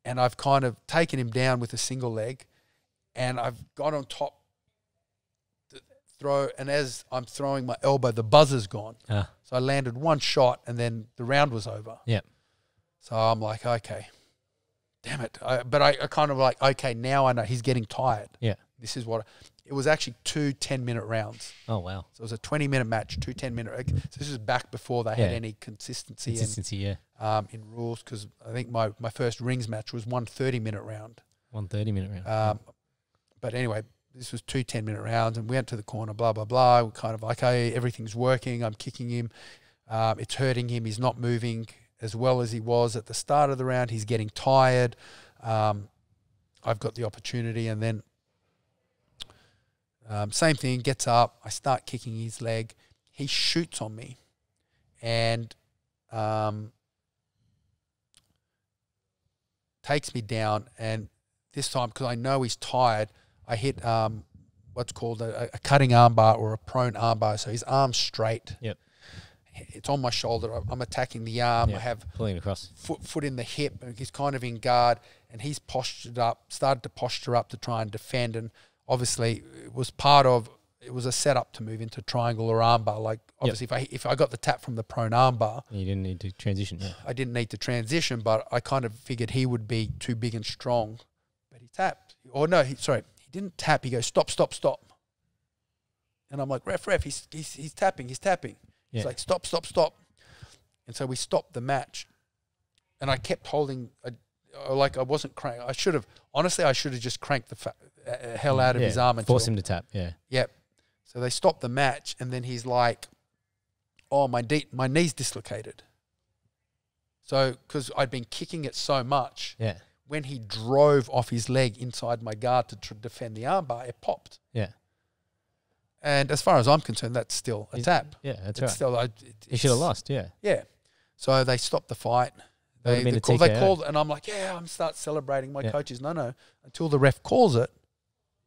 [SPEAKER 2] And I've kind of taken him down with a single leg, and I've got on top to throw, and as I'm throwing my elbow, the buzzer's gone. So I landed one shot, and then the round was over.
[SPEAKER 1] Yeah.
[SPEAKER 2] So I'm like, okay, damn it. But I kind of like, okay, now I know he's getting tired.
[SPEAKER 1] Yeah.
[SPEAKER 2] This is what it was actually 2 10-minute rounds.
[SPEAKER 1] Oh, wow.
[SPEAKER 2] So it was a 20-minute match, 2 10-minute. So this was back before they had any consistency in rules, because I think my first rings match was 1 30-minute round.
[SPEAKER 1] 1 30-minute round.
[SPEAKER 2] But anyway, this was 2 10-minute rounds, and we went to the corner, blah, blah, blah. We're kind of like, okay, everything's working. I'm kicking him. It's hurting him. He's not moving as well as he was at the start of the round. He's getting tired. I've got the opportunity, and then same thing, gets up. I start kicking his leg. He shoots on me, and takes me down. And this time, because I know he's tired, I hit what's called a cutting armbar or a prone armbar. So his arm's straight.
[SPEAKER 1] Yep.
[SPEAKER 2] It's on my shoulder. I'm attacking the arm.
[SPEAKER 1] Yep.
[SPEAKER 2] I have
[SPEAKER 1] pulling across.
[SPEAKER 2] Foot in the hip. And he's kind of in guard, and he's started to posture up to try and defend. And obviously, it was a setup to move into triangle or armbar. Like, obviously, if I got the tap from the prone armbar,
[SPEAKER 1] you didn't need to transition. Yeah.
[SPEAKER 2] I didn't need to transition, but I kind of figured he would be too big and strong. But he tapped. Or no, he didn't tap. He goes, stop. And I'm like, ref, he's tapping. He's like, stop. And so we stopped the match. And I kept holding, like I wasn't cranking. I should have just cranked the hell out of his arm.
[SPEAKER 1] Force him to tap,
[SPEAKER 2] Yep. So they stopped the match, and then he's like, oh, my knee's dislocated. So, because I'd been kicking it so much, when he drove off his leg inside my guard to defend the armbar, it popped.
[SPEAKER 1] Yeah.
[SPEAKER 2] And as far as I'm concerned, that's still a tap.
[SPEAKER 1] Yeah, that's
[SPEAKER 2] right.
[SPEAKER 1] He should have lost, yeah.
[SPEAKER 2] Yeah. So they stopped the fight. They called, and I'm like, I'm start celebrating. My coaches, no, until the ref calls it,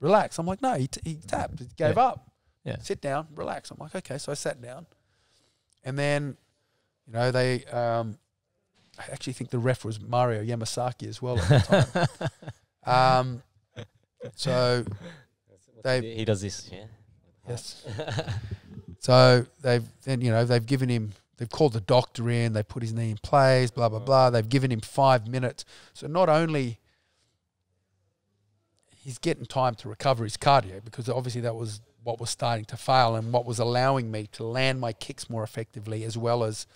[SPEAKER 2] relax. I'm like, no, he tapped, he gave up.
[SPEAKER 1] Yeah.
[SPEAKER 2] Sit down, relax. I'm like, okay. So I sat down, and then, they, I actually think the ref was Mario Yamasaki as well at the time. So
[SPEAKER 1] he does this, yeah.
[SPEAKER 2] Yes. So they've given him. They've called the doctor in. They put his knee in place. Blah blah blah. They've given him 5 minutes. So not only he's getting time to recover his cardio, because obviously that was what was starting to fail and what was allowing me to land my kicks more effectively, as well as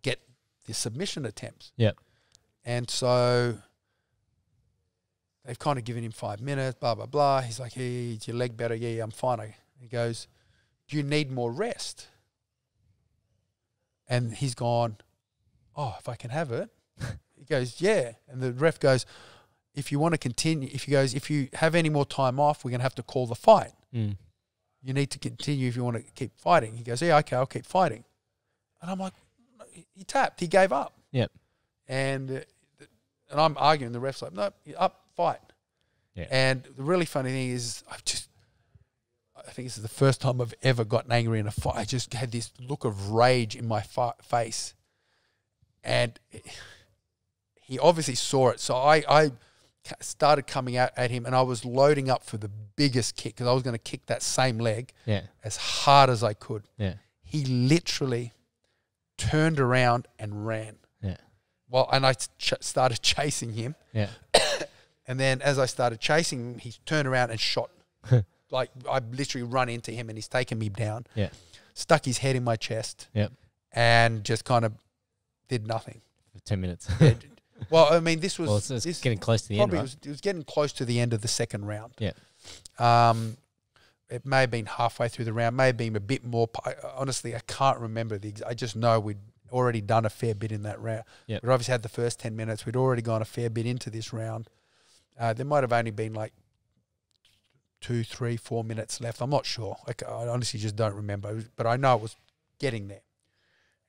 [SPEAKER 2] get the submission attempts.
[SPEAKER 1] Yep.
[SPEAKER 2] And so they've kind of given him 5 minutes, blah, blah, blah. He's like, hey, is your leg better? Yeah, I'm fine. He goes, do you need more rest? And he's gone, oh, if I can have it. He goes, yeah. And the ref goes, if you want to continue, if you have any more time off, we're going to have to call the fight.
[SPEAKER 1] Mm.
[SPEAKER 2] You need to continue if you want to keep fighting. He goes, yeah, okay, I'll keep fighting. And I'm like, he tapped. He gave up.
[SPEAKER 1] Yep.
[SPEAKER 2] And I'm arguing. The ref's like, no, up, fight.
[SPEAKER 1] Yeah.
[SPEAKER 2] And the really funny thing is, I think this is the first time I've ever gotten angry in a fight. I just had this look of rage in my face. And he obviously saw it. So I started coming out at him, and I was loading up for the biggest kick, because I was going to kick that same leg as hard as I could.
[SPEAKER 1] Yeah.
[SPEAKER 2] He literally turned around and ran.
[SPEAKER 1] Yeah.
[SPEAKER 2] Well, and I started chasing him.
[SPEAKER 1] Yeah.
[SPEAKER 2] And then as I started chasing him, he turned around and shot. Like, I literally run into him and he's taken me down.
[SPEAKER 1] Yeah.
[SPEAKER 2] Stuck his head in my chest.
[SPEAKER 1] Yep.
[SPEAKER 2] And just kind of did nothing.
[SPEAKER 1] For 10 minutes.
[SPEAKER 2] Yeah. Well, I mean, this was...
[SPEAKER 1] Well, it's getting close to the end, right?
[SPEAKER 2] It was getting close to the end of the second round.
[SPEAKER 1] Yeah.
[SPEAKER 2] It may have been halfway through the round, may have been a bit more. Honestly, I can't remember I just know we'd already done a fair bit in that round.
[SPEAKER 1] Yep.
[SPEAKER 2] We'd obviously had the first 10 minutes. We'd already gone a fair bit into this round. There might have only been like 2, 3, 4 minutes left. I'm not sure. I honestly just don't remember. But I know it was getting there.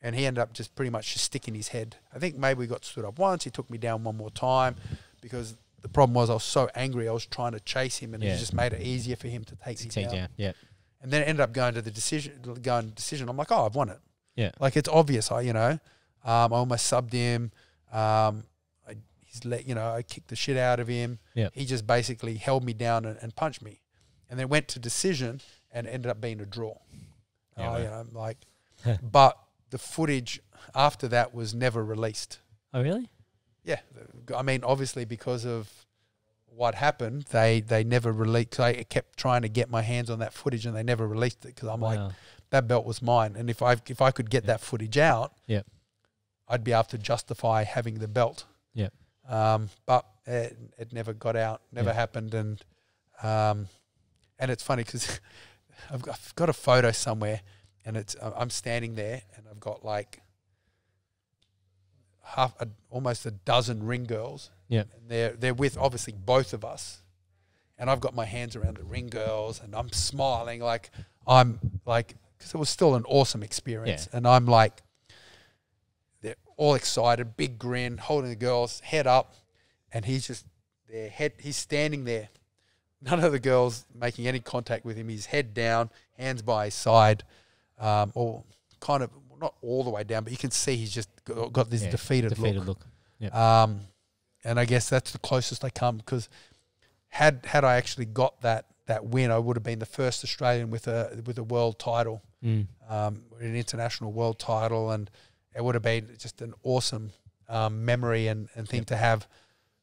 [SPEAKER 2] And he ended up just pretty much just sticking his head. I think maybe we got stood up once. He took me down one more time because the problem was I was so angry. I was trying to chase him, and it just made it easier for him to take me down.
[SPEAKER 1] Yeah.
[SPEAKER 2] And then it ended up going to the decision. I'm like, oh, I've won it.
[SPEAKER 1] Yeah.
[SPEAKER 2] Like, it's obvious. I almost subbed him. I kicked the shit out of him.
[SPEAKER 1] Yeah.
[SPEAKER 2] He just basically held me down and punched me, and then went to decision and ended up being a draw.
[SPEAKER 1] Yeah,
[SPEAKER 2] But the footage after that was never released.
[SPEAKER 1] Oh, really?
[SPEAKER 2] Yeah. I mean, obviously because of what happened, they never released. Cause I kept trying to get my hands on that footage and they never released it because I'm like, that belt was mine. And if I could get that footage out, I'd be able to justify having the belt. Yeah. But it never got out, never happened. And it's funny because I've got a photo somewhere. And I'm standing there, and I've got like almost a dozen ring girls. Yeah, and they're with obviously both of us, and I've got my hands around the ring girls, and I'm smiling like because it was still an awesome experience, and I'm like, they're all excited, big grin, holding the girls, head up, and he's standing there, none of the girls making any contact with him. His head down, hands by his side. Or kind of not all the way down, but you can see he's just got this defeated look. Yep. And I guess that's the closest I come because had I actually got that win, I would have been the first Australian with a world title, an international world title, and it would have been just an awesome memory and thing to have.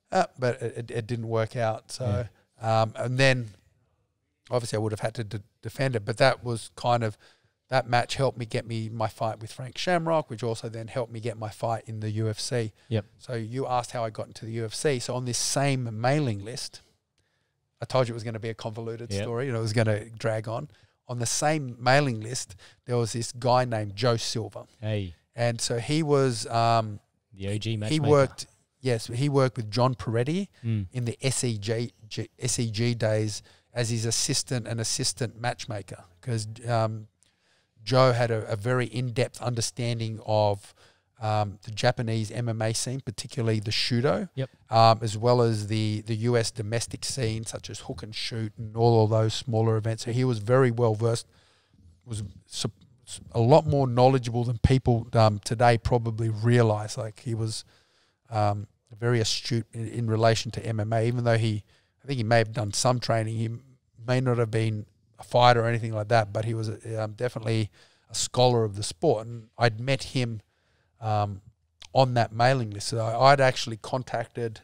[SPEAKER 2] But it didn't work out. So and then obviously I would have had to defend it, but that was kind of. That match helped me get my fight with Frank Shamrock, which also then helped me get my fight in the UFC. Yep. So you asked how I got into the UFC. So on this same mailing list, I told you it was going to be a convoluted story. It was going to drag on. On the same mailing list, there was this guy named Joe Silva. Hey. And so he was... the
[SPEAKER 1] OG matchmaker.
[SPEAKER 2] He worked with John Peretti in the SEG days as his assistant matchmaker because... Joe had a very in-depth understanding of the Japanese MMA scene, particularly the Shudo, as well as the US domestic scene, such as Hook and Shoot and all of those smaller events. So he was very well-versed, was a lot more knowledgeable than people today probably realize. Like, he was very astute in relation to MMA, even though I think he may have done some training. He may not have been a fighter or anything like that, but he was definitely a scholar of the sport, and I'd met him on that mailing list. So I'd actually contacted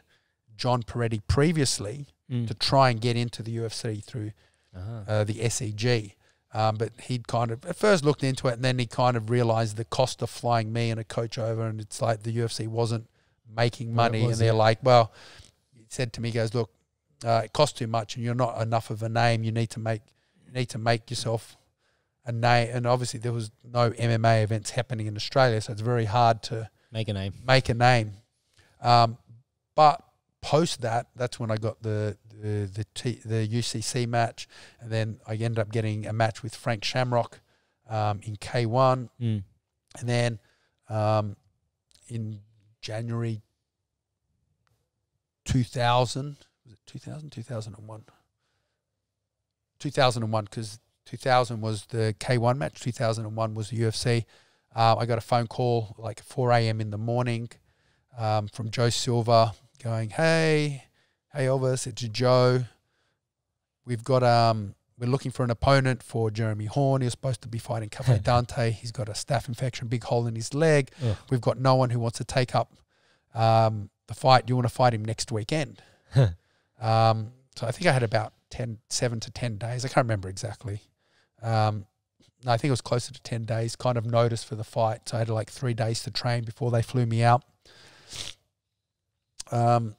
[SPEAKER 2] John Peretti previously to try and get into the UFC through the SEG, but he'd kind of at first looked into it, and then he kind of realized the cost of flying me and a coach over, and it's like the UFC wasn't making money, and they're like, well, he said to me, he goes, look, it costs too much, and you're not enough of a name. You need to make yourself a name, and obviously there was no MMA events happening in Australia, so it's very hard to
[SPEAKER 1] make a name.
[SPEAKER 2] But post that's when I got the UCC match, and then I ended up getting a match with Frank Shamrock in K1, and then in January 2000, was it 2000? 2001. 2001, because 2000 was the K1 match, 2001 was the UFC. I got a phone call like 4 a.m. in the morning from Joe Silva going, hey Elvis, it's Joe. We've got we're looking for an opponent for Jeremy Horn. He was supposed to be fighting Cafe Dante. He's got a staph infection, big hole in his leg. Ugh. We've got no one who wants to take up the fight. Do you want to fight him next weekend? So I think I had about 7 to 10 days. I can't remember exactly. No, I think it was closer to 10 days, kind of notice for the fight. So I had like 3 days to train before they flew me out. And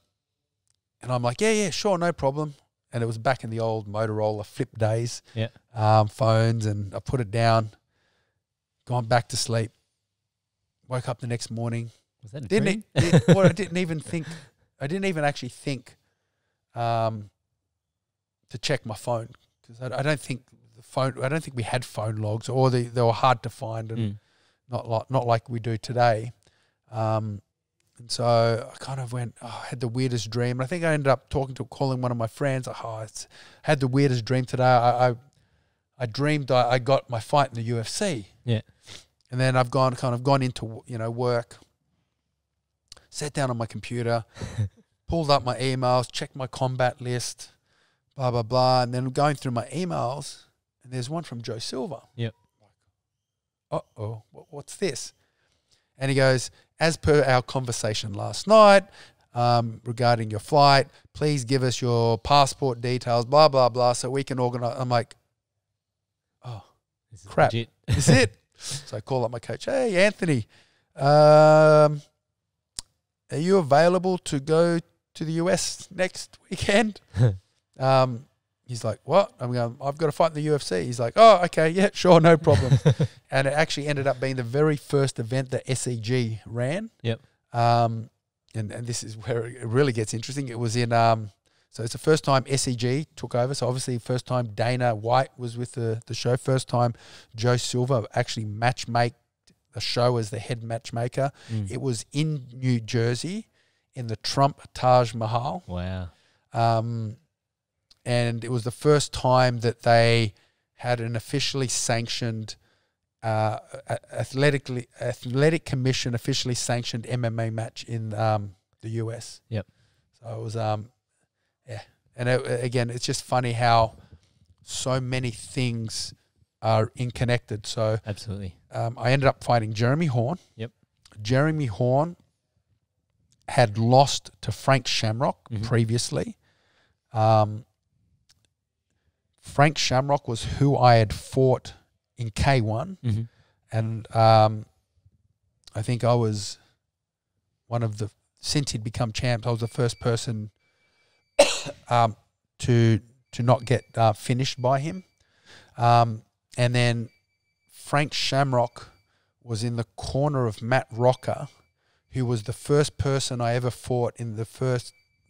[SPEAKER 2] I'm like, yeah, sure, no problem. And it was back in the old Motorola flip days, phones, and I put it down, gone back to sleep, woke up the next morning.
[SPEAKER 1] Was that a dream?
[SPEAKER 2] I didn't even actually think to check my phone, because I don't think we had phone logs, or they were hard to find, and not like we do today. And so I kind of went, I had the weirdest dream. And I think I ended up calling one of my friends. Had the weirdest dream today. I dreamed I got my fight in the UFC.
[SPEAKER 1] Yeah.
[SPEAKER 2] And then I've gone into, work, sat down on my computer, pulled up my emails, checked my combat list, blah, blah, blah. And then going through my emails, and there's one from Joe Silva.
[SPEAKER 1] Yep.
[SPEAKER 2] Uh-oh, what's this? And he goes, as per our conversation last night regarding your flight, please give us your passport details, blah, blah, blah, so we can organize. I'm like, oh,
[SPEAKER 1] this
[SPEAKER 2] crap.
[SPEAKER 1] Legit.
[SPEAKER 2] This is it. So I call up my coach. Hey, Anthony, are you available to go to the US next weekend? He's like, what? I'm going, I've got to fight in the UFC. He's like, oh, okay, yeah, sure, no problem. And it actually ended up being the very first event that SEG ran.
[SPEAKER 1] Yep.
[SPEAKER 2] And this is where it really gets interesting. It was in, so it's the first time SEG took over. So obviously first time Dana White was with the show. First time Joe Silva actually matchmake the show as the head matchmaker. It was in New Jersey in the Trump Taj Mahal.
[SPEAKER 1] Wow.
[SPEAKER 2] And it was the first time that they had an officially sanctioned, athletic commission officially sanctioned MMA match in the US.
[SPEAKER 1] Yep.
[SPEAKER 2] So it was, yeah. And again, it's just funny how so many things are interconnected. So
[SPEAKER 1] absolutely.
[SPEAKER 2] I ended up fighting Jeremy Horn.
[SPEAKER 1] Yep. Jeremy
[SPEAKER 2] Horn had lost to Frank Shamrock previously. Frank Shamrock was who I had fought in K1, and I think I was one of the, since he'd become champ, I was the first person to not get finished by him. And then Frank Shamrock was in the corner of Matt Rocker, who was the first person I ever fought in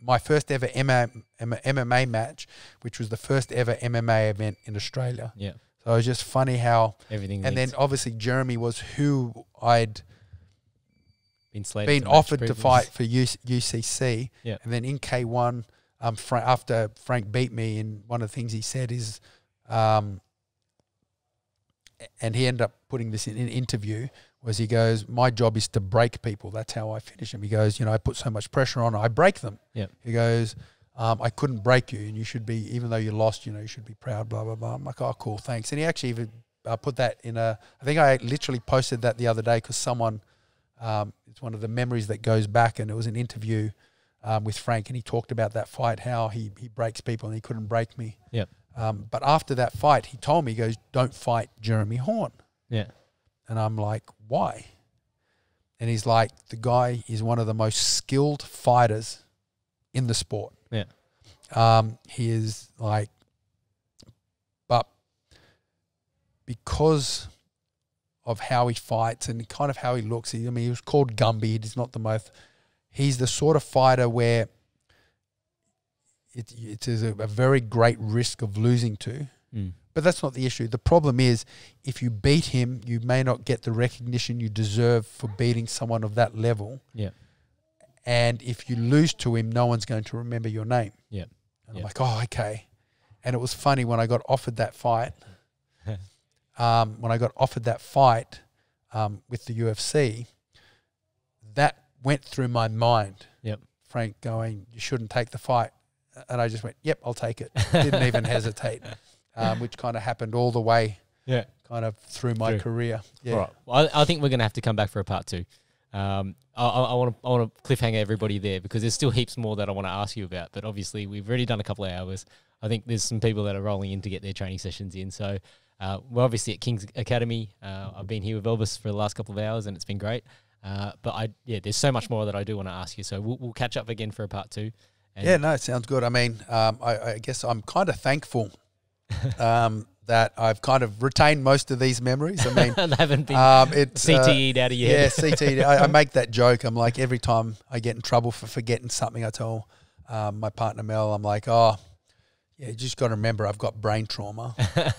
[SPEAKER 2] my first ever MMA match, which was the first ever MMA event in Australia.
[SPEAKER 1] Yeah.
[SPEAKER 2] So it was just funny how
[SPEAKER 1] everything.
[SPEAKER 2] And then obviously Jeremy was who I'd
[SPEAKER 1] been
[SPEAKER 2] offered to fight for UCC.
[SPEAKER 1] Yeah.
[SPEAKER 2] And then in K1, after Frank beat me, and one of the things he said is, and he ended up putting this in an interview, was he goes, my job is to break people. That's how I finish them. He goes, I put so much pressure on, I break them.
[SPEAKER 1] Yeah.
[SPEAKER 2] He goes, I couldn't break you, and you should be, even though you lost, you should be proud, blah, blah, blah. I'm like, oh, cool, thanks. And he actually even put that in I think I literally posted that the other day because someone, it's one of the memories that goes back, and it was an interview with Frank, and he talked about that fight, how he breaks people and he couldn't break me.
[SPEAKER 1] Yeah.
[SPEAKER 2] But after that fight, he told me, he goes, don't fight Jeremy Horn.
[SPEAKER 1] Yeah. And
[SPEAKER 2] I'm like, why? And he's like, the guy is one of the most skilled fighters in the sport.
[SPEAKER 1] Yeah.
[SPEAKER 2] He is like, but because of how he fights and kind of how he looks, he was called Gumby. He's not the most, he's the sort of fighter where it is a very great risk of losing to. But that's not the issue. The problem is, if you beat him, you may not get the recognition you deserve for beating someone of that level.
[SPEAKER 1] Yeah.
[SPEAKER 2] And if you lose to him, no one's going to remember your name.
[SPEAKER 1] Yeah.
[SPEAKER 2] And I'm like, oh, okay. And it was funny when I got offered that fight. With the UFC, that went through my mind.
[SPEAKER 1] Yep.
[SPEAKER 2] Frank going, you shouldn't take the fight. And I just went, yep, I'll take it. Didn't even hesitate. Which kind of happened all the way, kind of through my career. Yeah.
[SPEAKER 1] All right. Well, I think we're going to have to come back for a part 2. I want to cliffhanger everybody there because there's still heaps more that I want to ask you about. But obviously, we've already done a couple of hours. I think there's some people that are rolling in to get their training sessions in. So we're obviously at King's Academy. I've been here with Elvis for the last couple of hours, and it's been great. But there's so much more that I do want to ask you. So we'll catch up again for a part 2.
[SPEAKER 2] Yeah, no, it sounds good. I mean, I guess I'm kind of thankful that I've kind of retained most of these memories. I mean,
[SPEAKER 1] they haven't been
[SPEAKER 2] it's
[SPEAKER 1] CTE'd out of your head.
[SPEAKER 2] Yeah, CTE'd. I make that joke. I'm like, every time I get in trouble for forgetting something, I tell my partner Mel, I'm like, oh, yeah, you just got to remember I've got brain trauma.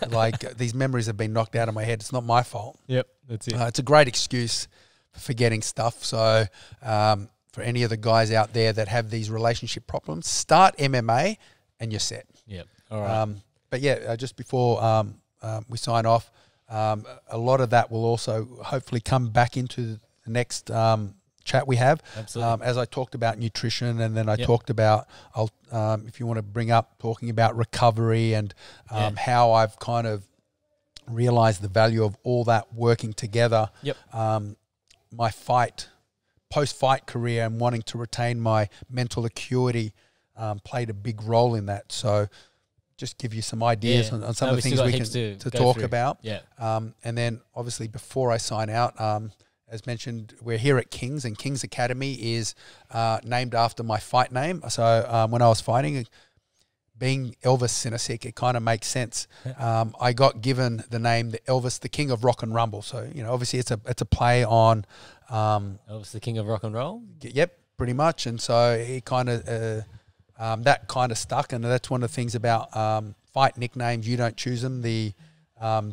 [SPEAKER 2] Like, these memories have been knocked out of my head. It's not my fault.
[SPEAKER 1] Yep, that's it.
[SPEAKER 2] It's a great excuse for forgetting stuff. So for any of the guys out there that have these relationship problems, start MMA and you're set.
[SPEAKER 1] Yep, all right.
[SPEAKER 2] But yeah, just before we sign off, a lot of that will also hopefully come back into the next chat we have.
[SPEAKER 1] Absolutely.
[SPEAKER 2] As I talked about nutrition, and then I talked about, if you want to bring up talking about recovery and how I've kind of realized the value of all that working together.
[SPEAKER 1] Yep.
[SPEAKER 2] My post-fight career and wanting to retain my mental acuity played a big role in that. So just give you some ideas on some of the things we can to talk about.
[SPEAKER 1] Yeah.
[SPEAKER 2] And then obviously before I sign out, as mentioned, we're here at King's, and King's Academy is named after my fight name. So when I was fighting, being Elvis Sinosic, it kind of makes sense. I got given the name the Elvis, the King of Rock and Rumble. So, you know, obviously it's a play on
[SPEAKER 1] Elvis, the King of Rock and Roll.
[SPEAKER 2] Yep, pretty much. And so it kind of that kind of stuck, and that's one of the things about fight nicknames. You don't choose them. The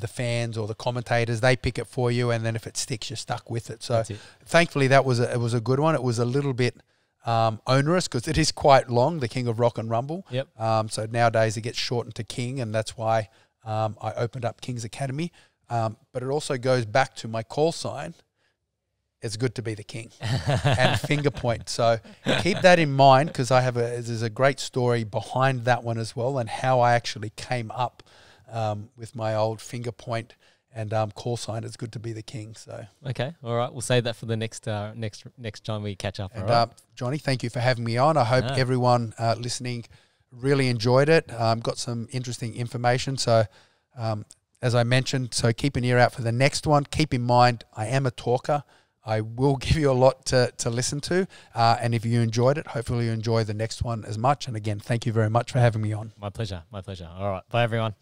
[SPEAKER 2] fans or the commentators, they pick it for you, and then if it sticks, you're stuck with it. So thankfully it was a good one. It was a little bit onerous because it is quite long, the King of Rock and Rumble.
[SPEAKER 1] Yep.
[SPEAKER 2] So nowadays it gets shortened to King, and that's why I opened up King's Academy. But it also goes back to my call sign. It's good to be the king and finger point. So keep that in mind, because there's a great story behind that one as well, and how I actually came up with my old finger point and call sign. It's good to be the king. So
[SPEAKER 1] okay, all right, we'll save that for the next time we catch up.
[SPEAKER 2] And
[SPEAKER 1] all right?
[SPEAKER 2] Johnny, thank you for having me on. I hope everyone listening really enjoyed it. Got some interesting information. So as I mentioned, so keep an ear out for the next one. Keep in mind, I am a talker. I will give you a lot to listen to. And if you enjoyed it, hopefully you enjoy the next one as much. And again, thank you very much for having me on.
[SPEAKER 1] My pleasure. My pleasure. All right. Bye, everyone.